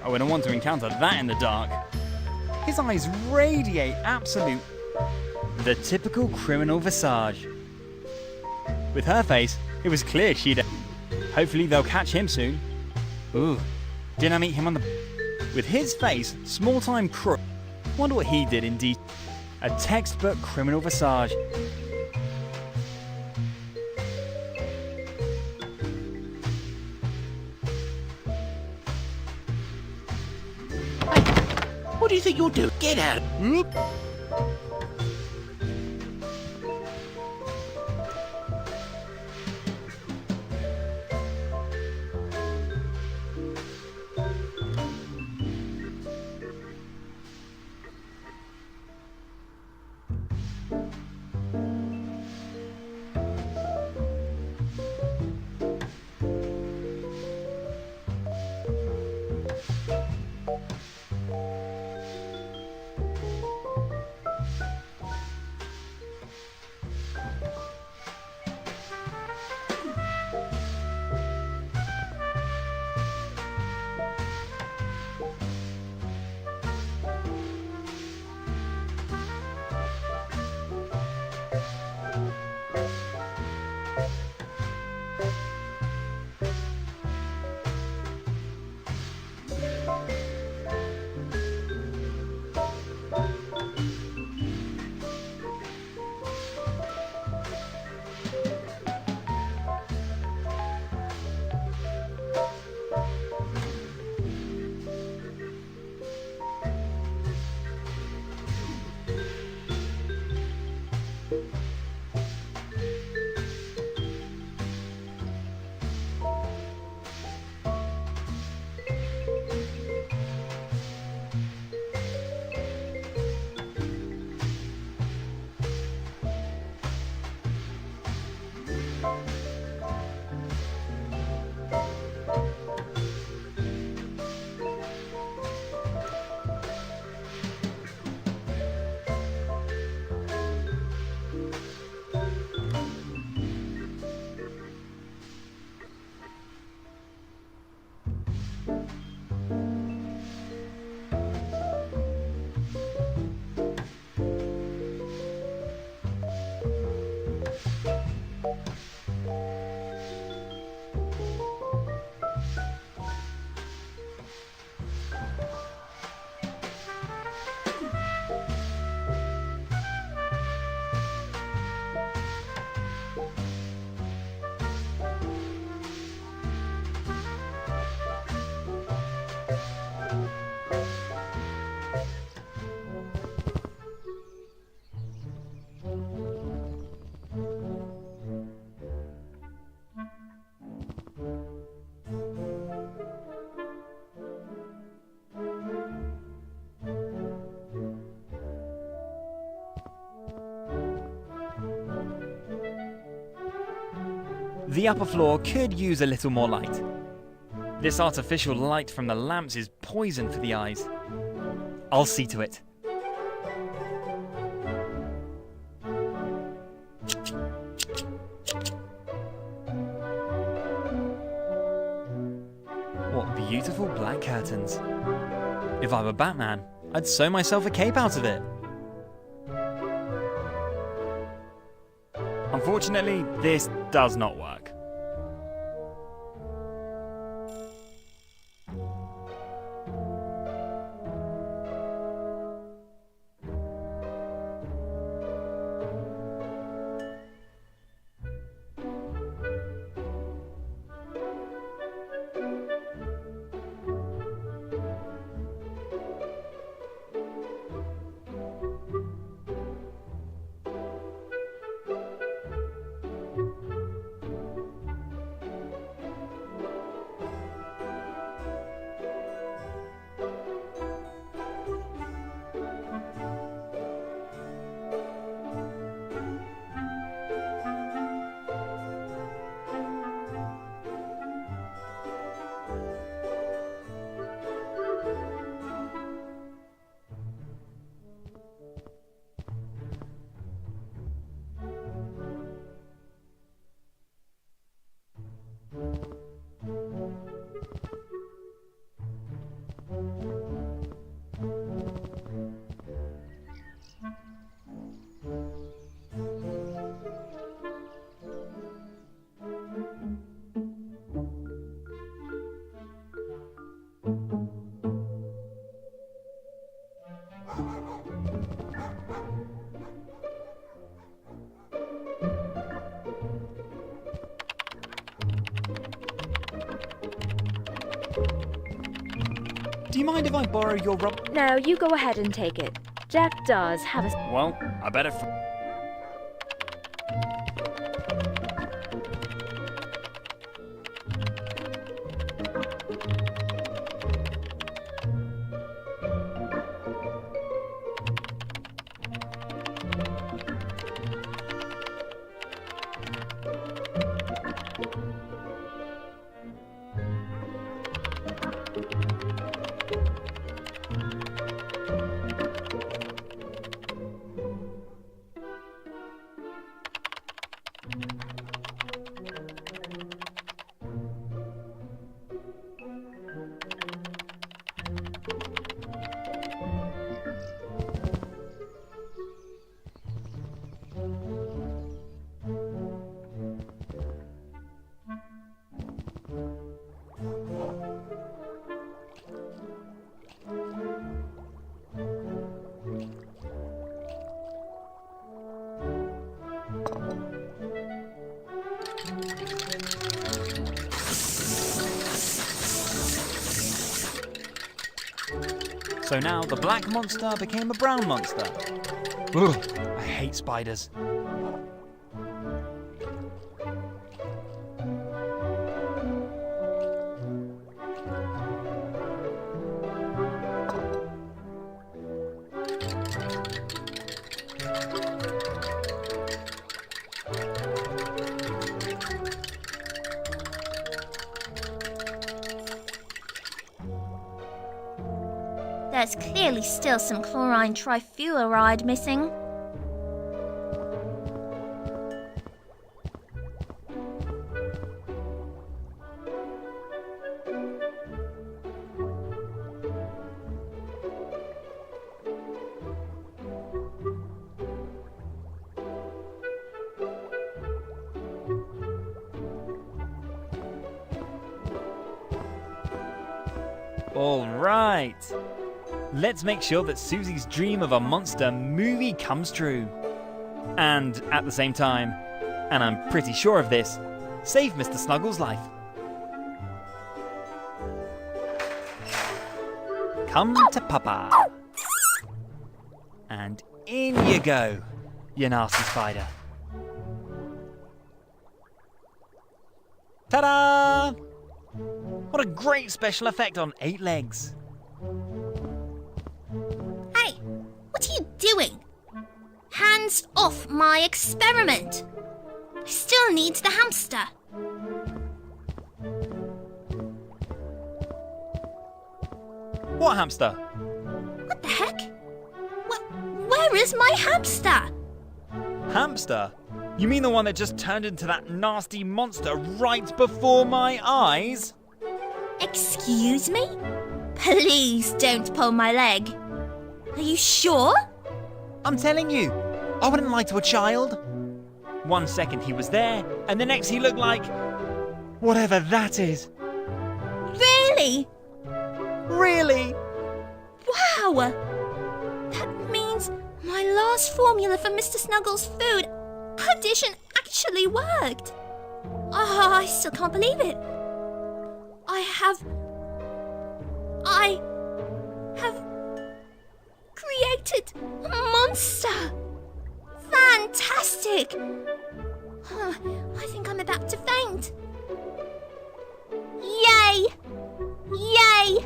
I wouldn't want to encounter that in the dark. His eyes radiate absolute the typical criminal visage. With her face, it was clear she'd hopefully they'll catch him soon. Ooh, didn't I meet him on the with his face, small-time crook. Wonder what he did indeed. A textbook criminal visage. What do you think you're doing? Get out. The upper floor could use a little more light. This artificial light from the lamps is poison for the eyes. I'll see to it. What beautiful black curtains. If I were Batman, I'd sew myself a cape out of it. Unfortunately, this does not work. you mind if I borrow your No, you go ahead and take it. Jack does have a... Well, I better... So now the black monster became a brown monster. Ugh, I hate spiders. There's clearly still some chlorine trifluoride missing. All right. Let's make sure that Susie's dream of a monster movie comes true. And at the same time, and I'm pretty sure of this, save Mr. Snuggles' life. Come to Papa. And in you go, you nasty spider. Ta-da! What a great special effect on 8 legs. Hey, what are you doing? Hands off my experiment. I still need the hamster. What hamster? What the heck? Where is my hamster? Hamster? You mean the one that just turned into that nasty monster right before my eyes? Excuse me? Please don't pull my leg. Are you sure? I'm telling you, I wouldn't lie to a child. 1 second he was there, and the next he looked like... whatever that is. Really? Really? Wow! That means my last formula for Mr. Snuggles' food addition actually worked. Oh, I still can't believe it. I have created a monster. Fantastic. I think I'm about to faint. Yay! Yay!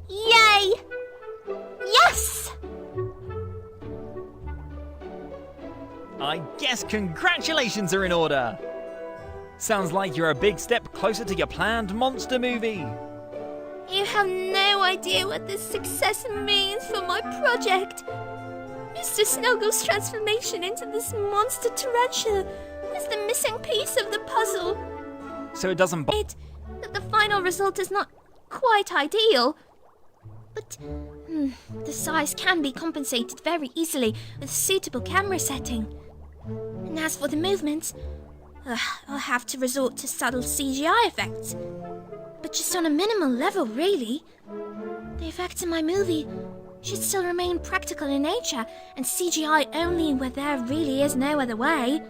Yay! Yes! I guess congratulations are in order. Sounds like you're a big step closer to your planned monster movie. You have no idea what this success means for my project. Mr. Snuggles' transformation into this monster tarantula is the missing piece of the puzzle. So it doesn't That the final result is not quite ideal. But the size can be compensated very easily with a suitable camera setting. And as for the movements, I'll have to resort to subtle CGI effects. But just on a minimal level, really. The effects in my movie should still remain practical in nature and CGI only where there really is no other way.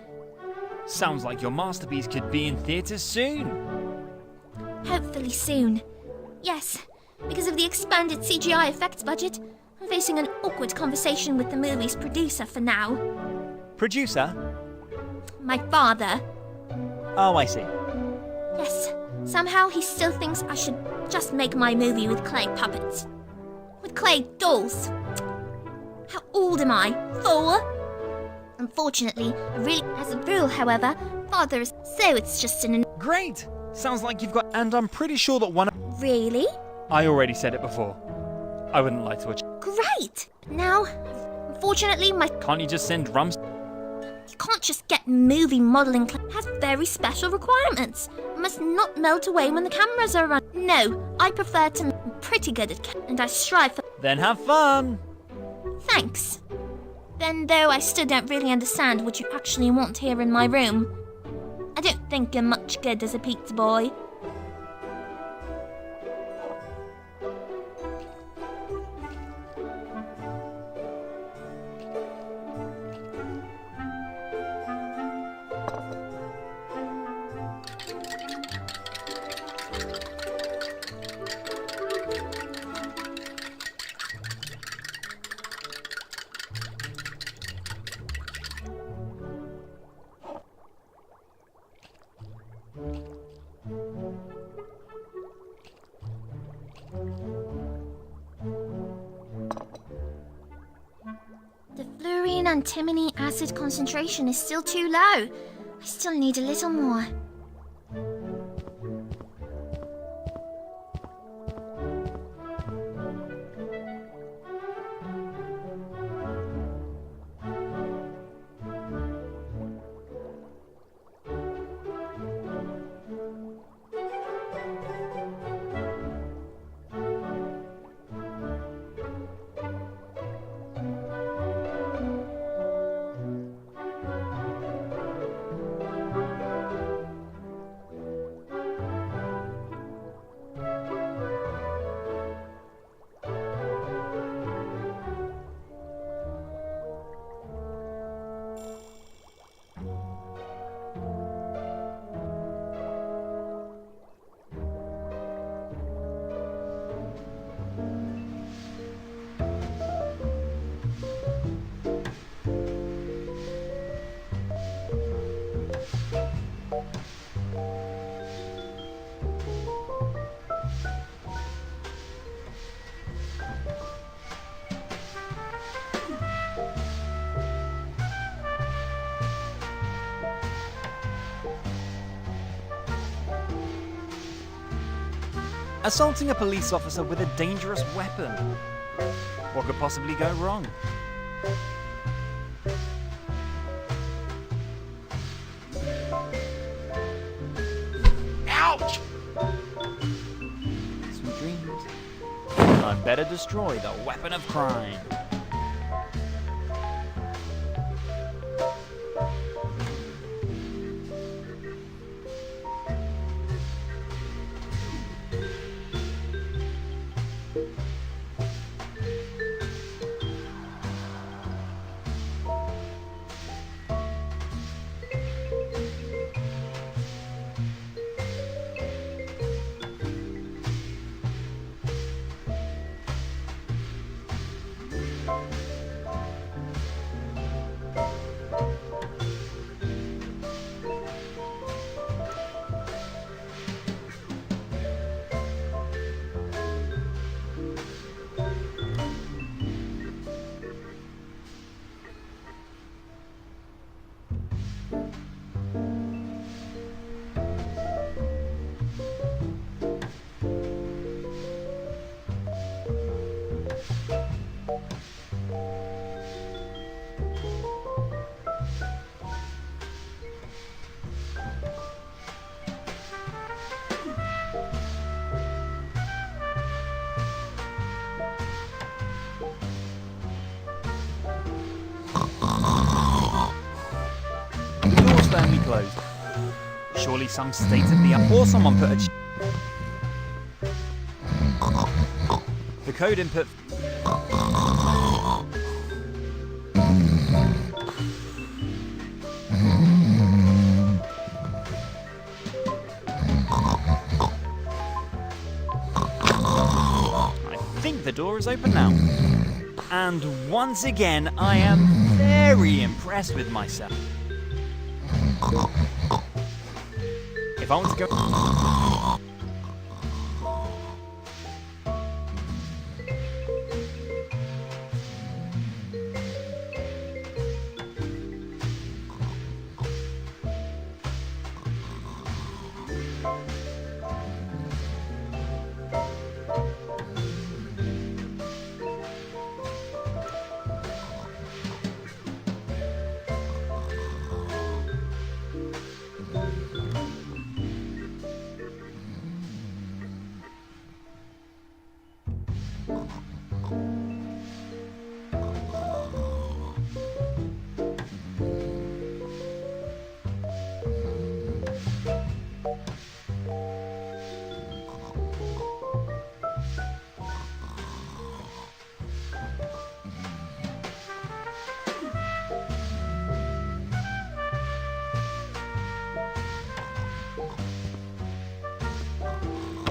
Sounds like your masterpiece could be in theatres soon. Hopefully soon. Yes, Because of the expanded CGI effects budget, I'm facing an awkward conversation with the movie's producer for now. Producer? My father. Oh, I see. Yes, somehow he still thinks I should just make my movie with clay puppets. With clay dolls. How old am I? 4? Unfortunately, as a rule, however, father is so it's just an... Great! Sounds like you've got... And I'm pretty sure that one... Really? I already said it before. I wouldn't lie to a... Great! Now, unfortunately, my... Can't you just send drums? You can't just get movie modelling. It has very special requirements. It must not melt away when the cameras are on. No, I prefer to... I'm pretty good at... And I strive for... Then have fun! Thanks. Then, though, I still don't really understand what you actually want here in my room. I don't think you're much good as a pizza boy. The fluorine antimony acid concentration is still too low. I still need a little more. Assaulting a police officer with a dangerous weapon. What could possibly go wrong? Ouch! Sweet dreams. I'd better destroy the weapon of crime. Firmly closed. Surely some state-of-the-art or someone put a the code input. door is open now. And once again, I am very impressed with myself. If I want to go...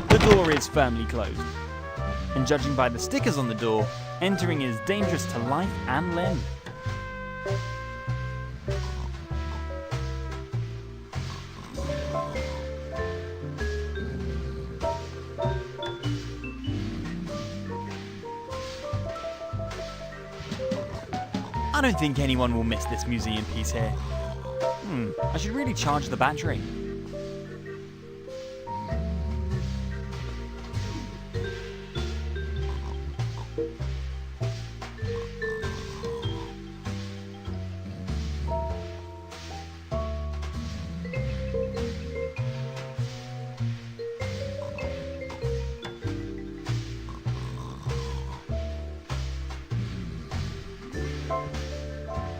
The door is firmly closed, and judging by the stickers on the door, entering is dangerous to life and limb. I don't think anyone will miss this museum piece here. I should really charge the battery.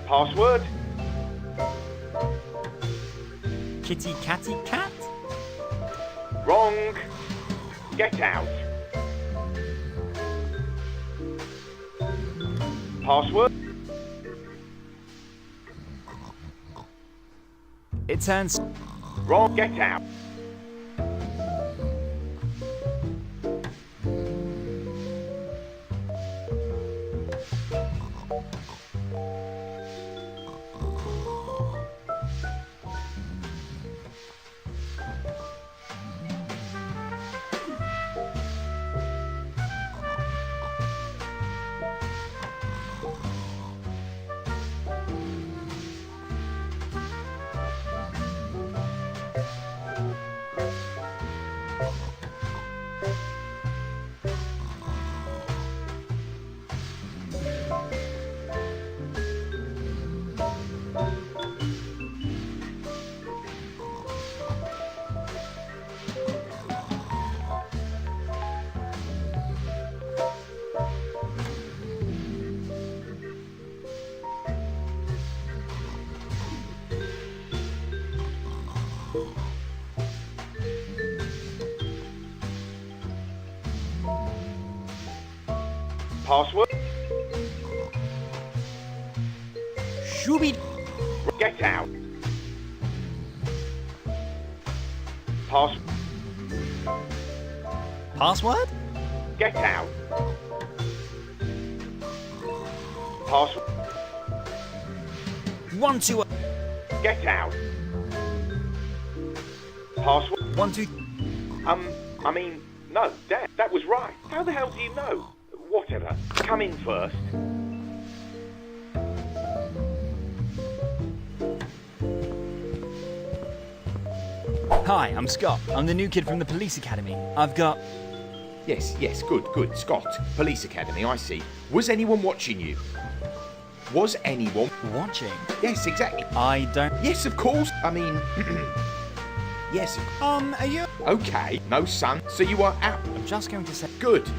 Password? Kitty catty cat? Wrong. Get out. Password? It turns... Wrong. Get out. Password? Shooby... Get out. Password? Get out. Password? 1, 2... Get out. Password? 1, 2... I mean, no, Dad, that was right. How the hell do you know? Whatever. Come in first. Hi, I'm Scott. I'm the new kid from the police academy. I've got... Yes, good. Scott, police academy, I see. Was anyone watching you? Was anyone... Watching? Yes, exactly. I don't... Yes, of course. I mean... yes. Are you... Okay. No, son. So you are out. I'm just going to say... Good.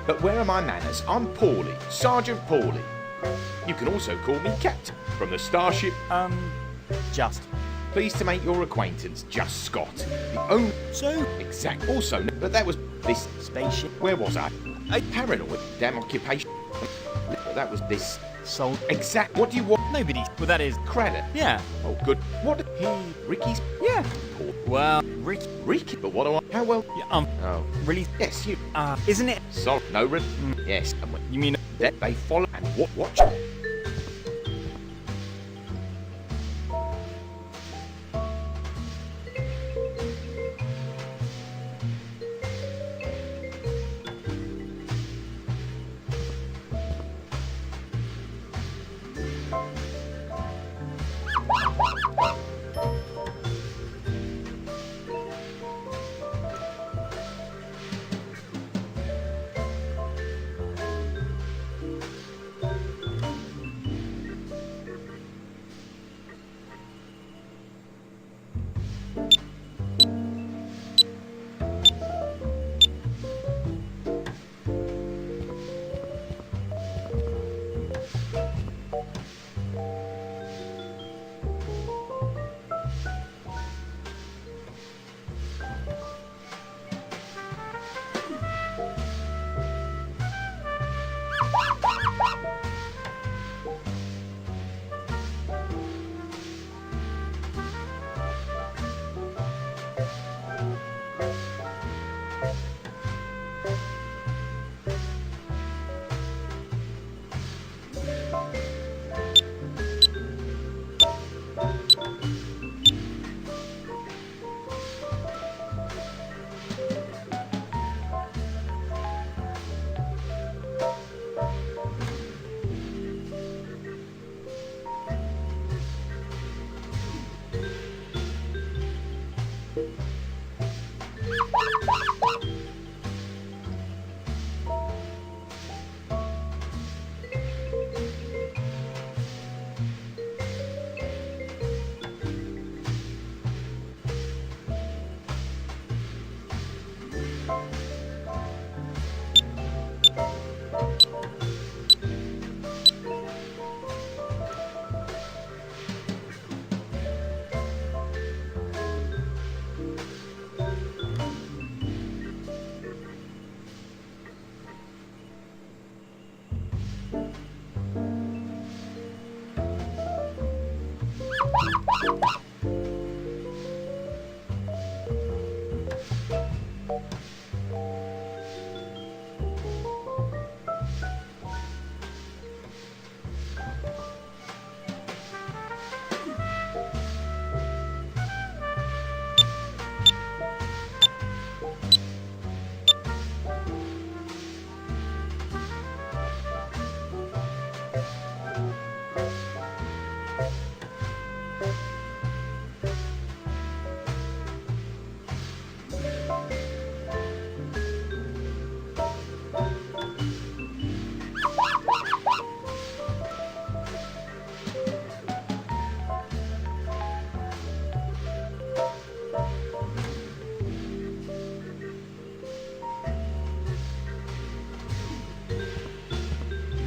But where are my manners? I'm Paulie. Sergeant Paulie. You can also call me Captain. From the starship... Just. Pleased to make your acquaintance, Just Scott. The only... So? Exact. Also, but that was... This... Spaceship. Where was I? A paranoid. Damn occupation. But that was this... Sold. Exact. What do you want? Nobody. Well, that is... Credit. Yeah. Oh, good. What? He... Ricky's... Yeah. Paul. Well... Rick. Rick? But what do I... How well... Yeah, Oh. really? Yes, you... Isn't it? Sorry. No, yes. And when You mean... that they follow and watch...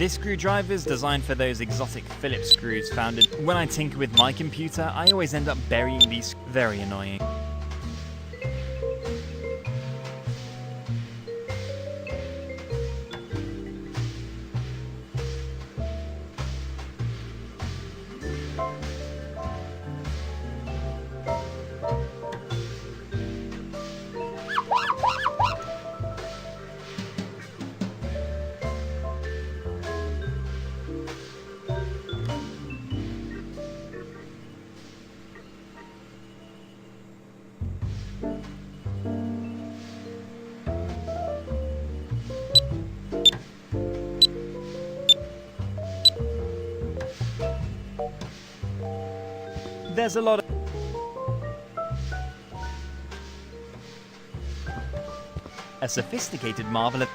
This screwdriver is designed for those exotic Phillips screws found in... When I tinker with my computer, I always end up burying these... Very annoying. There's a lot of... A sophisticated marvel of...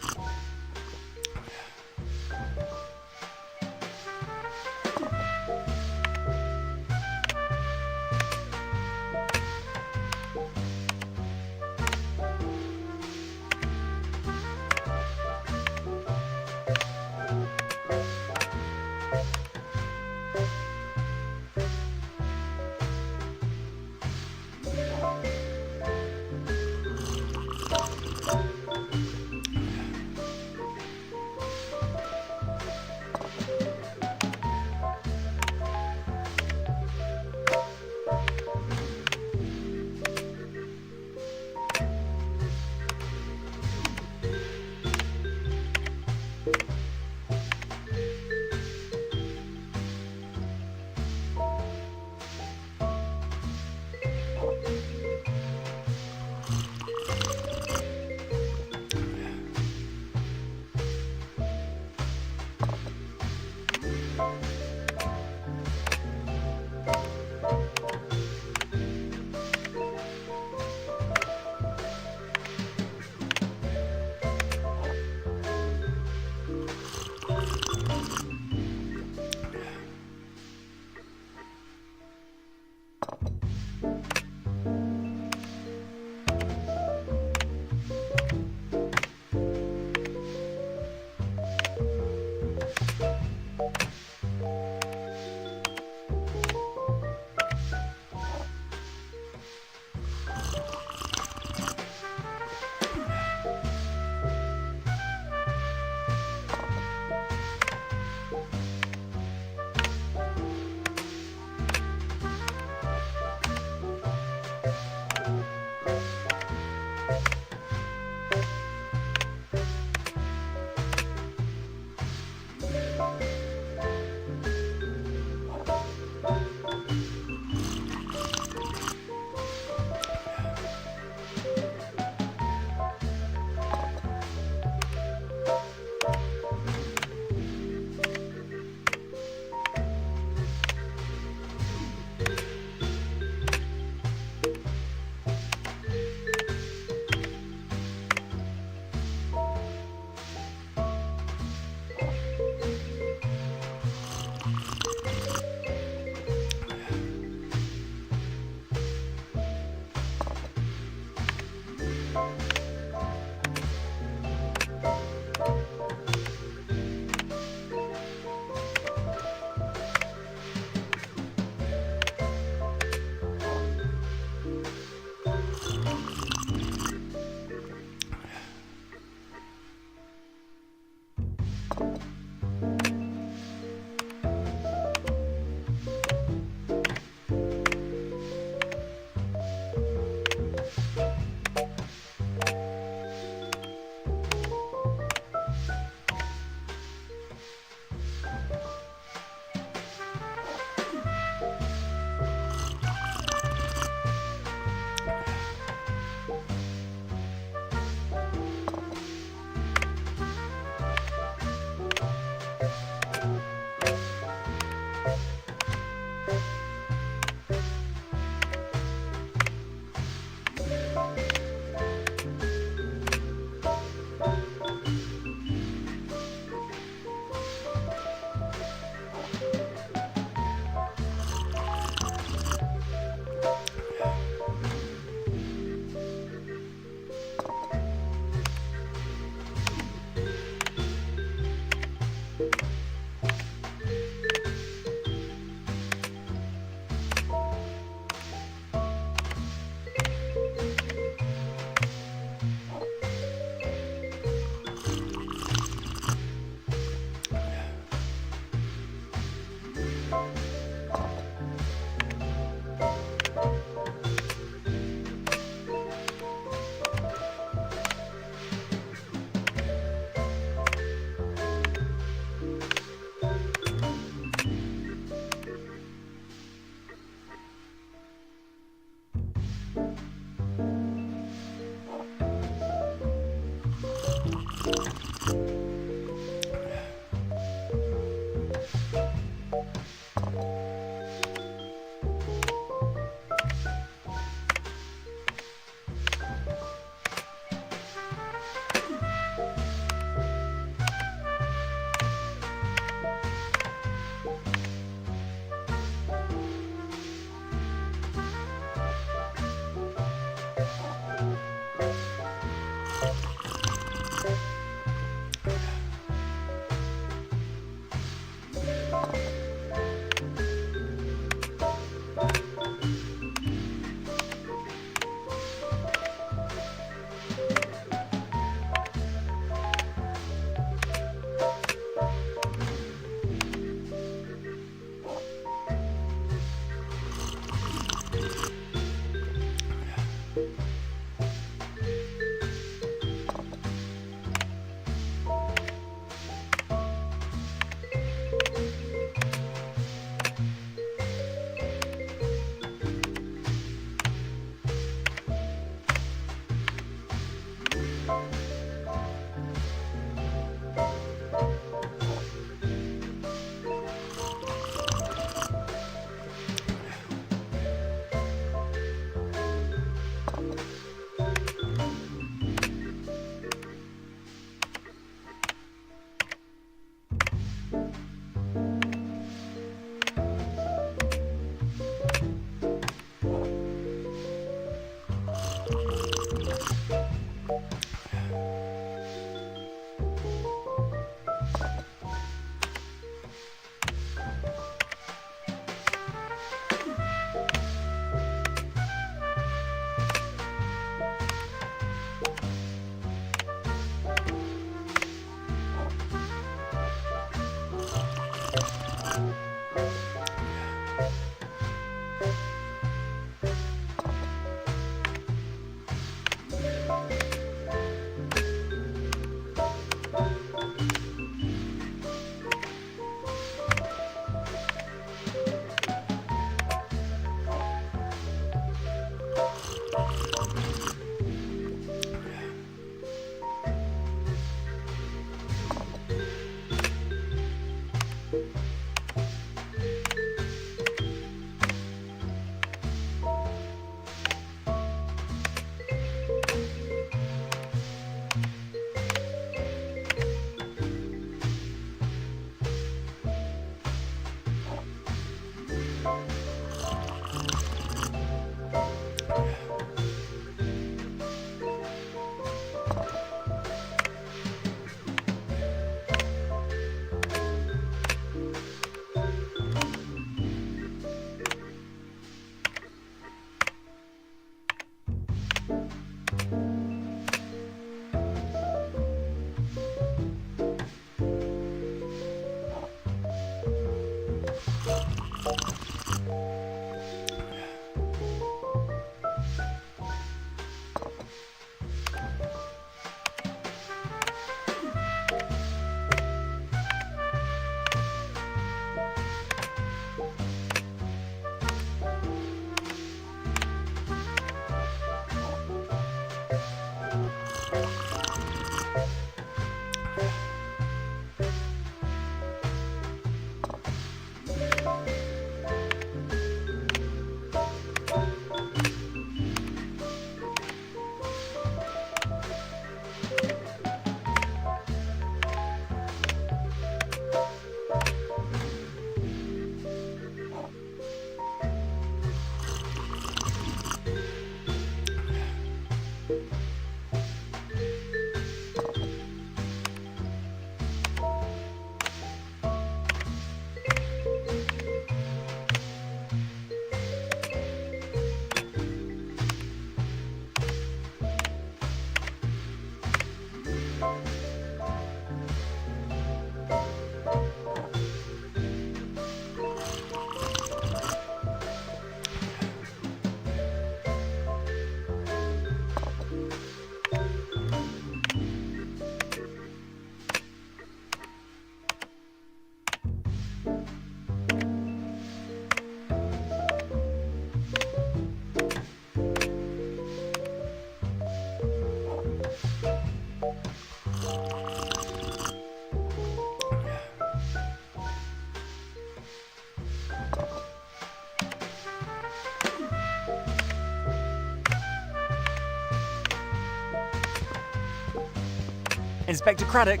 Inspector Craddock,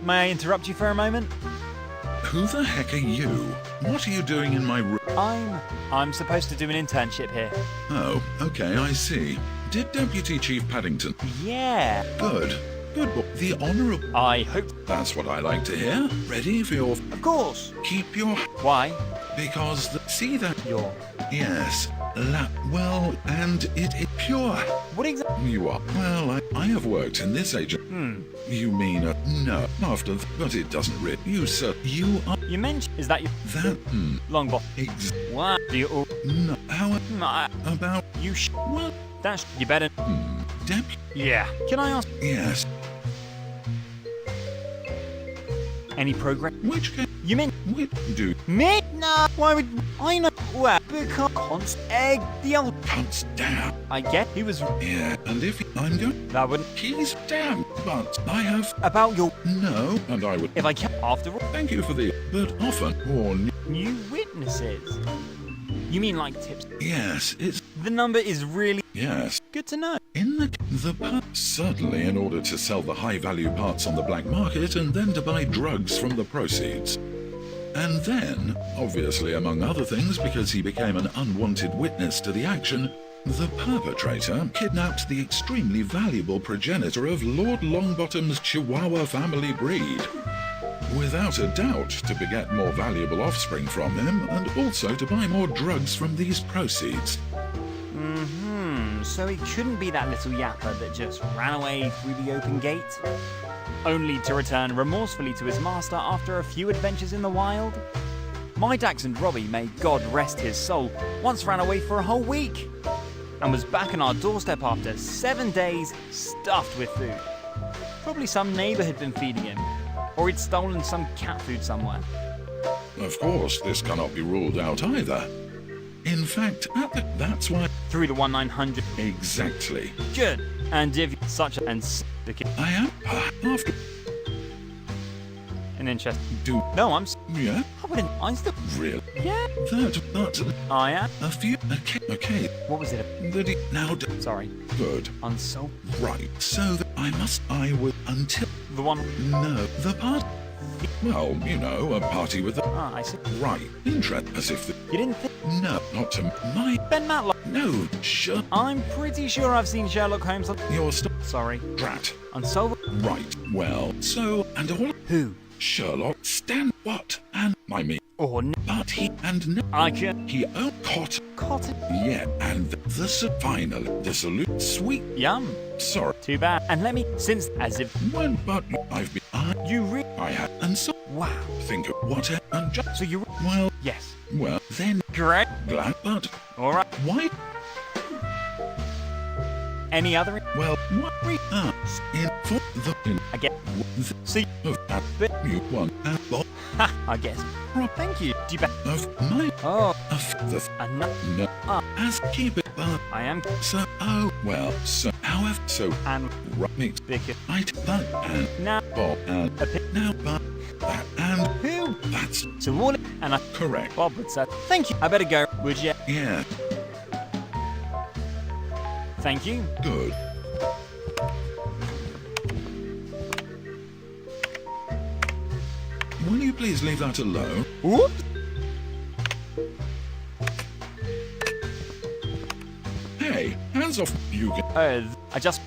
may I interrupt you for a moment? Who the heck are you? What are you doing in my room? I'm supposed to do an internship here. Oh, okay, I see. Did Deputy Chief Paddington? Yeah. Good. Good boy. The Honourable... I hope... That's what I like to hear. Ready for your... Of course. Keep your... Why? Because see that... Your... Yes. Well, and it is pure. What exactly? You are. Well, I have worked in this agent. You mean, no, after, but it doesn't really. You, sir, you are... You mentioned... Is that your... That, Long ball. What? Do you all... No, how... About... You Well... That's... You better... Deputy... Yeah. Can I ask... Yes. Any progress? Which can... You mean... Which do... Me? No. Why would... I know... Well, because... Const... Egg... The old... Cunts down. I get... He was... Yeah, and if I'm going... That wouldn't... He's down, but I have... About your... No, and I would... If I can... After all... Thank you for the... But often... Or... New witnesses? You mean like tips? Yes, it's... The number is really... Yes. Good to know. In the certainly in order to sell the high-value parts on the black market and then to buy drugs from the proceeds. And then, obviously among other things because he became an unwanted witness to the action, the perpetrator kidnapped the extremely valuable progenitor of Lord Longbottom's Chihuahua family breed. Without a doubt to beget more valuable offspring from him and also to buy more drugs from these proceeds. So it couldn't be that little yapper that just ran away through the open gate, only to return remorsefully to his master after a few adventures in the wild? My Dachshund Robbie, may God rest his soul, once ran away for a whole week and was back on our doorstep after 7 days stuffed with food. Probably some neighbour had been feeding him, or he'd stolen some cat food somewhere. Of course, this cannot be ruled out either. In fact, that's why... Through the 1900... Exactly. Good. And if such a... And I am... after... An interest... Do... No, I'm... Yeah? I wouldn't... I still... Really? Yeah. But... I am... A few... Okay. What was it? That he... Now... Sorry. Good. Unsolved. Right. So that I will... Until... The one... No. The part... Well, you know, a party with the... I see. Right. Interest, as if the... You didn't think... No, not to my... Ben Matlock. No, sure. I'm pretty sure I've seen Sherlock Holmes on... You're Sorry. Drat. Unsolved... Right. Well, so... And all... Who? Sherlock Stan... What? And... I mean... Or no. But he... And... No. I can... He owned Cotta. Cotta? Yeah, and the finally... The salute... Sweet... Yum. Sorry. Too bad. And let me... Since... As if... When... But... I've been... I had... And so... Wow. Think of what... And just... So you... Well... Yes. Well, then... Great. Glad, but... Alright. Why... Any other... Well, what we are... In... For the... In... I get... The... See... Of... That... Bit... You... One... And... Bob... Ha! I guess. Thank you. Do you bet... Of... My... Oh. Of... The... No. As... Keep it... But... I am... So... Oh... Well... So... However... So... And... Mix... Bicker. Right... But... And... Now... Bob... And... Now... But... That... And... Who? That's... So all... And I... Correct. Bob would say... Thank you. I better go. Would you? Yeah. Thank you. Good. Will you please leave that alone? Whoops. Hey, hands off, you can... I just...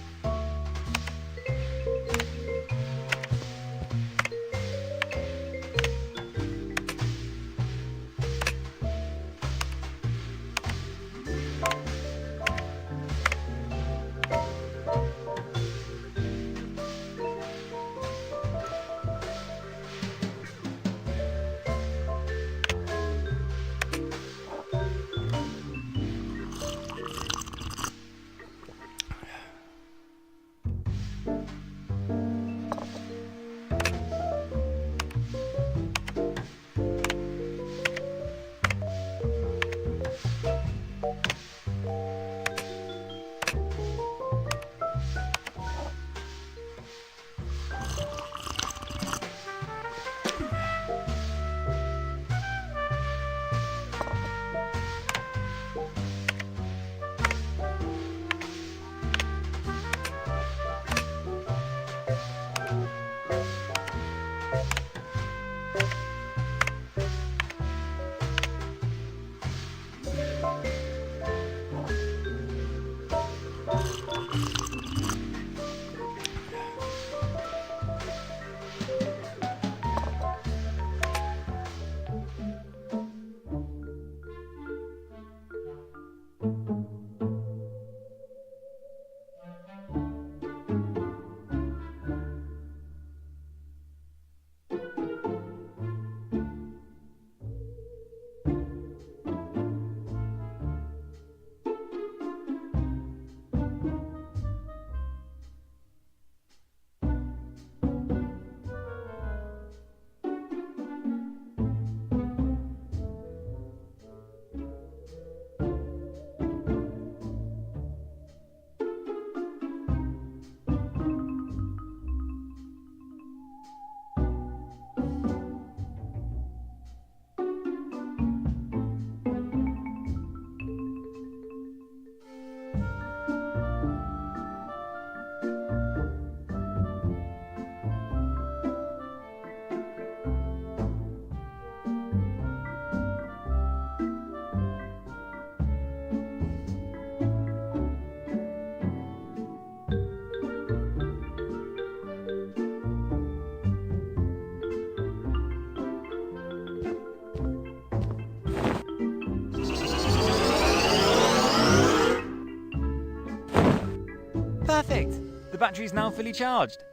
The battery's now fully charged.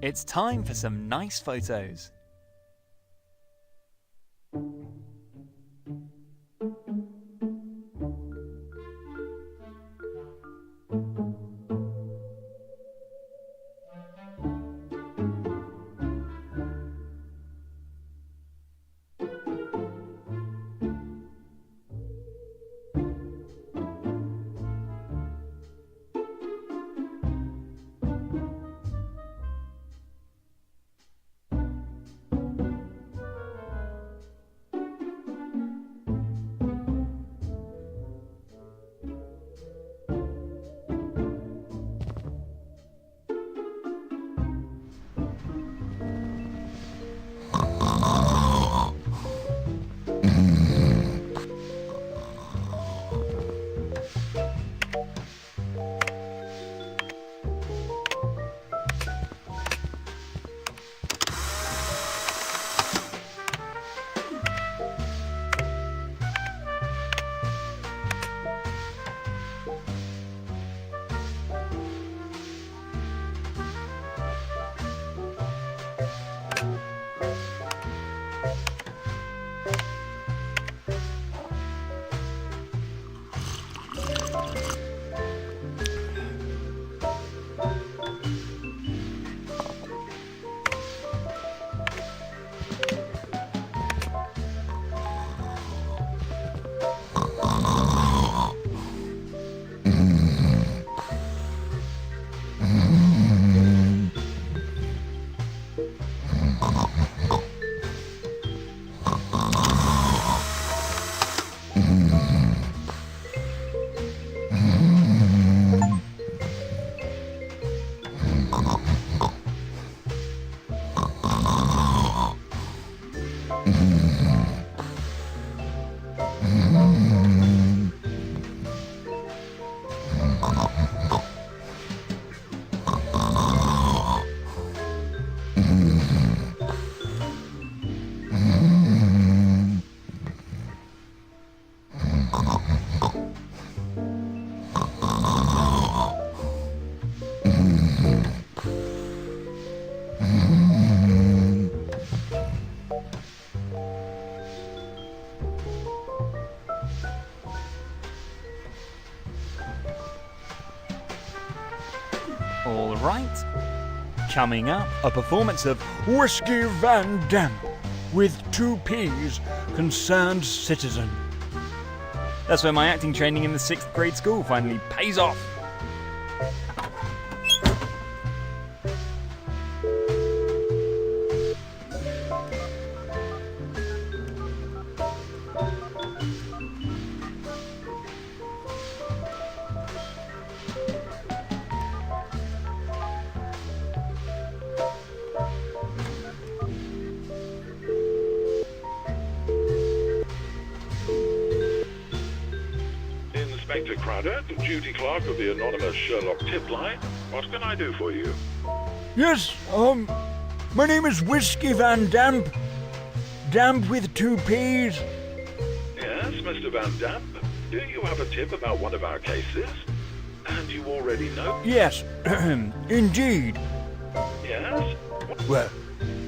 It's time for some nice photos. All right. Coming up, a performance of Whiskey Van Dam with 2 P's, Concerned Citizen. That's where my acting training in the 6th grade school finally pays off. Inspector Craddock, duty clerk of the anonymous Sherlock tip line. What can I do for you? Yes, my name is Whiskey Van Damp. Damp with 2 P's. Yes, Mr. Van Damp. Do you have a tip about one of our cases? And you already know? Yes, indeed. Yes? Well,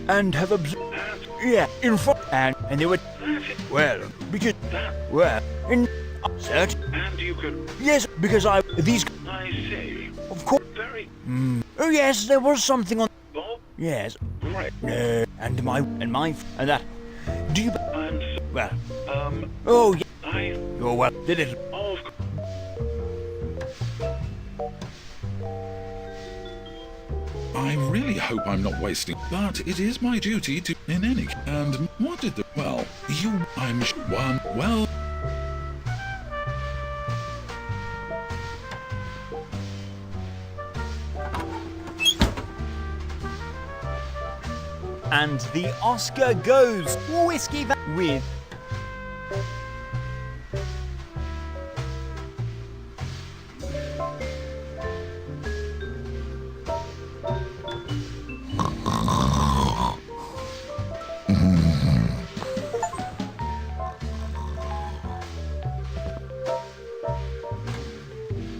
and have observed. Yeah, in fact, and they were. Well, because. Well, in. And you could. Yes, because these. I see. Of course. Very. Oh yes, there was something on. Bob? Yes. Right. And that. Do you? I'm so. Well. Oh yeah. Oh well. Did it? Of. I really hope I'm not wasting, but it is my duty to, in any. And what did the. Well, I'm one. Well. And the Oscar goes Whiskey Van with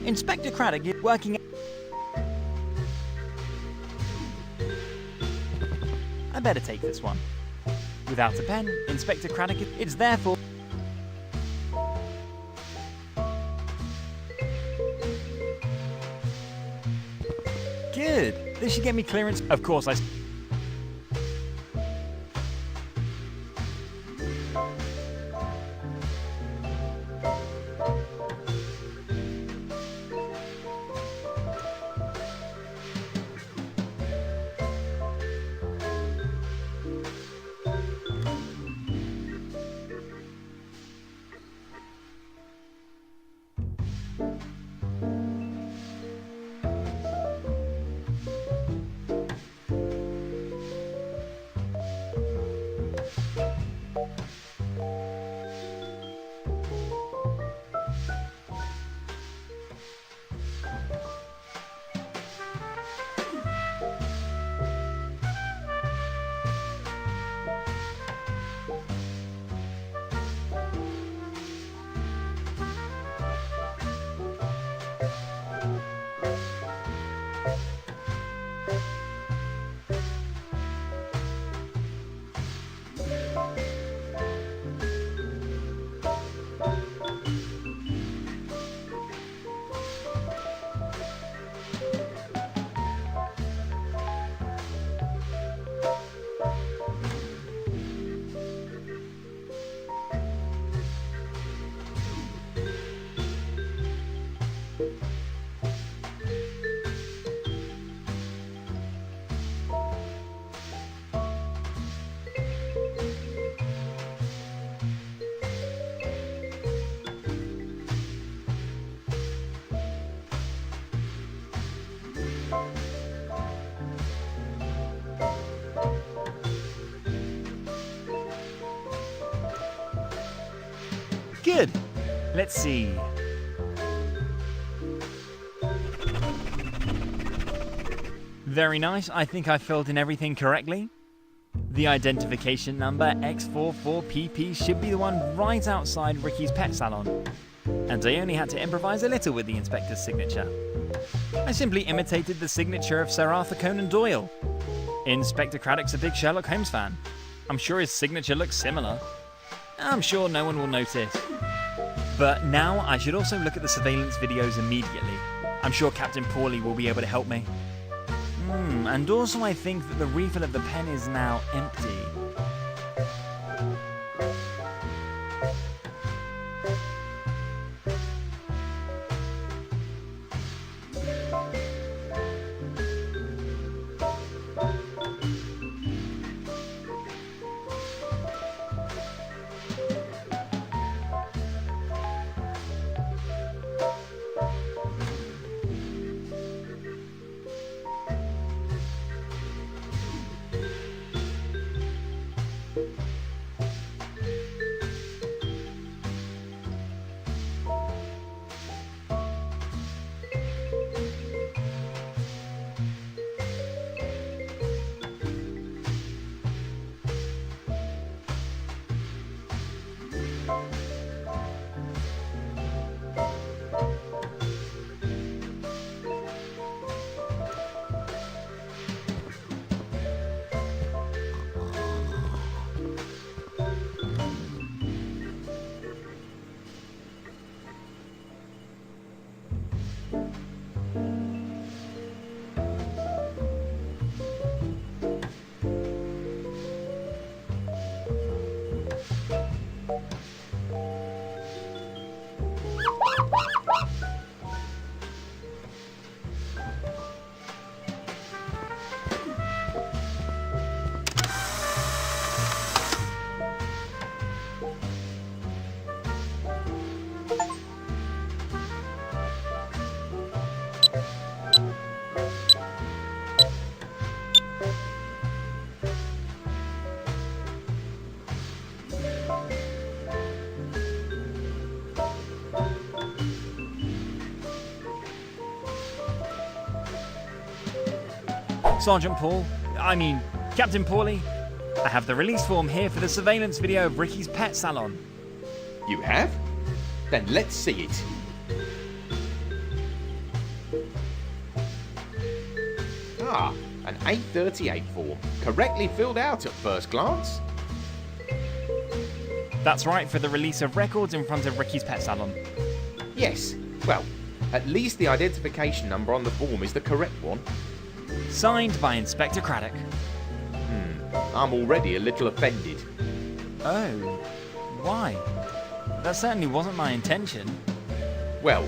Inspector Craddock is working. better take this one. Without a pen, Inspector Craddock, it's therefore... Good. This should get me clearance. Of course, I... Good. Let's see. Very nice. I think I filled in everything correctly. The identification number X44PP should be the one right outside Ricky's pet salon. And I only had to improvise a little with the inspector's signature. I simply imitated the signature of Sir Arthur Conan Doyle. Inspector Craddock's a big Sherlock Holmes fan. I'm sure his signature looks similar. I'm sure no one will notice. But now I should also look at the surveillance videos immediately. I'm sure Captain Paulie will be able to help me. And also I think that the refill of the pen is now empty. Captain Paulie, I have the release form here for the surveillance video of Ricky's pet salon. You have? Then let's see it. an 838 form, correctly filled out at first glance. That's right, for the release of records in front of Ricky's pet salon. Yes, well, at least the identification number on the form is the correct one. Signed by Inspector Craddock. I'm already a little offended. Oh, why? That certainly wasn't my intention. Well,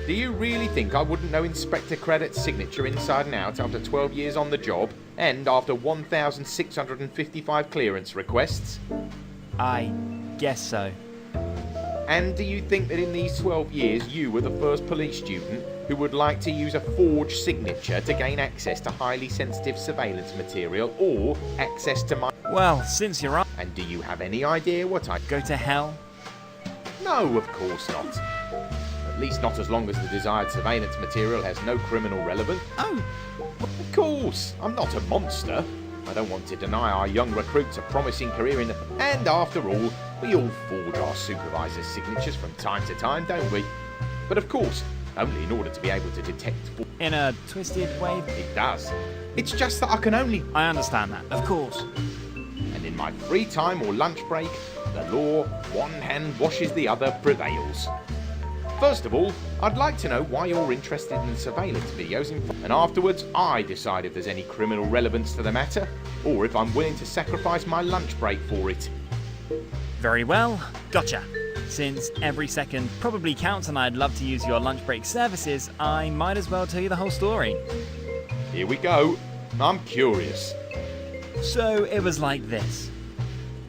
do you really think I wouldn't know Inspector Craddock's signature inside and out after 12 years on the job, and after 1,655 clearance requests? I guess so. And do you think that in these 12 years you were the first police student who would like to use a forged signature to gain access to highly sensitive surveillance material or access to my... Well, since you're up... And do you have any idea what I... Go to hell? No, of course not. At least not as long as the desired surveillance material has no criminal relevance. Oh! Of course, I'm not a monster. I don't want to deny our young recruits a promising career in the... And after all, we all forge our supervisors' signatures from time to time, don't we? But of course, only in order to be able to detect... In a twisted way? It does. It's just that I can only... I understand that, of course. And in my free time or lunch break, the law, one hand washes the other, prevails. First of all, I'd like to know why you're interested in the surveillance videos, and afterwards I decide if there's any criminal relevance to the matter, or if I'm willing to sacrifice my lunch break for it. Very well, gotcha. Since every second probably counts and I'd love to use your lunch break services, I might as well tell you the whole story. Here we go. I'm curious. So it was like this.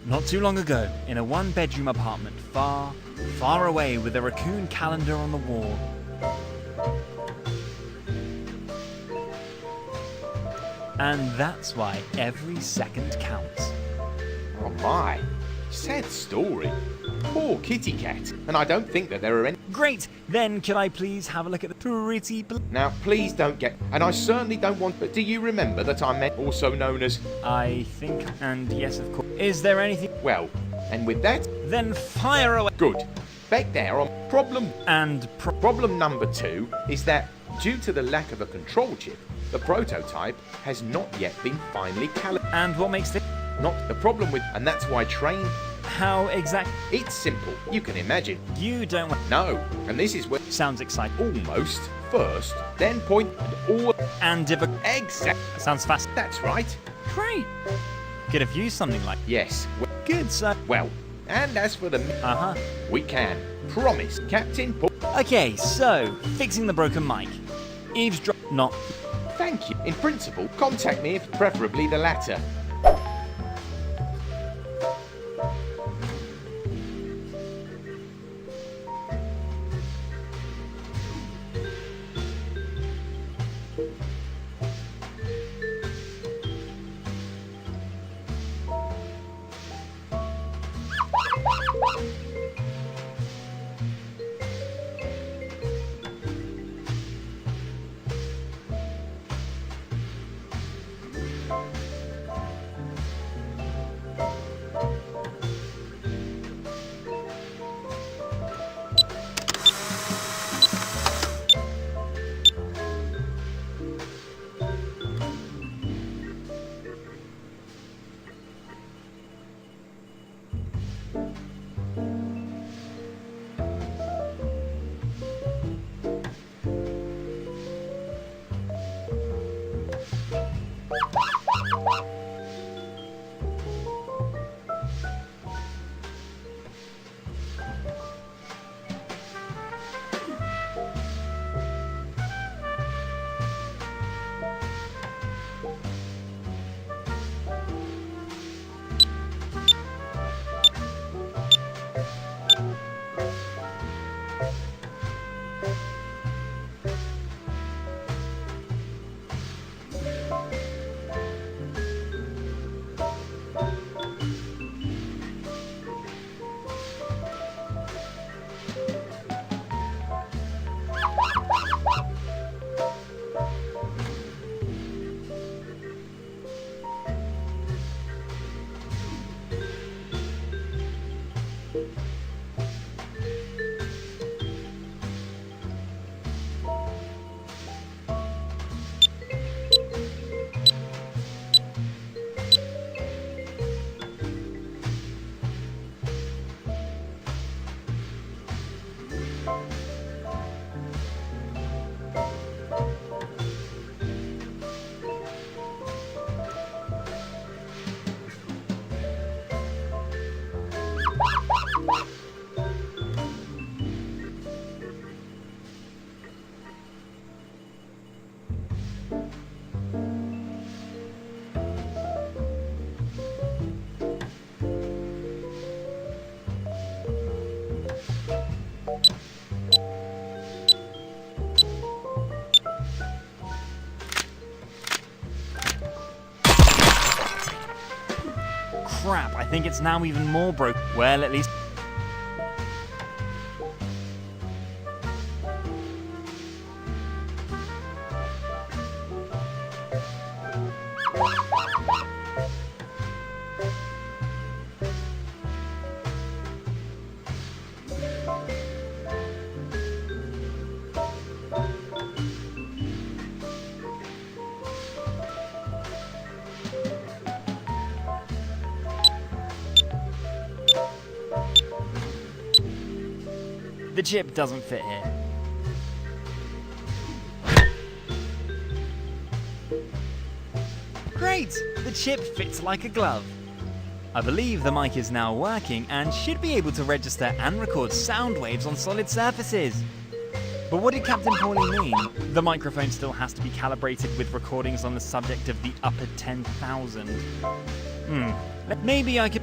Not too long ago, in a one-bedroom apartment far, far away with a raccoon calendar on the wall. And that's why every second counts. Oh my, sad story. Poor kitty cat. And I don't think that there are any... Great! Then could I please have a look at the pretty... Now, please don't get... And I certainly don't want... But do you remember that I meant also known as... I think, and yes, of course. Is there anything... Well, and with that... Then fire away! Good. Back there on problem... And... Problem number 2 is that, due to the lack of a control chip, the prototype has not yet been finally calibrated. And what makes this... Not the problem with... And that's why train... How exactly? It's simple. You can imagine. You don't want... No. And this is where... Sounds exciting. Almost. First, then point, and all... And if a... Exact. Sounds fast. That's right. Great. Could have used something like... Yes. Good, sir. Well, and as for the... Uh-huh. We can. Promise, Captain... Okay, so, fixing the broken mic. Eavesdrop... Not... Thank you. In principle, contact me if preferably the latter. crap, I think it's now even more broken. Well, at least... The chip doesn't fit here. Great! The chip fits like a glove. I believe the mic is now working and should be able to register and record sound waves on solid surfaces. But what did Captain Paulie mean? The microphone still has to be calibrated with recordings on the subject of the upper 10,000. Maybe I could...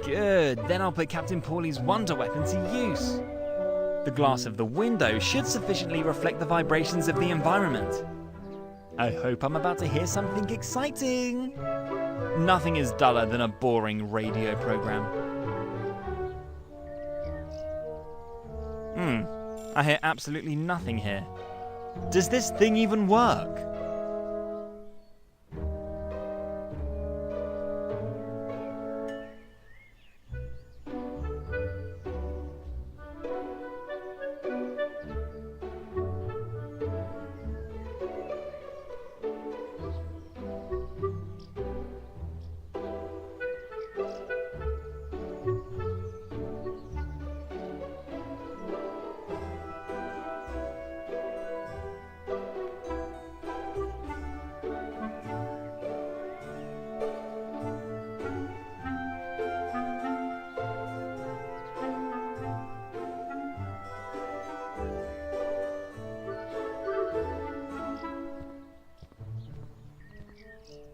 Good, then I'll put Captain Paulie's wonder weapon to use. The glass of the window should sufficiently reflect the vibrations of the environment. I hope I'm about to hear something exciting. Nothing is duller than a boring radio program. I hear absolutely nothing here. Does this thing even work?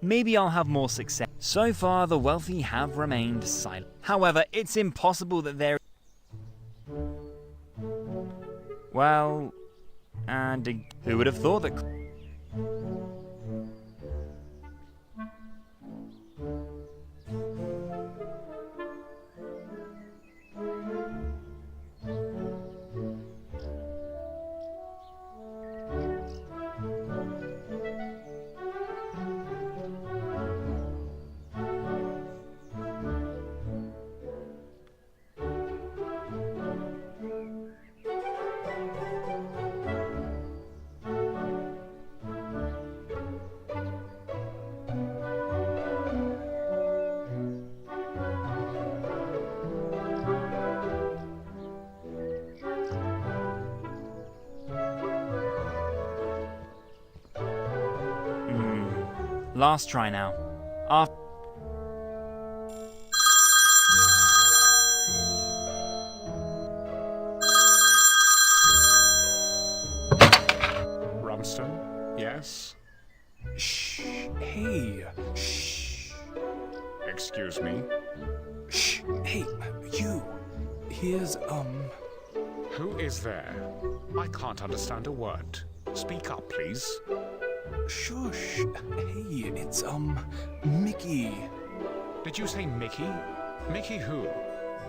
Maybe I'll have more success. So far, the wealthy have remained silent. However, it's impossible that there... Well... And who would have thought that... Last try now. Rumstone, me. Shh! Hey, you! Here's, Who is there? I can't understand a word. Speak up, please. Shush! Hey, it's, Mickey. Did you say Mickey? Mickey who?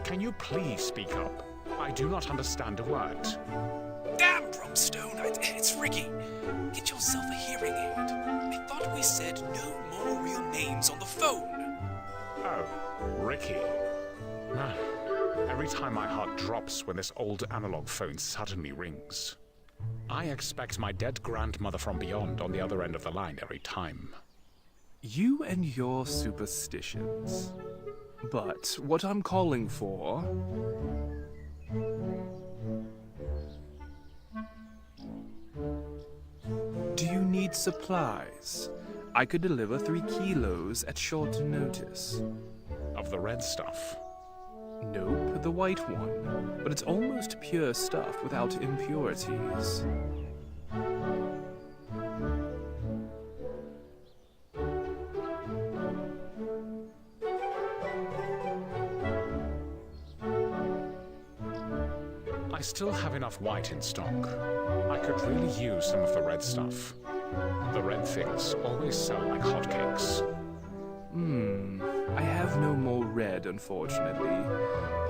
Can you please speak up? I do not understand a word. Damn, Drumstone! It's Ricky. Get yourself a hearing aid. I thought we said no more real names on the phone. Oh, Ricky. Every time my heart drops when this old analog phone suddenly rings. I expect my dead grandmother from beyond on the other end of the line every time. You and your superstitions. But what I'm calling for... Do you need supplies? I could deliver 3 kilos at short notice. Of the red stuff? Nope, the white one. But it's almost pure stuff without impurities. I still have enough white in stock. I could really use some of the red stuff. The red things always sell like hotcakes. I have no more red, unfortunately.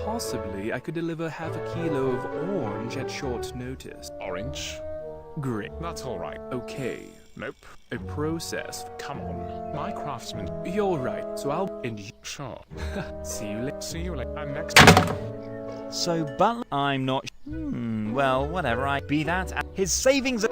Possibly I could deliver half a kilo of orange at short notice. Orange? Great. That's all right. Okay. Nope. A process. Come on. My craftsman... You're right. So I'll... Sure. See you later. See you later. And next... So, but I'm not... well, whatever, be that... His savings...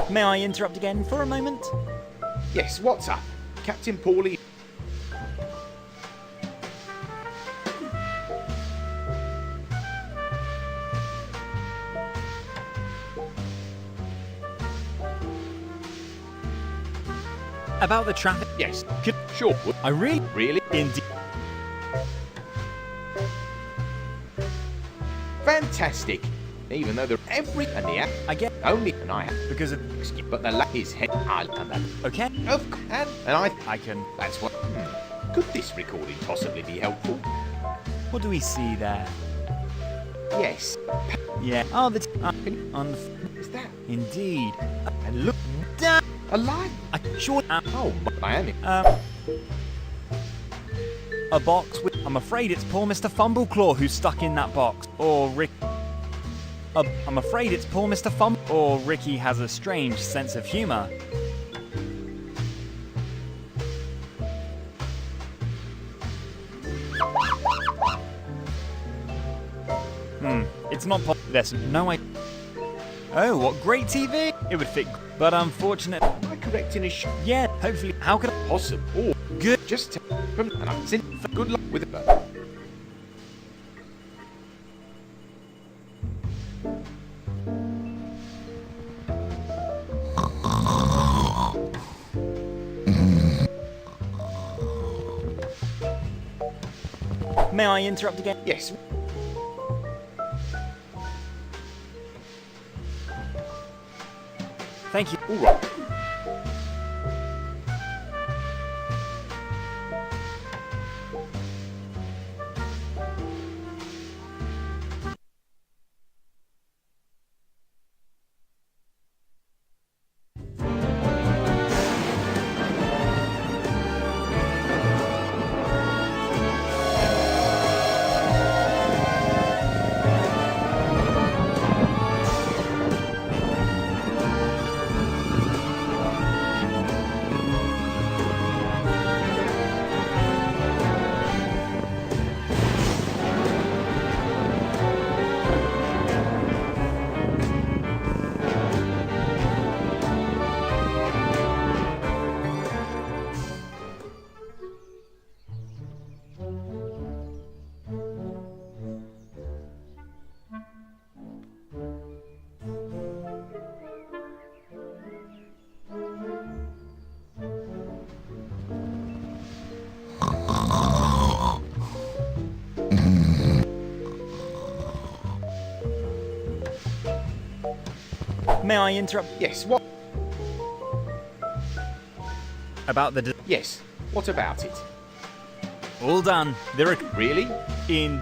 May I interrupt again for a moment? Yes, what's up? Captain Paulie. About the traffic? Yes, sure. I really? Indeed. Fantastic. Even though they're every and the I get only and I have because of but the is head I and that. Okay. And I can. That's what. Could this recording possibly be helpful? What do we see there? Yes. Yeah. Oh, the on the. Is that indeed? And look down. Alive? I sure am. Oh, I am. A box with. I'm afraid it's poor Mr. Fumbleclaw who's stuck in that box. Or Rick. I'm afraid it's poor Mr. Or Ricky has a strange sense of humour. It's not there's no way. Oh, what great TV! It would fit, but unfortunate. Am I correct in a Yeah, hopefully. How could I? Possible. Or Good. Just from and I'm sent. Good luck with it. May I interrupt again? Yes. Thank you. All right. May I interrupt? Yes, what? About the... Yes, what about it? All done. There are... Really? In...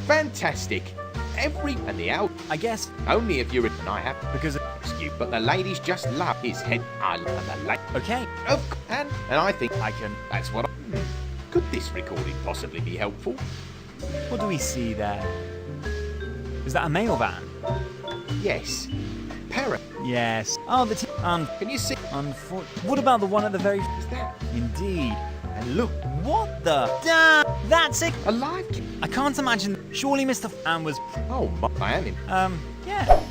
Fantastic. And the out. I guess... Only if you're... And I have... Because... Excuse, but the ladies just love his head. I love the lady. Okay. And I think... I can... That's what I... Could this recording possibly be helpful? What do we see there? Is that a mail van? Yes. Parrot. Yes. Oh, the Can you see? What about the one at the very... Is that? Indeed. And look. What the... Damn! That's it! A live... I can't imagine... Surely Mr. Fan was... Oh, I am him. Yeah.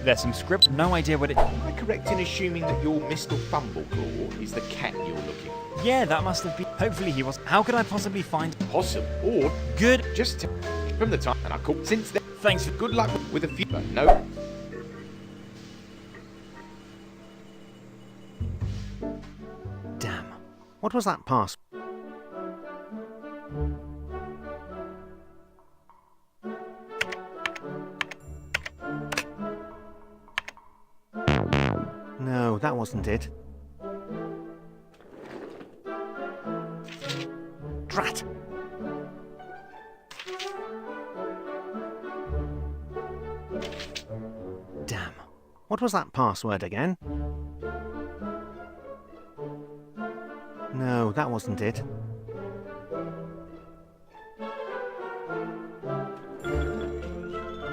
There's some script. No idea what it... Am I correct in assuming that your Mr. Fumbleclaw is the cat you're looking for? Yeah, that must have been... Hopefully he was... How could I possibly find... Possible. Or... Good. Just from the time... And I called since then. Thanks. Good luck with a few... But no... Damn. What was that pass? No, that wasn't it. Drat! Damn. What was that password again? No, that wasn't it.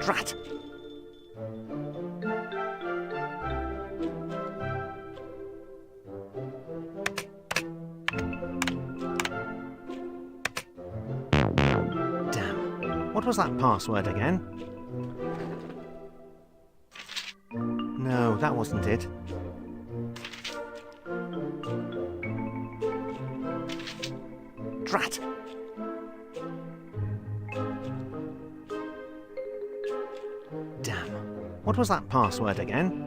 Drat! What was that password again? No, that wasn't it. Drat! Damn. What was that password again?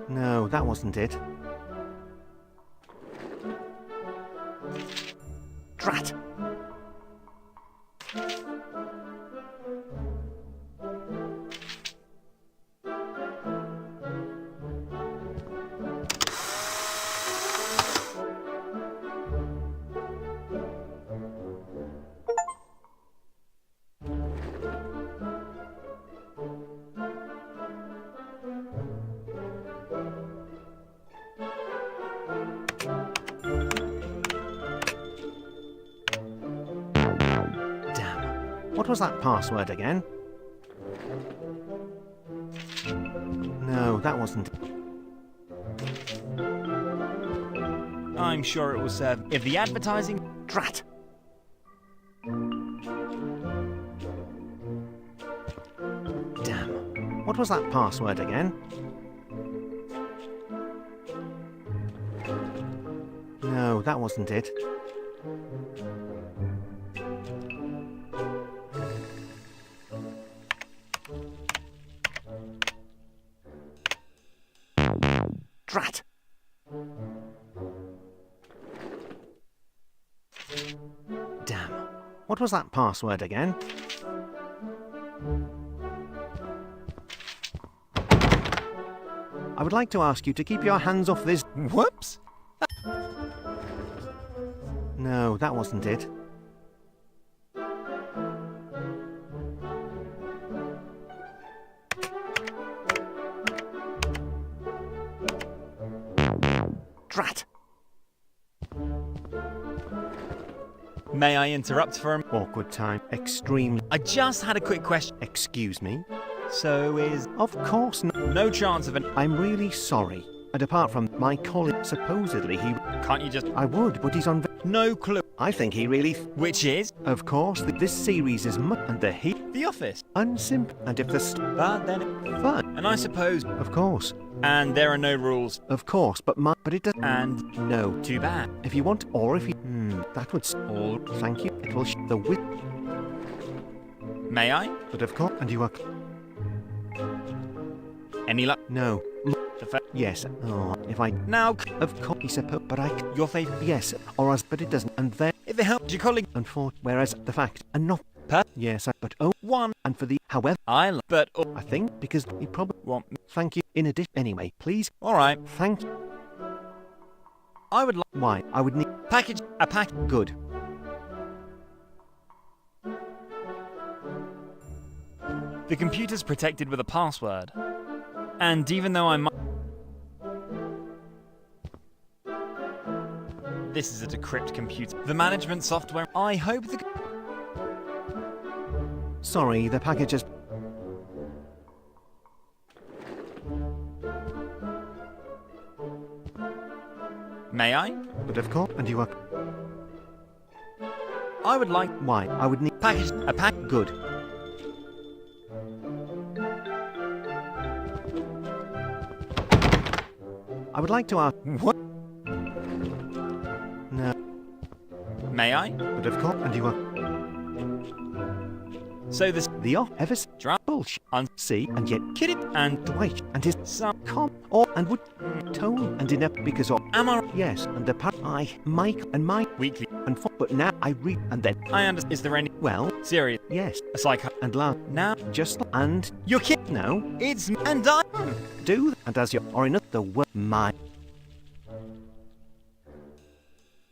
No, that wasn't it. Drat! What was that password again? No, that wasn't. I'm sure it will serve if the advertising... Drat! Damn. What was that password again? No, that wasn't it. Drat! Damn. What was that password again? I would like to ask you to keep your hands off this... Whoops! No, that wasn't it. Drat! May I interrupt for a... Awkward time. Extreme. I just had a quick question. Excuse me? So is... Of course not. No chance of an... I'm really sorry. And apart from my colleague, supposedly he... Can't you just... I would, but he's on... No clue. I think he really... Which is? Of course, this series is and the he... The Office. Unsimple. And if the... But then... Fun. And I suppose... Of course. And there are no rules. Of course, but it does... And... No. Too bad. If you want... Or if you... that would... All... Thank you. It will the wit... May I? But of course... And you are... Any luck? No. The yes. Oh, if I... Now... Of course, he suppose... But I... Your favourite? Yes. Or as... But it doesn't. And then... If it helps your colleague... And for... Whereas the fact... And not... Per? Yes, but oh... One. And for the... However... But... I think because he probably... Want... Thank you. In addition... Anyway, please... Alright. Thank you. I would like... Why? I would need... Package... A pack... Good. The computer's protected with a password. And even though I might... This is a decrypt computer. The management software... I hope the... Sorry, the package is... May I? But of course... And you are... I would like... Why? I would need... Package... A pack... Good. I would like to ask... What? No. May I? But of course... And you are... So this... The off... Ever... Bullshit. See, and yet... Kidding. And... Dwight. And his... Some... Com... Or... And would... Tone. And in a... Because of... Am I... Yes. And the part... I... Mike. And my... Weekly. And for... But now I read... And then... I understand. Is there any... Well... Serious? Yes. A psycho... And laugh. Now... Just... And... You're kidding. No. It's... And I... Do... And as you... Or in the word... My...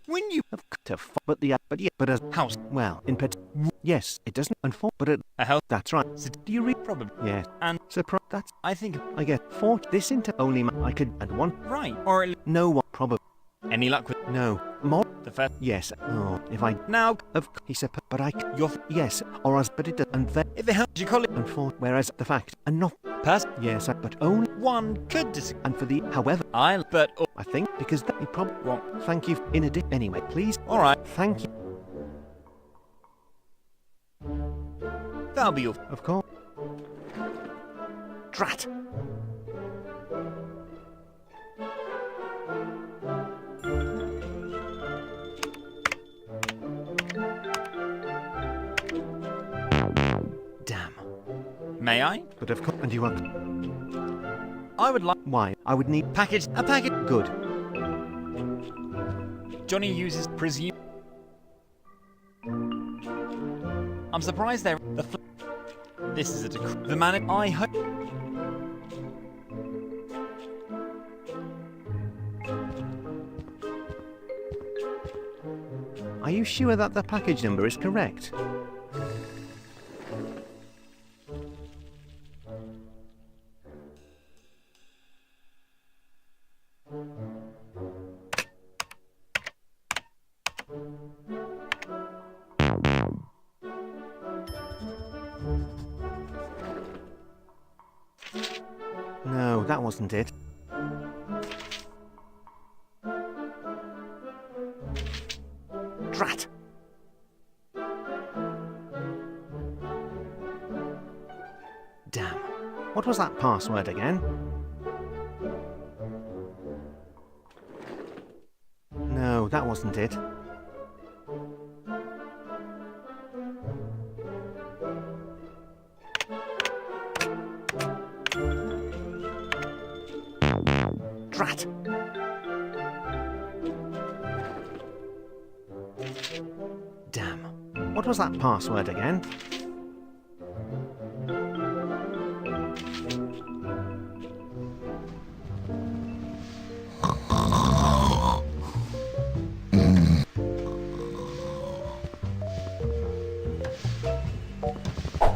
When you... Have to... But the... But yeah... But as... House... Well... In pet... Yes. It doesn't... And for... But it... A health... That's right. So Do you read... Probably. Yes. And... Surprise. That's... I think... I get... For... This into... Only... I could... And one... Right. Or... No one... Probably... Any luck with... No. More... The first... Yes. Oh... If I... Now... Of... He said... But I... Your... Yes. Or as... But it does... And then... If it helps you call it... And for... Whereas... The fact... And not... Person... Yes. But only... One could disagree. And for the... However... I'll... But... I think... Because that... You probably... Won't... Thank you... In addition... Anyway... Please... Alright. Thank you... That'll be all. Of course. Drat! Damn. May I? But of course... And you are... I would like... Why? I would need... Package... A package... Good. Johnny uses... Presume... I'm surprised they're... This is a decree. The man... I hope... Are you sure that the package number is correct? that wasn't it. Drat! Damn. What was that password again? No, that wasn't it. Drat! Damn. What was that password again?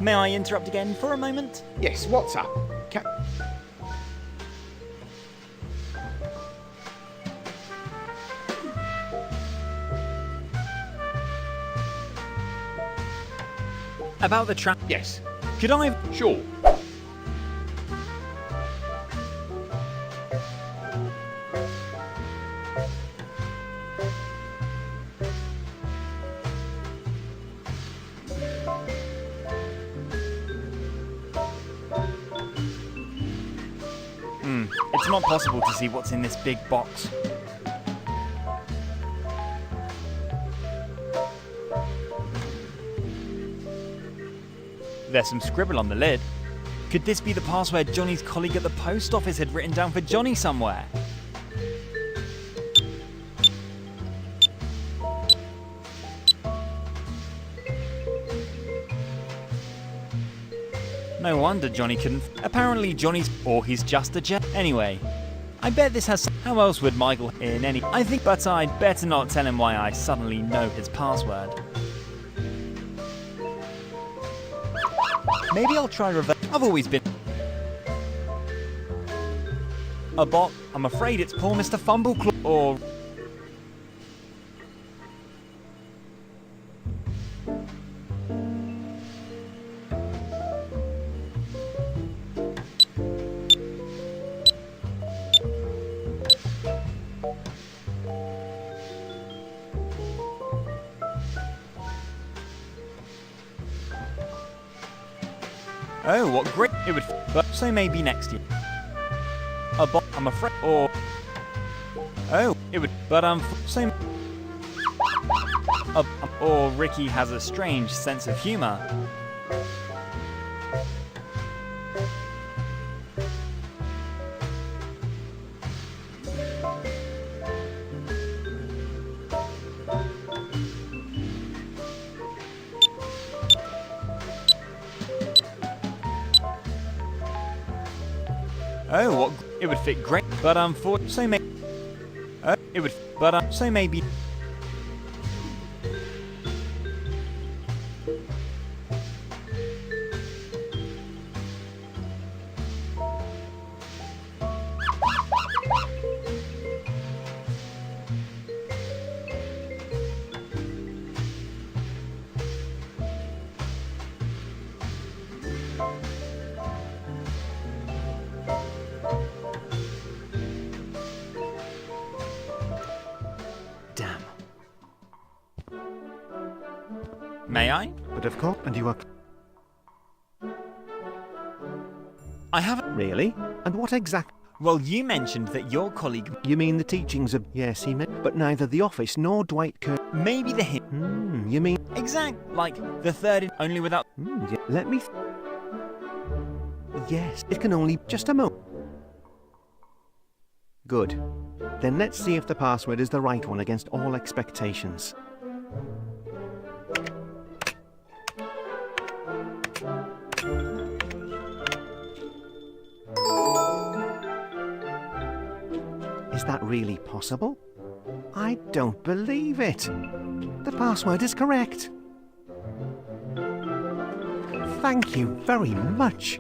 May I interrupt again for a moment? Yes, what's up? About the trap? Yes. Could I? Sure. It's not possible to see what's in this big box. There's some scribble on the lid. Could this be the password Johnny's colleague at the post office had written down for Johnny somewhere? No wonder Johnny couldn't. Apparently Johnny's, or he's just a jet. Anyway, I bet this has. How else would Michael in any? I think, but I'd better not tell him why I suddenly know his password. Maybe I'll try reverse. I've always been a bot. I'm afraid it's poor Mr. Fumbleclaw. Or oh, what great it would. But so maybe next year. A bot. I'm afraid. Or oh, it would. But so. Or Ricky has a strange sense of humor. Oh, what it would fit great, but so may. Oh, it would, but so maybe. Damn. May I? But of course, and you are. I haven't. Really? And what exact? Well, you mentioned that your colleague. You mean the teachings of. Yes, he meant. But neither the office nor Dwight Kirk. Maybe the hint. You mean. Exact. Like the third, only without. Yeah, let me. Yes, it can only. Just a moment. Good. Then let's see if the password is the right one against all expectations. Is that really possible? I don't believe it. The password is correct. Thank you very much.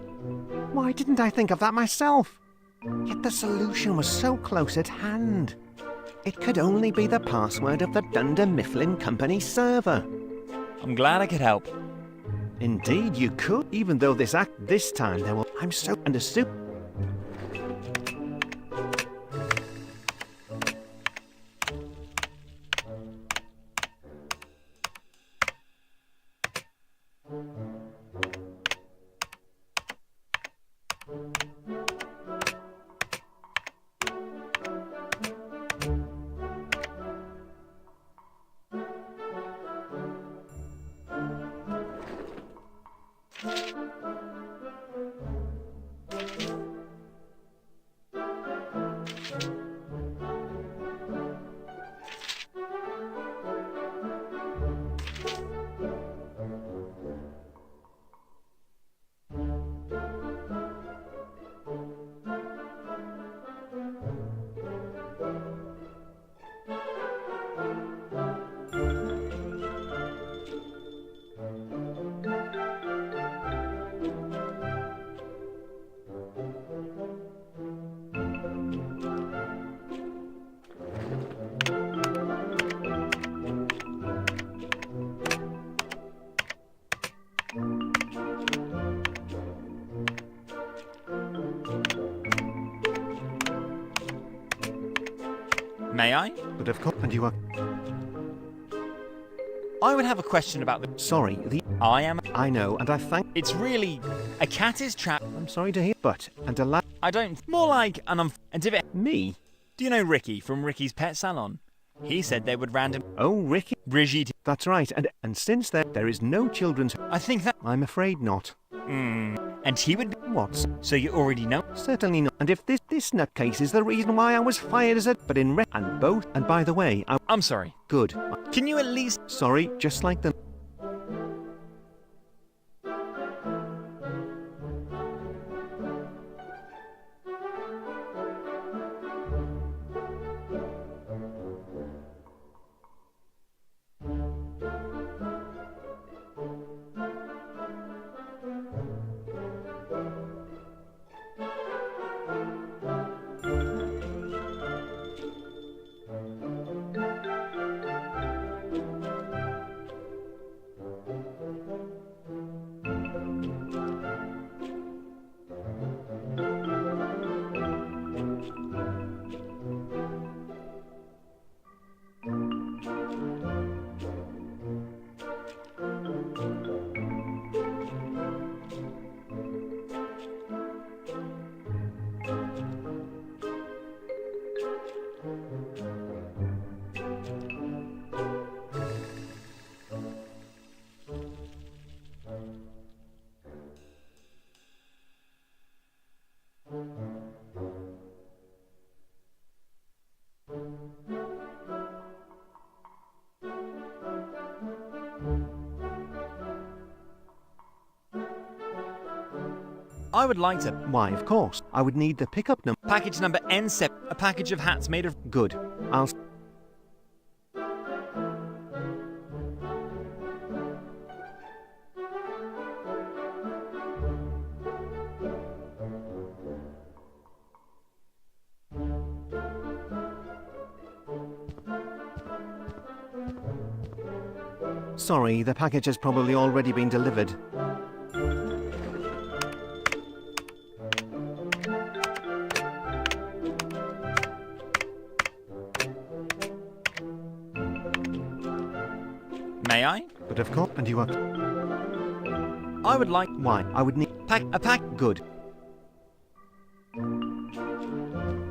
Why didn't I think of that myself? Yet the solution was so close at hand. It could only be the password of the Dunder Mifflin Company server. I'm glad I could help. Indeed, you could. Even though this time there will. I'm so and a soup. May I? But of course, and you are... I would have a question about the... Sorry, I know, and I thank... It's really... A cat is trapped... I'm sorry to hear, but... And a lad... I don't... More like an And if it... Me? Do you know Ricky from Ricky's Pet Salon? He said they would random... Oh, Ricky? Brigitte. That's right, and since there is no children's... I think that... I'm afraid not. And he would... What? So you already know? Certainly not. And if this nutcase is the reason why I was fired as a... But in and both... And by the way, I'm sorry. Good. Can you at least... Sorry, just like the... I would like to... Why, of course. I would need the pickup number... Package number N7. A package of hats made of... Good. I'll... Sorry, the package has probably already been delivered. May I? But of course, and you are... I would like... Why? I would need... A pack... Good.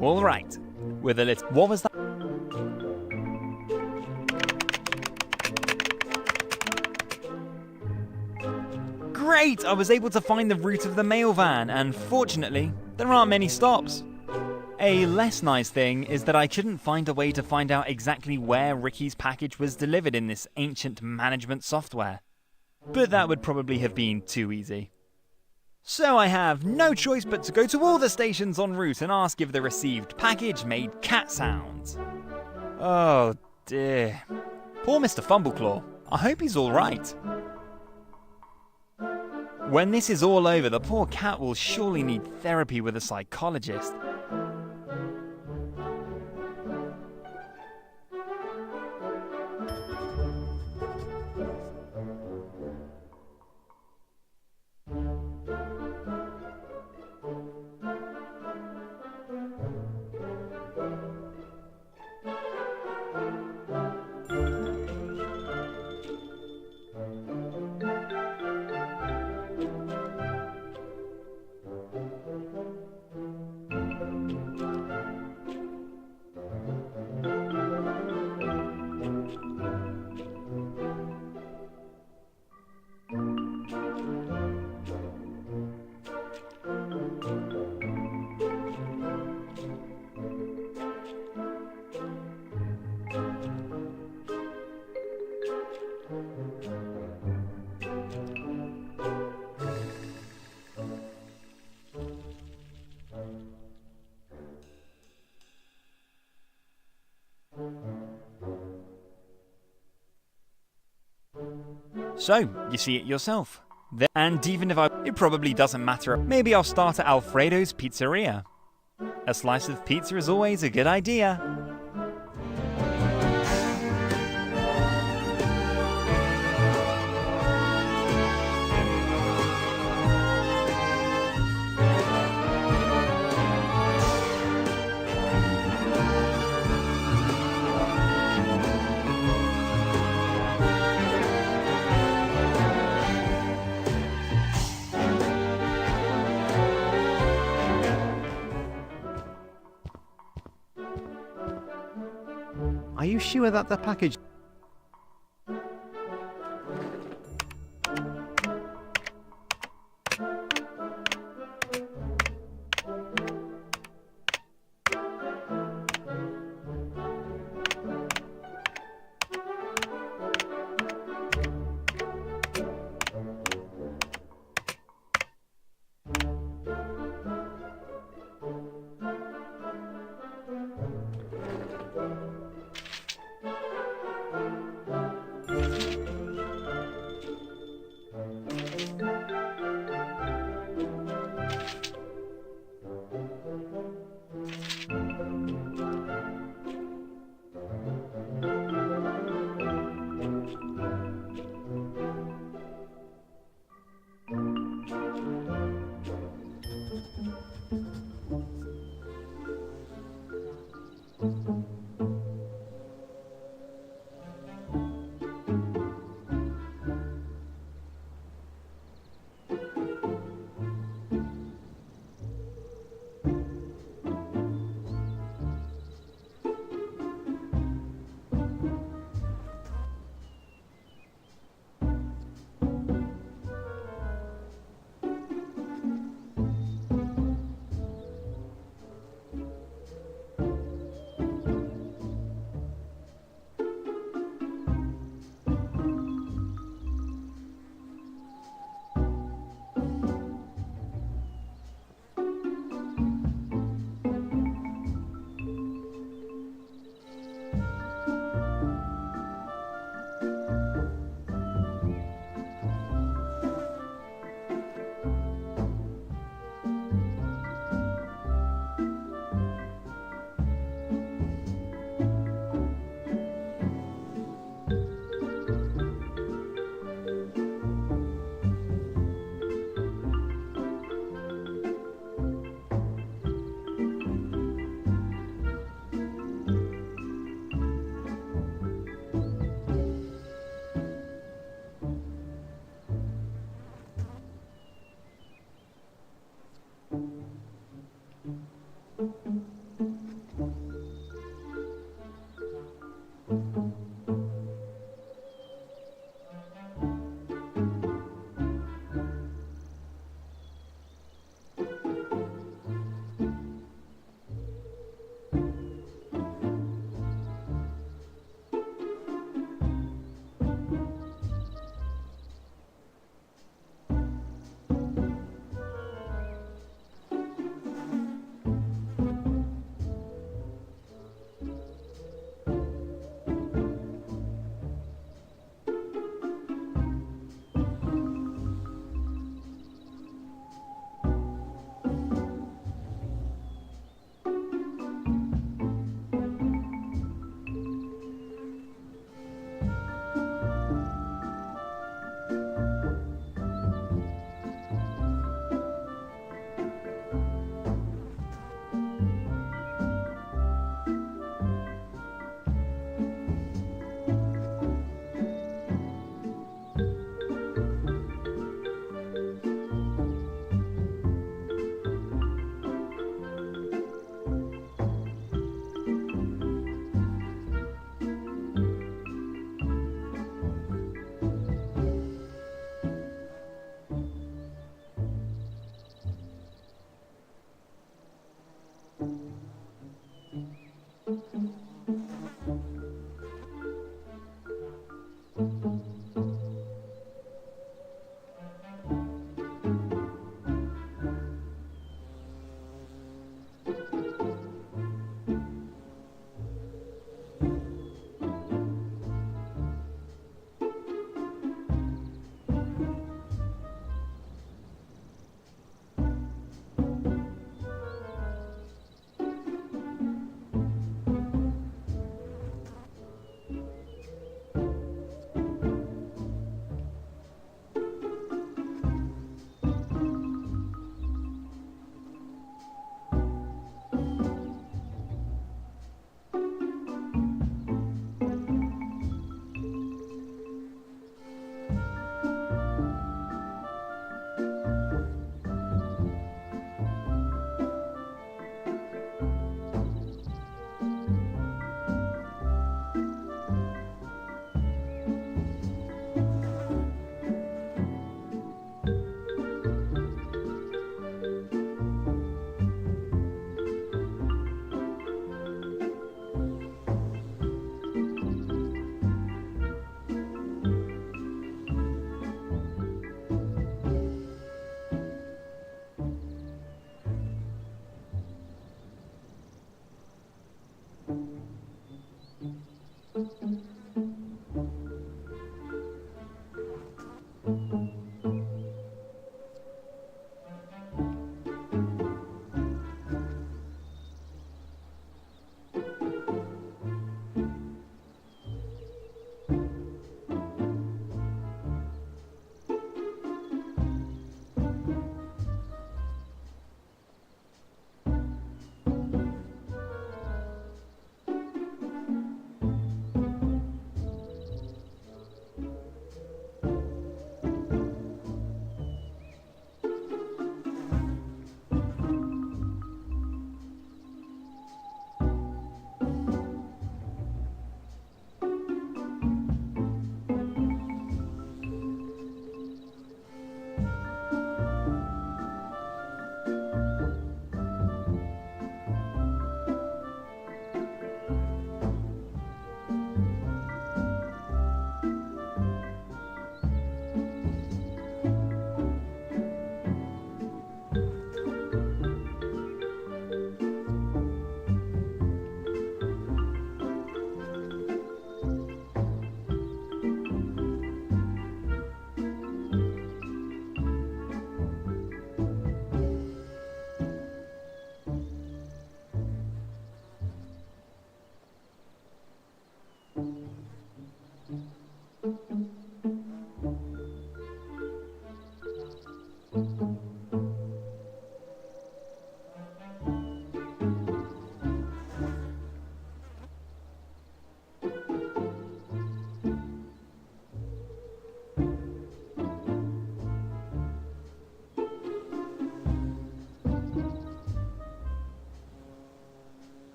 All right. With a little... What was that? Great! I was able to find the route of the mail van, and fortunately, there aren't many stops. A less nice thing is that I couldn't find a way to find out exactly where Ricky's package was delivered in this ancient management software. But that would probably have been too easy. So I have no choice but to go to all the stations en route and ask if the received package made cat sounds. Oh dear. Poor Mr. Fumbleclaw. I hope he's alright. When this is all over, the poor cat will surely need therapy with a psychologist. So, you see it yourself. And even if it probably doesn't matter, maybe I'll start at Alfredo's Pizzeria. A slice of pizza is always a good idea. sure that the package...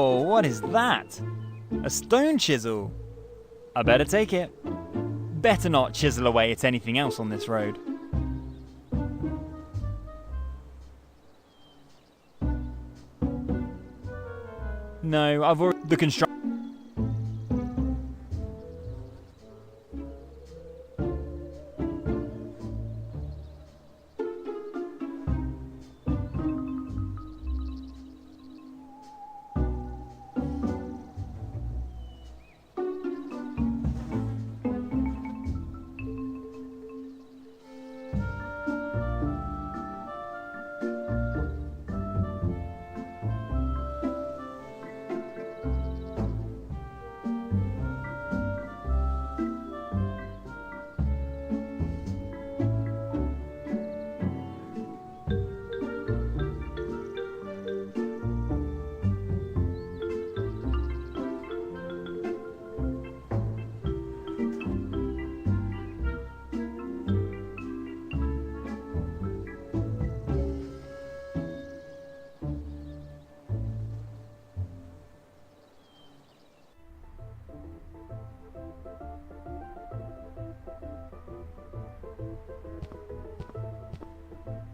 Whoa, what is that? A stone chisel. I better take it. Better not chisel away at anything else on this road. No, I've already... The construction...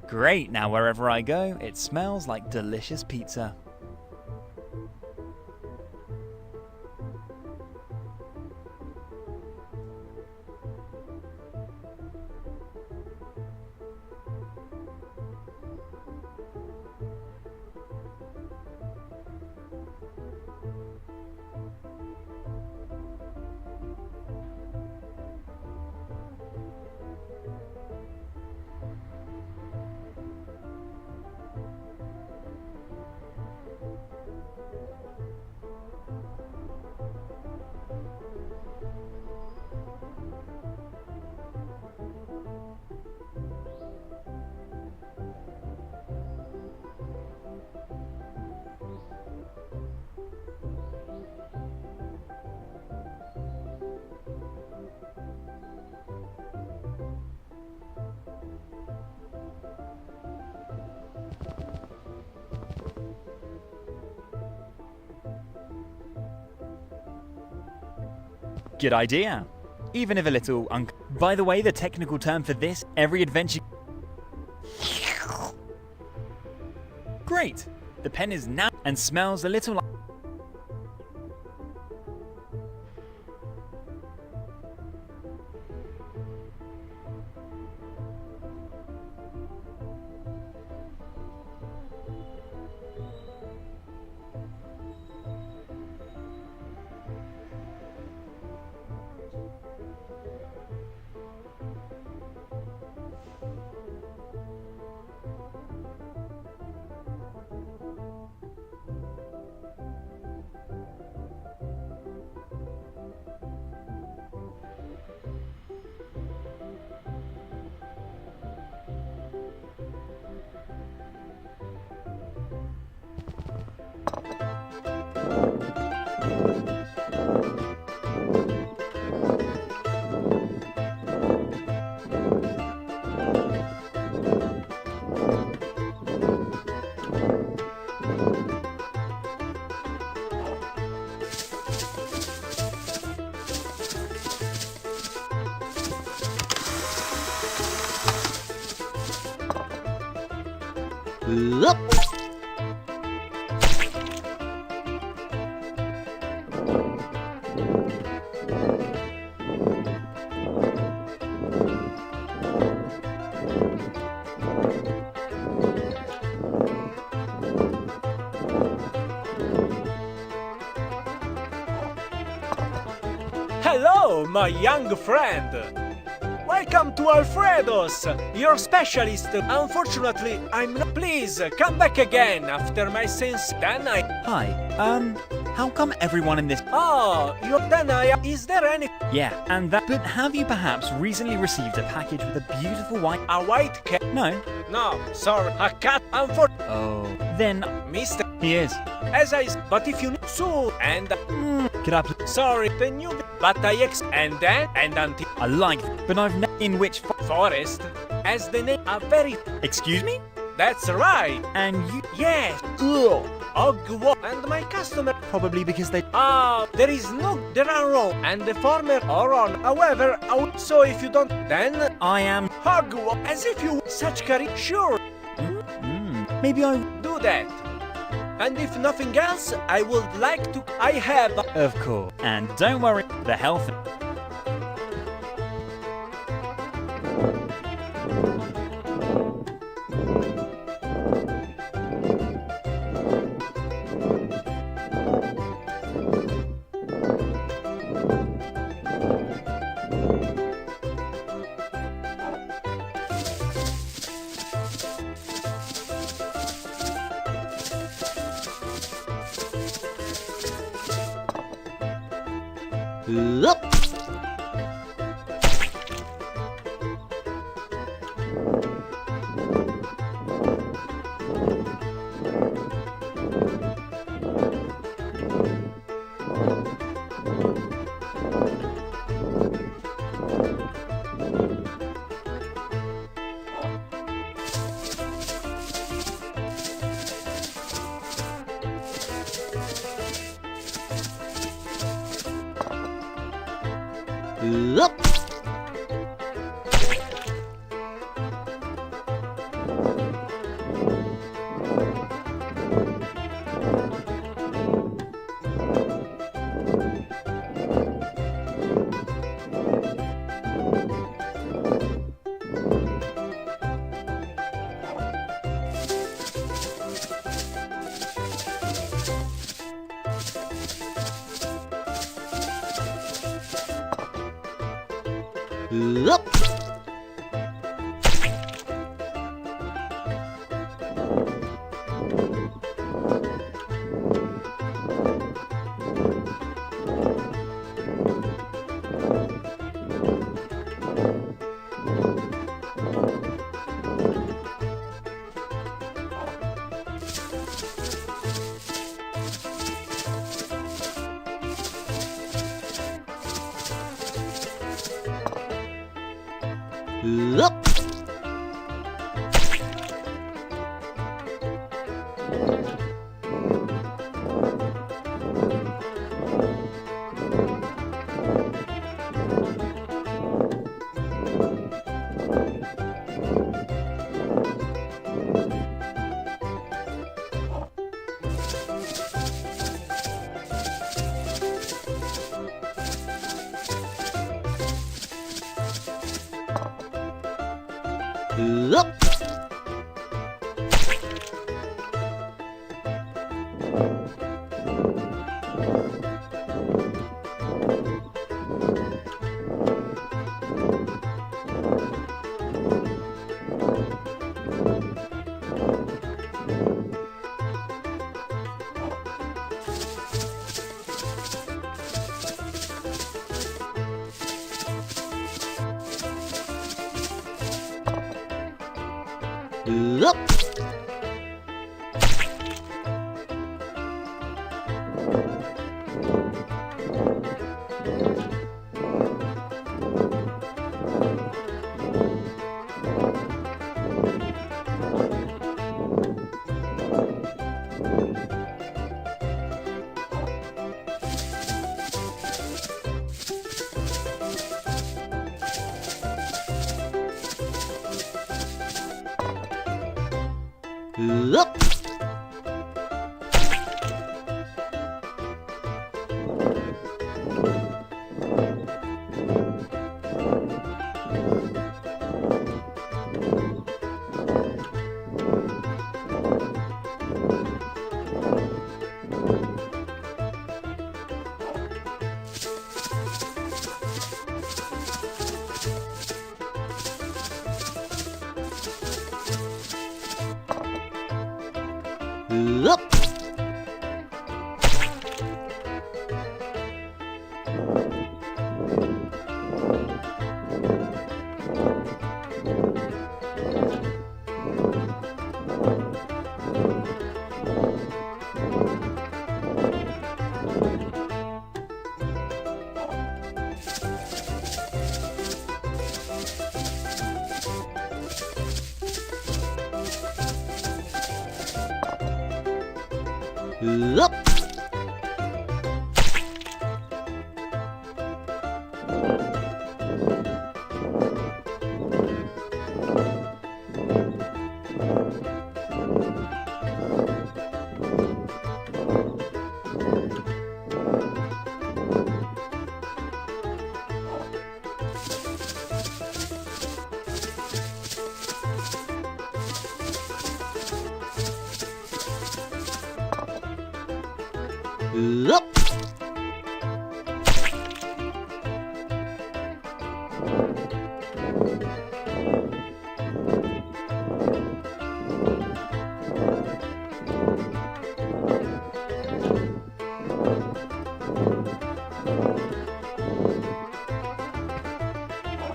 Great, now wherever I go, it smells like delicious pizza. Good idea. Even if a little By the way, the technical term for this, every adventure... Great! The pen is now and smells a little like... Hello, my young friend! Welcome to Alfredo's, your specialist. Unfortunately, I'm not. Please, come back again after my sins. Then I... Hi, how come everyone in this... Oh, is there any... Yeah, and that... But have you perhaps recently received a package with a beautiful white... A white cat? No. No, sorry, a cat. Unfortunately... Oh. Then... Mister... He is. As I... But if you... So, and... Could I please... Sorry, the new... But I and then, and until... I like... But I've... In which... Forest, as the name... A very... Excuse me? That's right. And you... Yes. Ugh. And my customer. Probably because they... There is no... There are wrong. And the former are on. However, so if you don't, then... I am... Hogwarts. As if you... Such courage. Sure. Maybe I... Do that. And if nothing else, I would like to... I have... Of course. And don't worry, the health...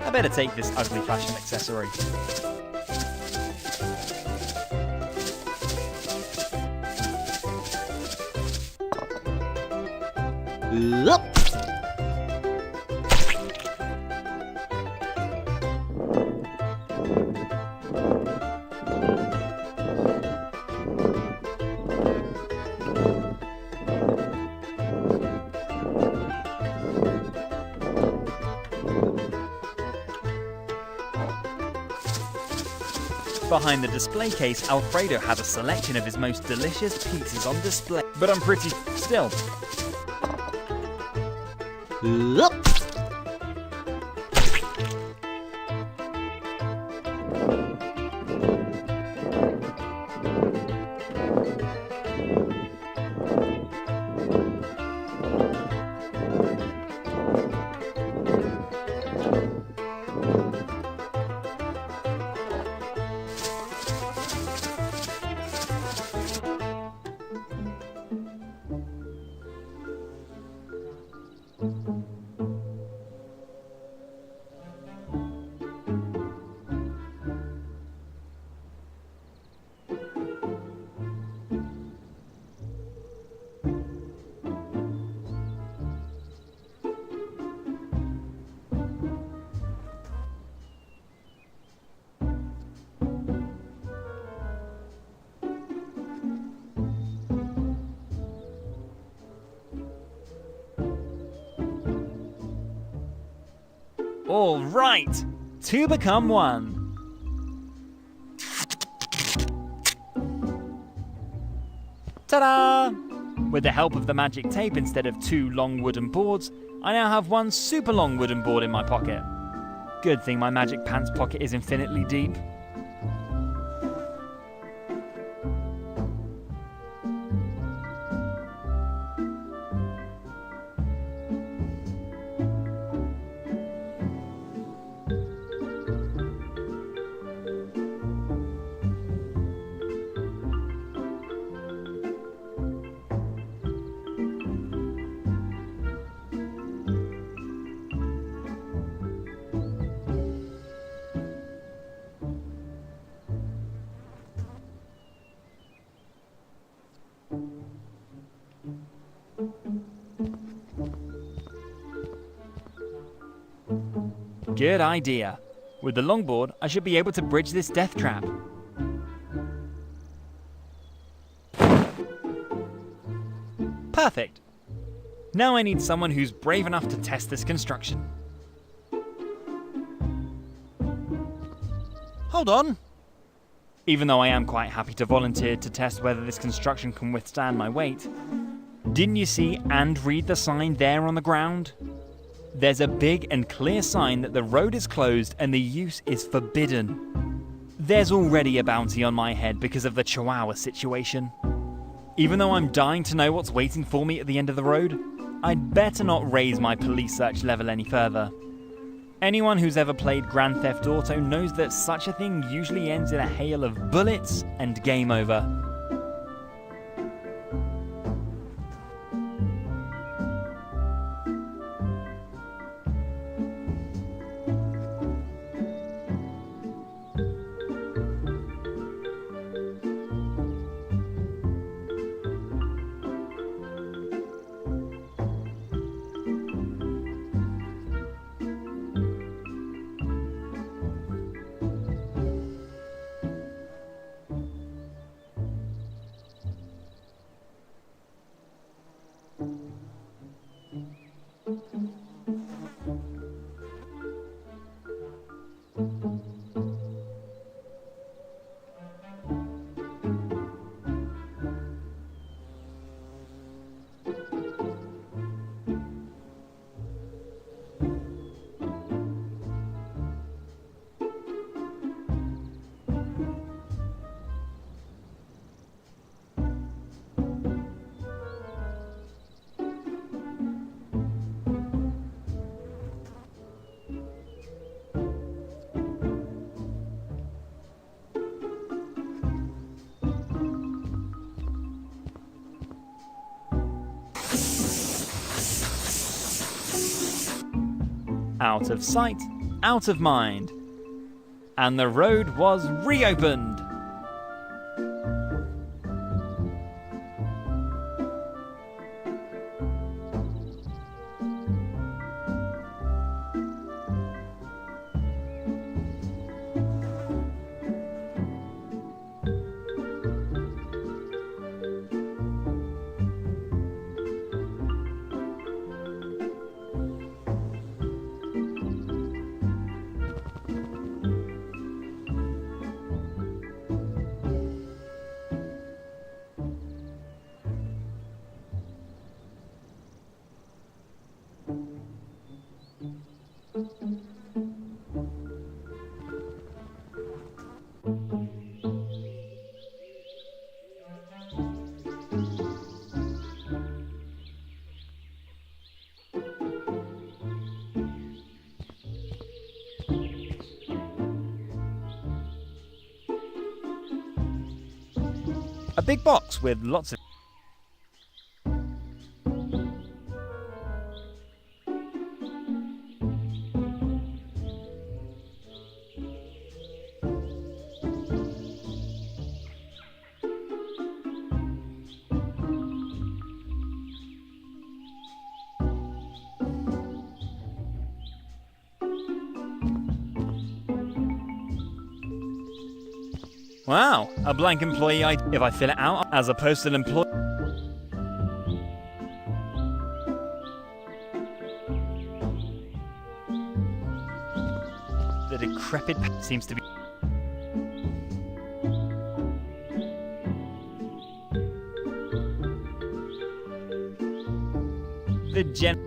I better take this ugly fashion accessory. Behind the display case, Alfredo has a selection of his most delicious pizzas on display. But I'm pretty still. All right, two become one. Ta-da! With the help of the magic tape, instead of two long wooden boards, I now have one super long wooden board in my pocket. Good thing my magic pants pocket is infinitely deep. Good idea. With the longboard, I should be able to bridge this death trap. Perfect. Now I need someone who's brave enough to test this construction. Hold on. Even though I am quite happy to volunteer to test whether this construction can withstand my weight, didn't you see and read the sign there on the ground? There's a big and clear sign that the road is closed and the use is forbidden. There's already a bounty on my head because of the Chihuahua situation. Even though I'm dying to know what's waiting for me at the end of the road, I'd better not raise my police search level any further. Anyone who's ever played Grand Theft Auto knows that such a thing usually ends in a hail of bullets and game over. Out of sight, out of mind. And the road was reopened. A big box with lots of... Wow, a blank employee ID if I fill it out as a postal employee. The decrepit seems to be... The gen...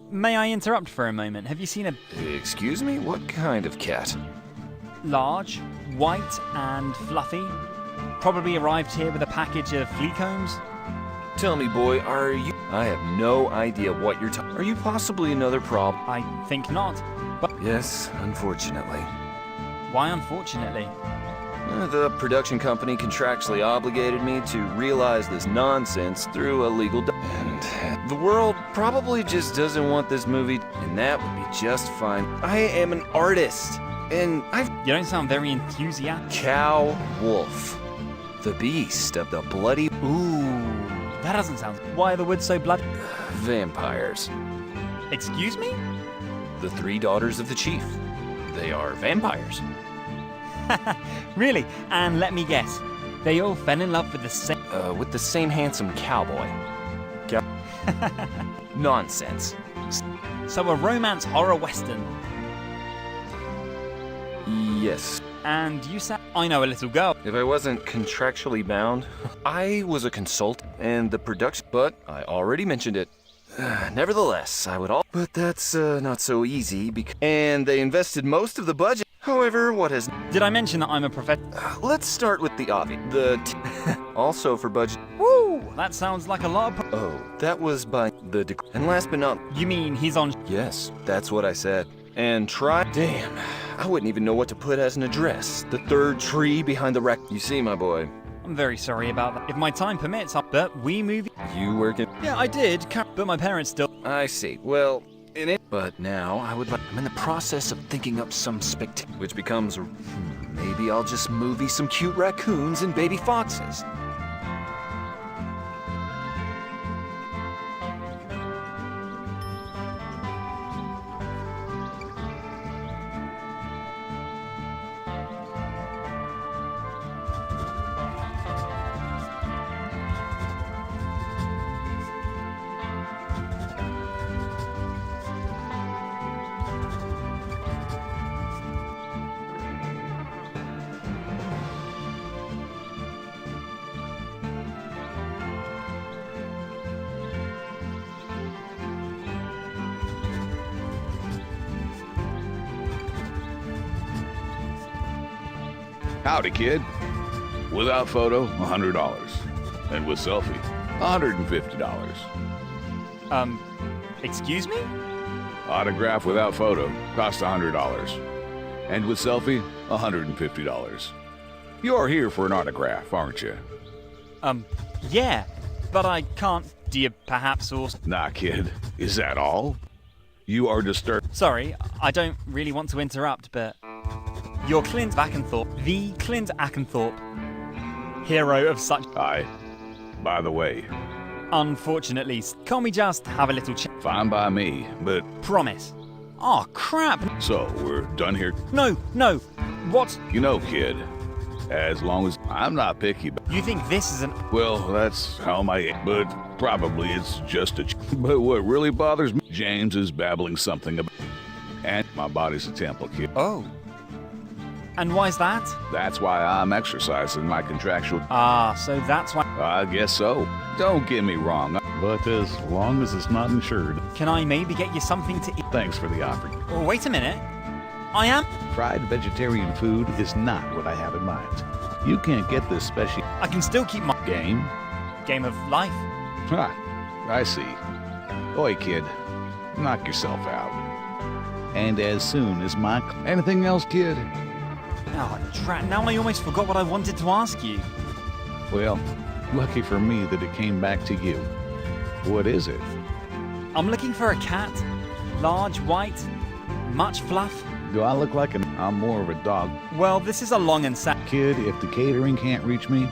May I interrupt for a moment? Have you seen a... Excuse me? What kind of cat? Large, white and fluffy. Probably arrived here with a package of flea combs. Tell me, boy, are you... I have no idea what you're talking... Are you possibly another problem? I think not, but... Yes, unfortunately. Why unfortunately? The production company contractually obligated me to realize this nonsense through a legal... And the world probably just doesn't want this movie, and that would be just fine. I am an artist, and I've... You don't sound very enthusiastic. Cow Wolf. The beast of the bloody... Ooh, that doesn't sound... Why are the woods so bloody? Vampires. Excuse me? The 3 daughters of the chief. They are vampires. Really? And let me guess, they all fell in love with the same handsome cowboy. Nonsense. So a romance horror western. Yes. And you said I know a little girl. If I wasn't contractually bound, I was a consultant and the production, but I already mentioned it. Nevertheless, I would all... But that's not so easy because... And they invested most of the budget. However, what has... Did I mention that I'm a professor? Let's start with the obvious. Also for budget... Woo! That sounds like a lot of... Oh, that was by the... And last but not... You mean he's on... Yes, that's what I said. And try... Damn, I wouldn't even know what to put as an address. The 3rd tree behind the wreck. You see, my boy. I'm very sorry about that. If my time permits, but we move... You working? Yeah, I did, but my parents still... I see. Well... In it, but now I would like. I'm in the process of thinking up some which becomes. Maybe I'll just movie some cute raccoons and baby foxes. Howdy, kid. Without photo, $100. And with selfie, $150. Excuse me? Autograph without photo costs $100. And with selfie, $150. You're here for an autograph, aren't you? Yeah, but I can't. Do you perhaps also... Nah, kid. Is that all? You are disturbed. Sorry, I don't really want to interrupt, but... You're Clint Ackenthorpe, the Clint Ackenthorpe, hero of such... Aye. By the way... Unfortunately, can't we just have a little chat? Fine by me, but... Promise. Oh, crap! So, we're done here? No! What? You know, kid, as long as I'm not picky... You think this is an... Well, that's how my... But probably it's just a... But what really bothers me, James is babbling something about... And my body's a temple, kid. Oh. And why's that? That's why I'm exercising my contractual... Ah, so that's why... I guess so. Don't get me wrong. But as long as it's not insured... Can I maybe get you something to eat? Thanks for the offer. Oh, wait a minute. I am... Fried vegetarian food is not what I have in mind. You can't get this special... I can still keep my... Game? Game of life. Ha, I see. Oi, kid. Knock yourself out. And as soon as my... Anything else, kid? Oh, drat. Now I almost forgot what I wanted to ask you. Well, lucky for me that it came back to you. What is it? I'm looking for a cat. Large, white, much fluff. Do I look like I'm more of a dog? Well, this is a long and sad... Kid, if the catering can't reach me,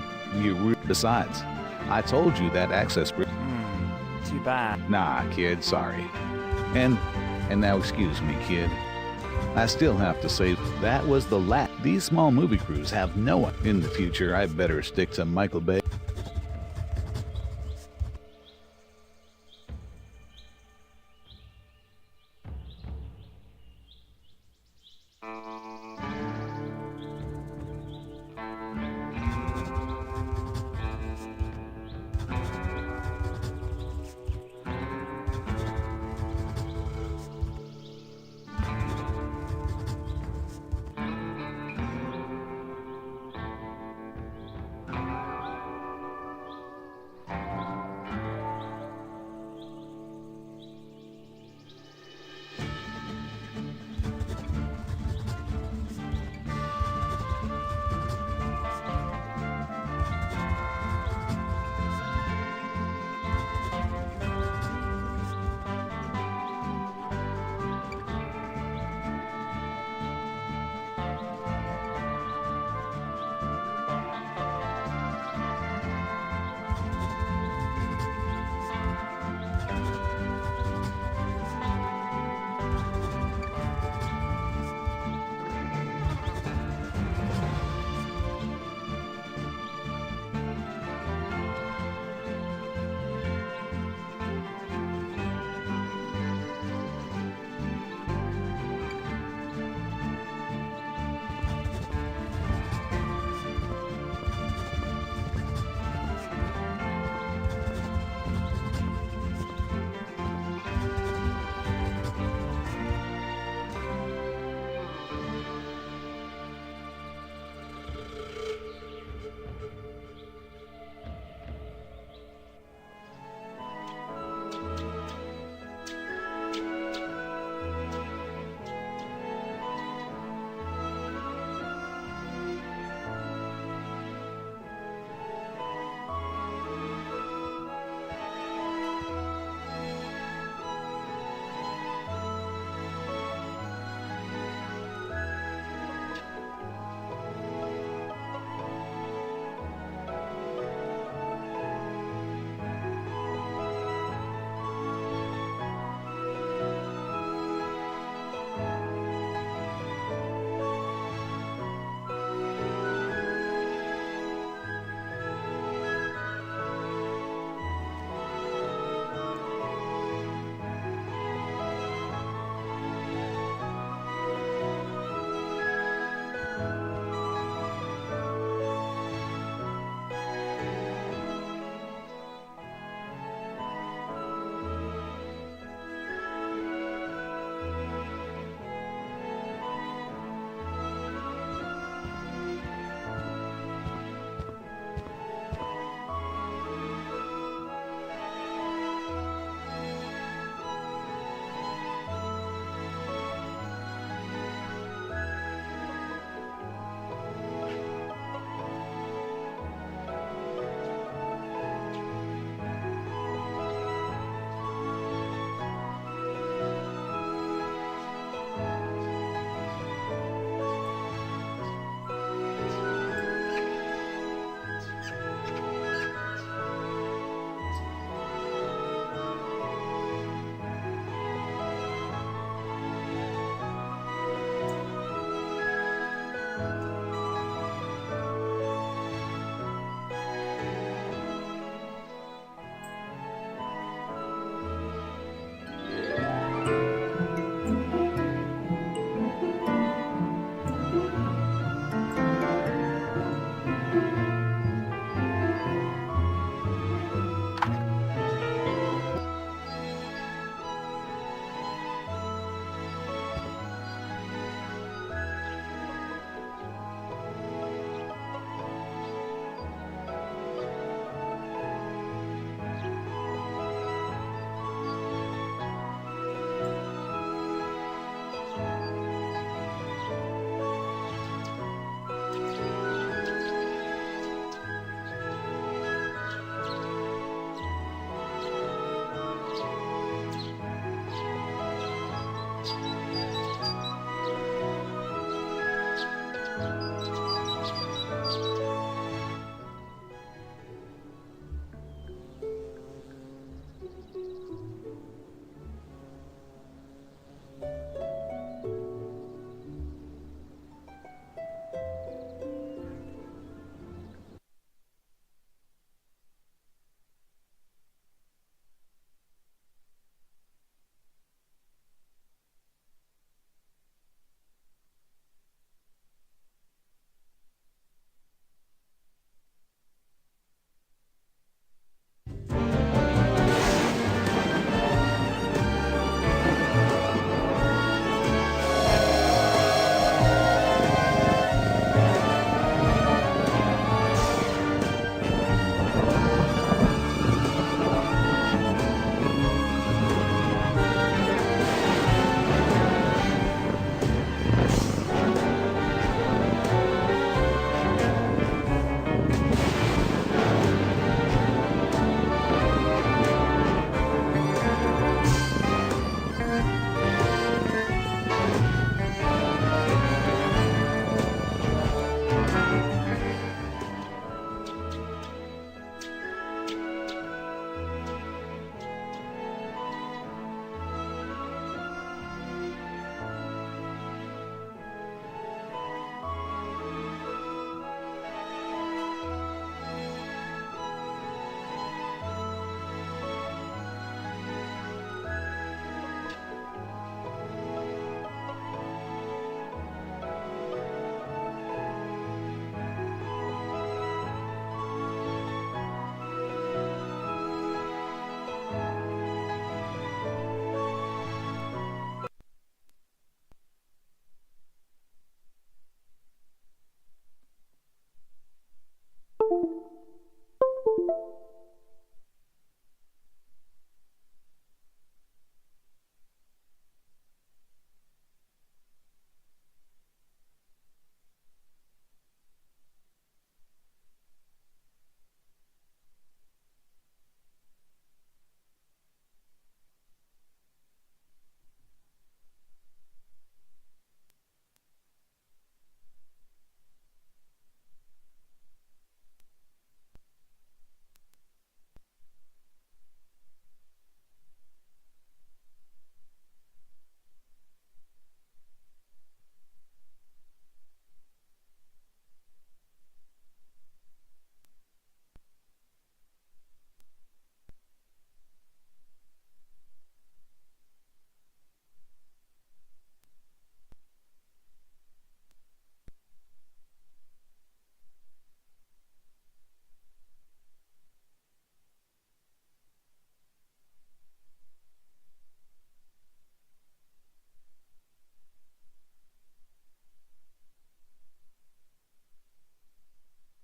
Besides, I told you that access... Too bad. Nah, kid, sorry. And now excuse me, kid. I still have to say, that was the last. These small movie crews have no one. In the future, I better stick to Michael Bay.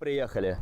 Приехали.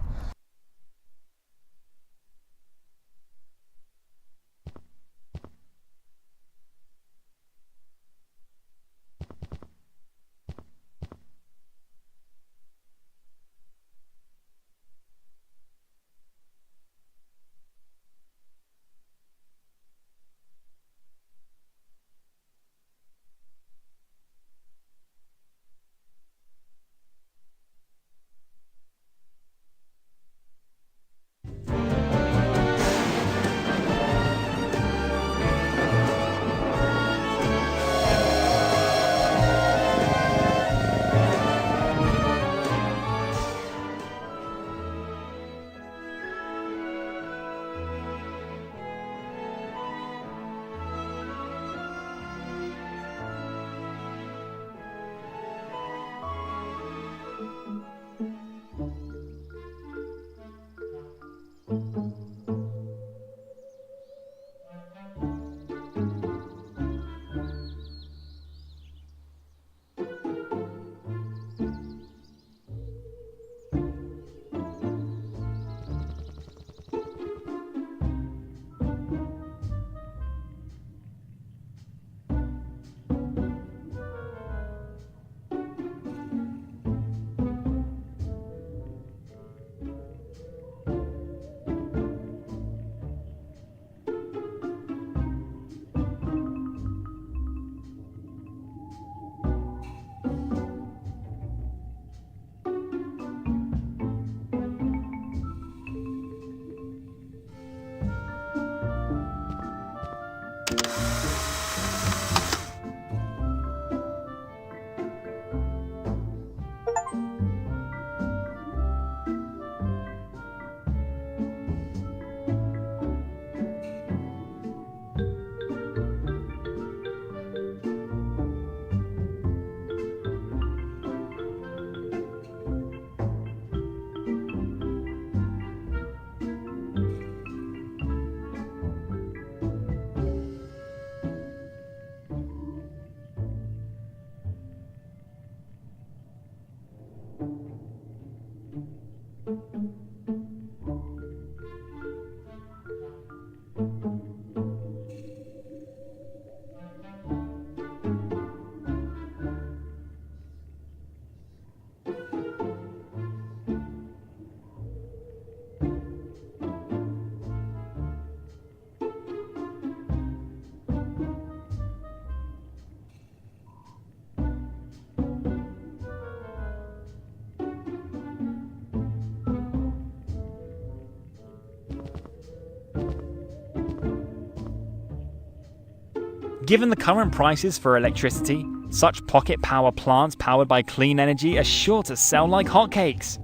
Given the current prices for electricity, such pocket power plants powered by clean energy are sure to sell like hotcakes.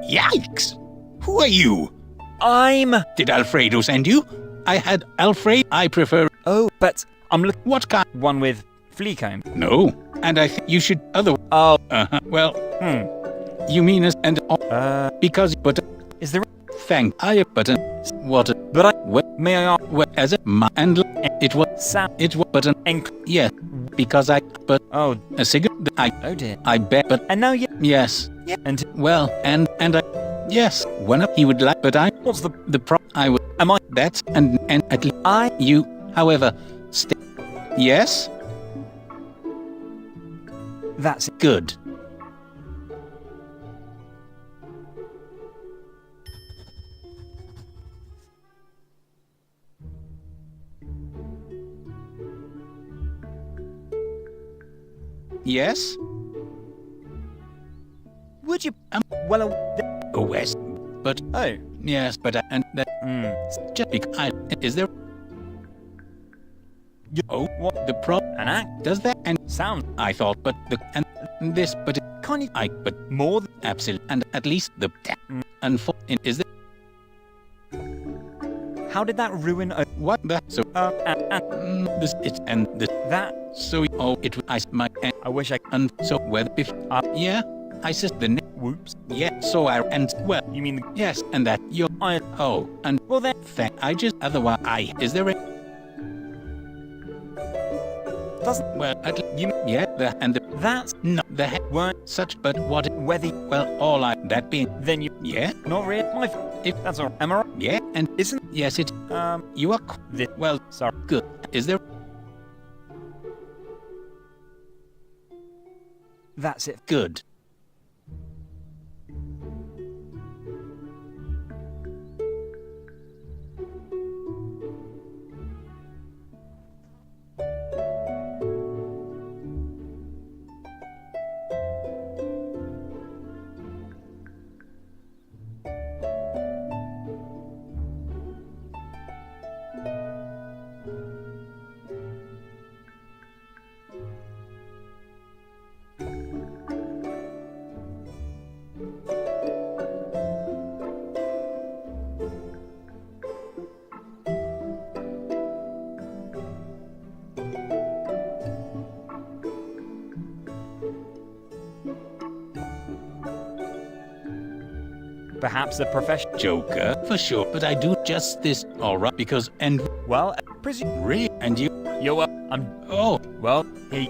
Yikes! Who are you? I'm... Did Alfredo send you? I had Alfred. I prefer... Oh, but I'm looking... What kind? One with flea comb. No. And I think you should other... Oh. Well... You mean as... And... Because... But... Is there... Thank... I... But... What... But I... What... May I ask... What... As a... And... It was... Sam... It was... But... Yeah. Because I... But... Oh. A cigarette... I... Oh dear. I bet... But... And now you... Yes. Yeah. And... Well... And I... Yes. When he would like... But I... What's the... I would... Am I... That's... And at least... You... However... Yes? That's good. Yes? Would you... well... Oh, yes. But... Oh. Yes, but... And that... Just because I... Is there... Oh, what the An act? does that and Sound. I thought, but the and this, but it Can't you... but More than... absolutely, and at least the and for is there How did that ruin... what the so this it and the That... so it I my and I wish I... and so whether if yeah I said the Whoops. yeah so I and well You mean the... yes and that you oh and Well then... I just otherwise is there a Doesn't... well you yeah the and the That's... no the weren't such but what Whether... well all I that being Then you... yeah Not really. My... if That's all right. Am I right? yeah and Isn't... yes it you are well Sorry. good is there That's it. good Perhaps a professional... Joker for sure but I do just this all right because and Well, really and you You're well... I'm... oh Well, he...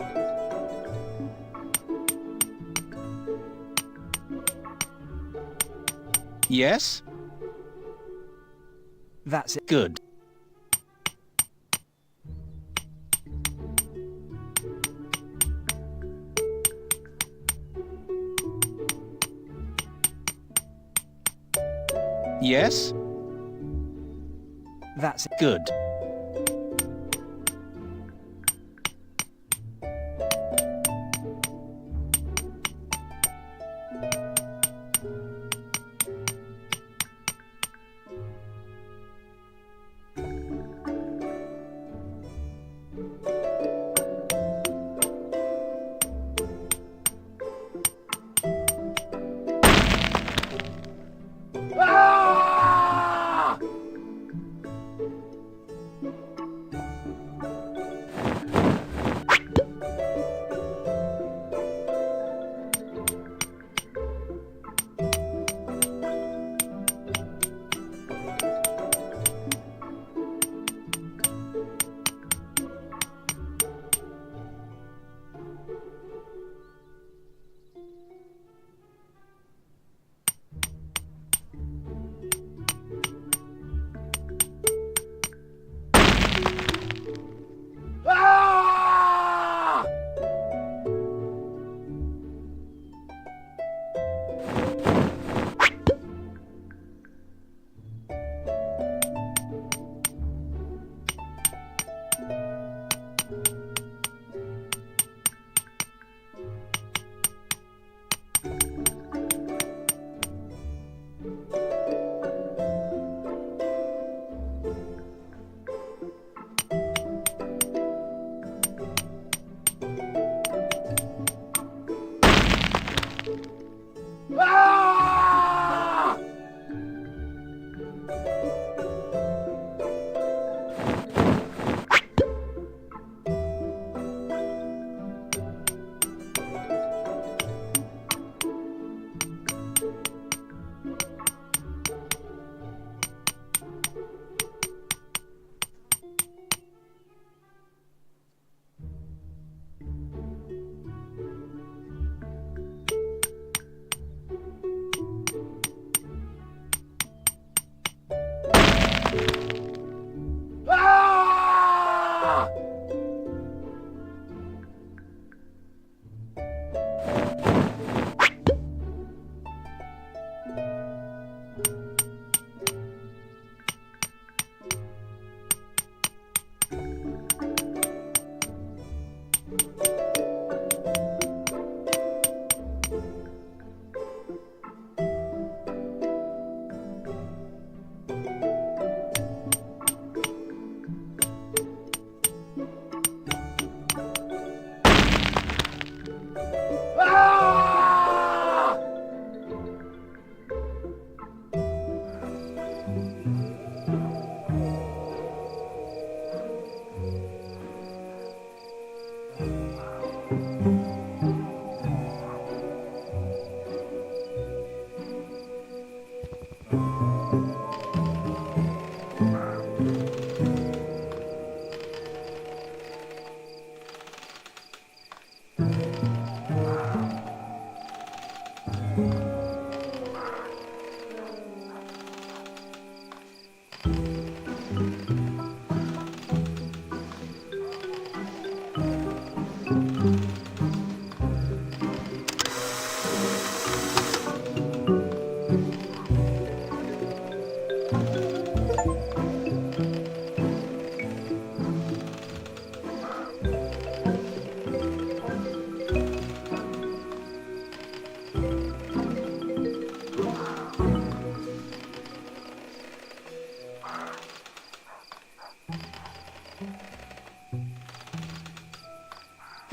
yes That's it. good yes That's it. good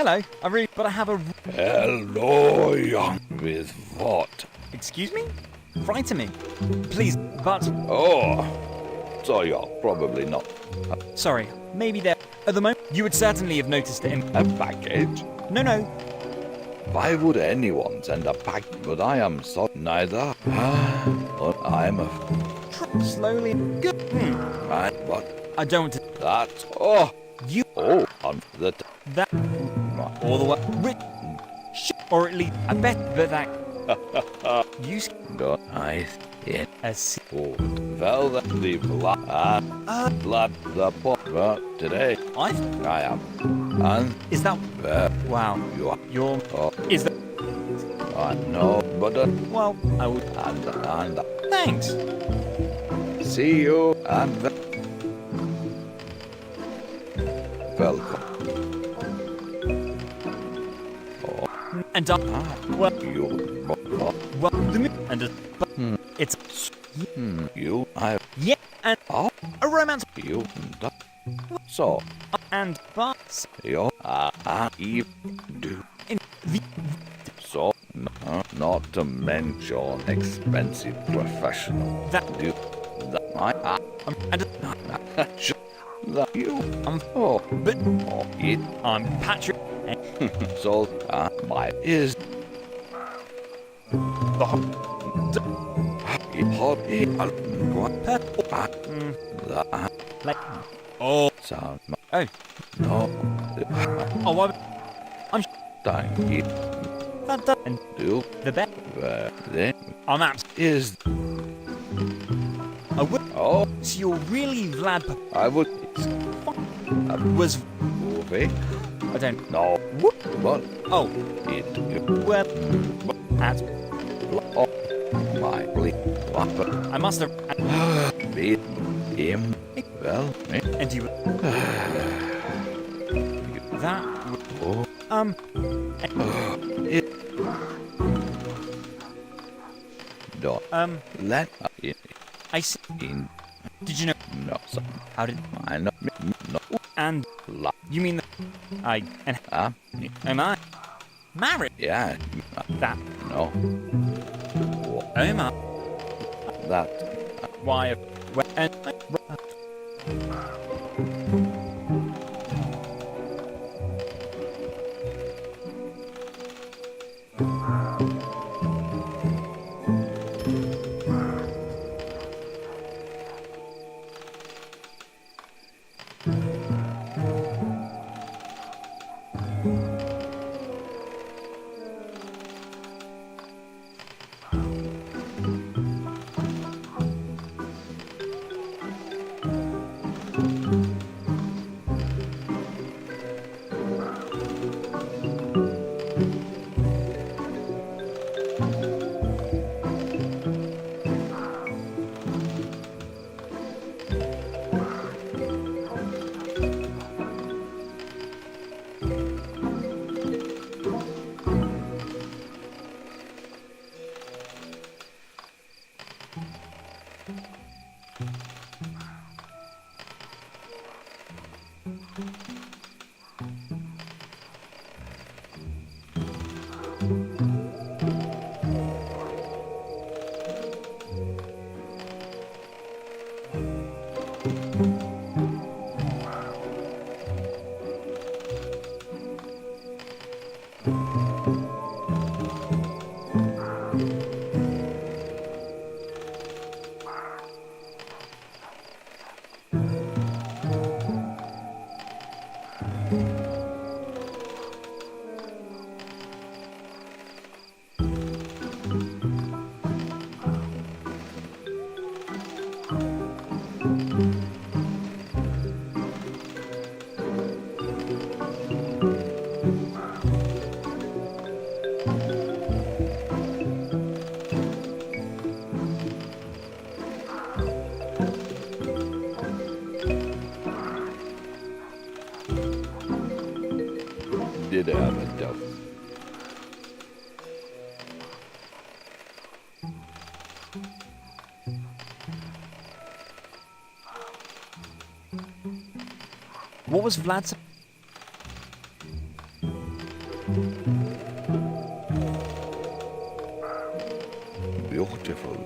Hello, but I have a... Hello, young. With what? Excuse me? Frighten me. Please, but... Oh, so you're probably not. Sorry, maybe there... At the moment, you would certainly have noticed it in... A package? No. Why would anyone send a package? But I am so... Neither. I'm a... Slowly... Good. What? I don't... That... Oh! You... Oh, on the... That... All the way... Or at least... I bet that... You... Don't I... In... As... Oh, well, the blood... blood... The... But today... I am... And... Is that... wow. You are... You're... Is that... No, but... well, I would... And... Thanks. See you, and... Welcome. And well, you... Well, and it's... You... I... Yeah, and... A romance... You... So... And... But... You... You... Do... In... The... So... Not to mention expensive professional. That... Do... That... I... And... That you... oh... But... Oh, it... I'm Patrick... So... my... Is... The... Like... Oh... Sound... Oh... No... Oh, I'm... Thank you. That does... And... Do... The bet... Then... I'm abs... Is... I would... Oh... So you're really Vlad... I would... Was... Movie? I don't... No. What? Oh... It... Well... At... Oh... My... I must have... Beat... Him... Well... Me... And you... That... Oh... It... Don't... Let... I see... In... Did you know... No, so... How did... I know... No... And... You mean that... I... And... Am I... Married? Yeah... That... No... Am I... That... Why... And... Did have a dope. What was Vlad's... Beautiful.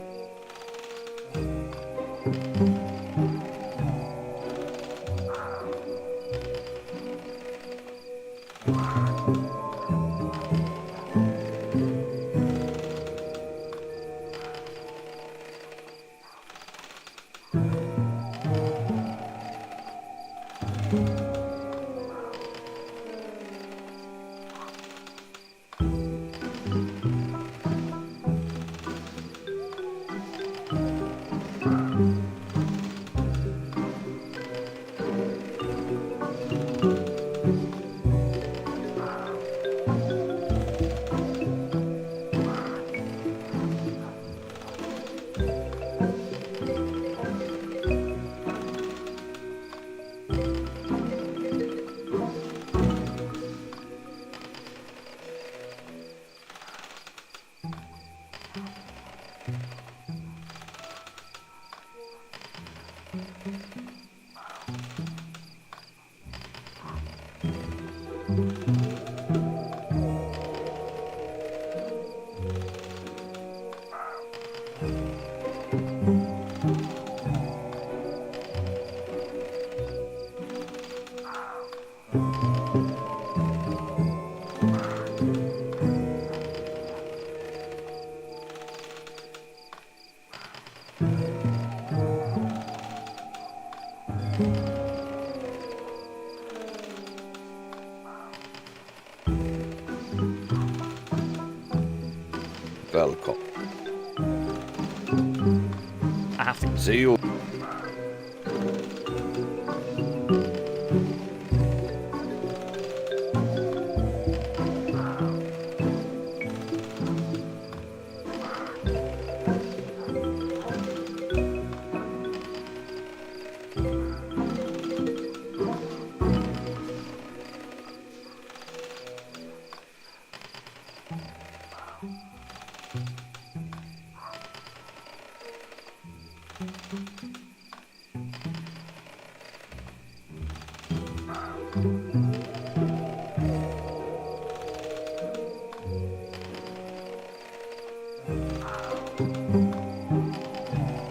Welcome. I have to... See you.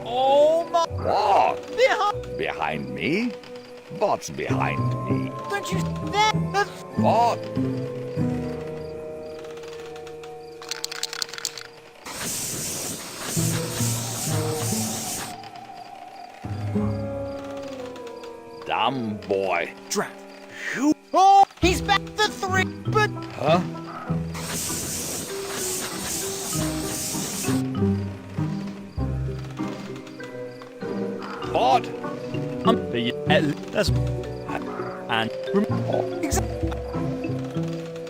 Oh my... What? Behind me? What's behind me? Don't you... What? Dumb boy. Drat. Who? Oh, he's back the three, but... Huh? What? That's... And...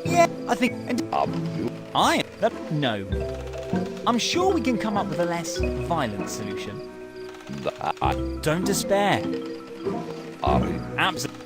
Yeah, I think... I... That... No. I'm sure we can come up with a less violent solution. Don't despair. Absolutely.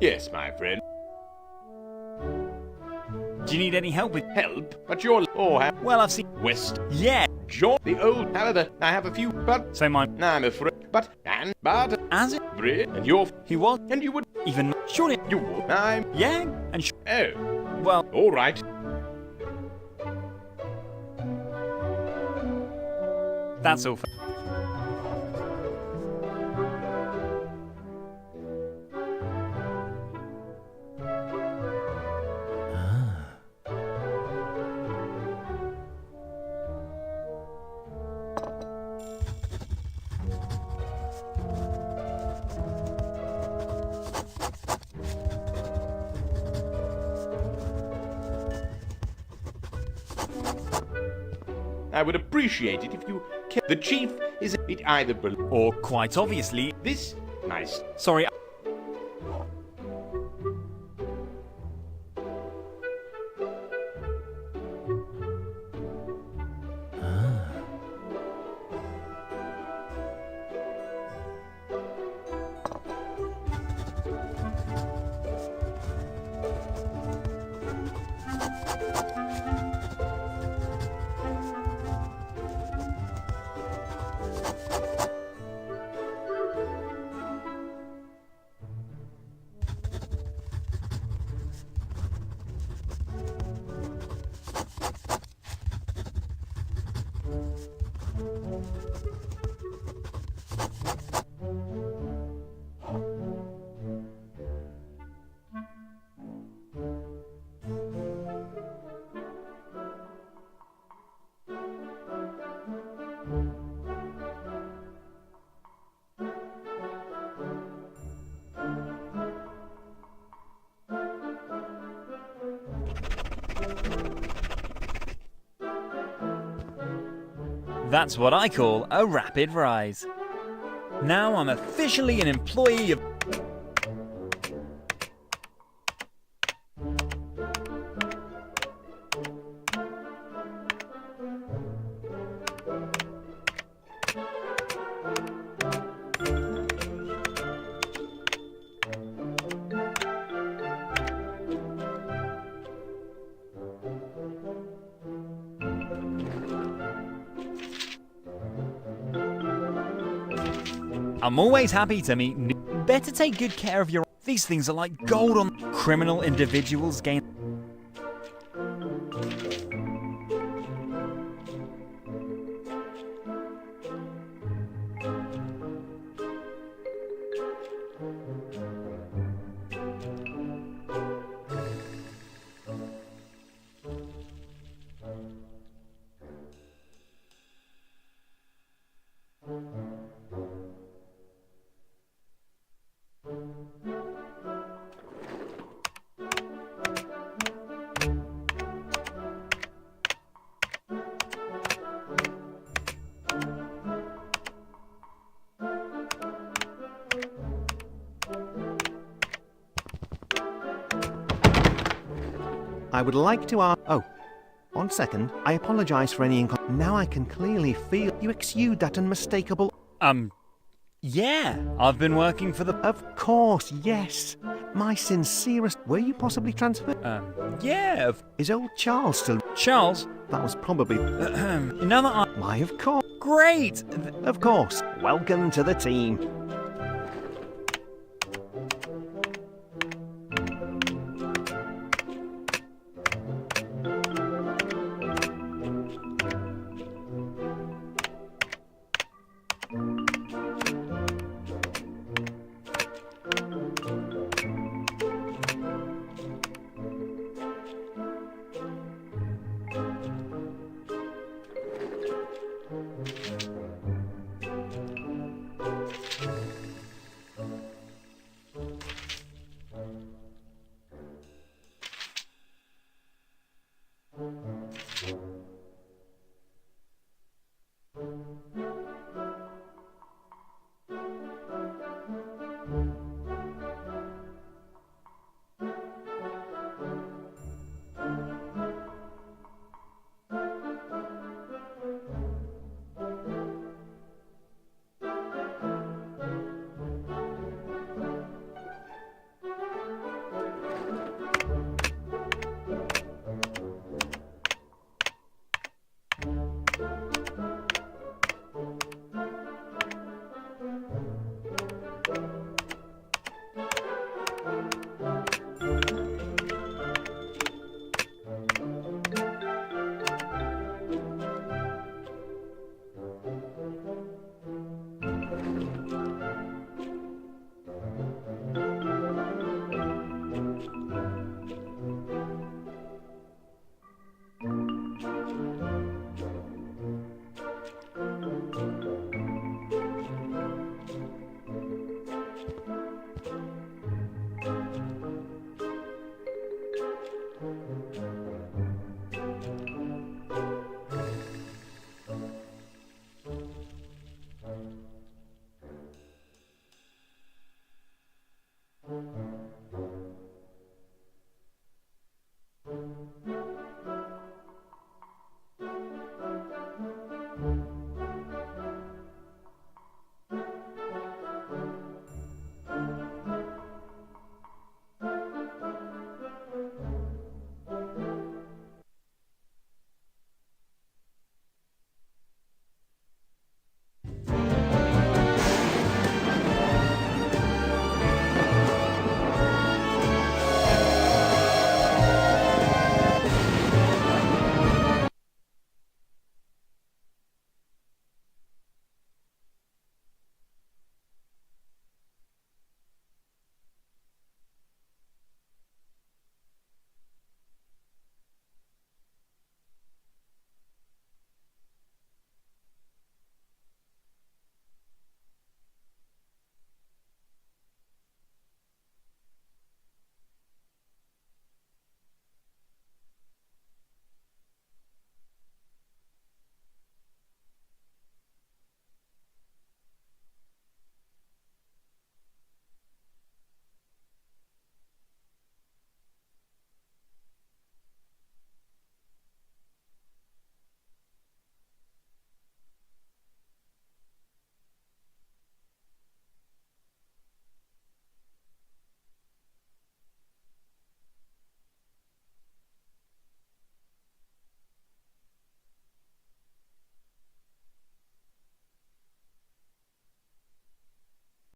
Yes, my friend. Do you need any help with Help? But you're... Oh, well, I've seen... West. Yeah. John the old... However, I have a few... But... So my... I'm afraid... But... And... But... As it... Bread. And you're... He was... And you would... Even... Surely... You would... I'm... Yeah. And... Oh. Well... All right. That's all for... I would appreciate it if you... The chief is... It either... Or, quite obviously... This... Nice. Sorry... That's what I call a rapid rise. Now I'm officially an employee of... I'm always happy to meet new... Better take good care of your... These things are like gold on... Criminal individuals gain... I would like to ask... Oh, 1 second. I apologize for any Now I can clearly feel you exude that unmistakable... Yeah, I've been working for the... Of course, yes. My sincerest... Were you possibly transferred? Yeah. Is old Charles still... Charles? That was probably... Another... Why, of course. Great! Of course. Welcome to the team.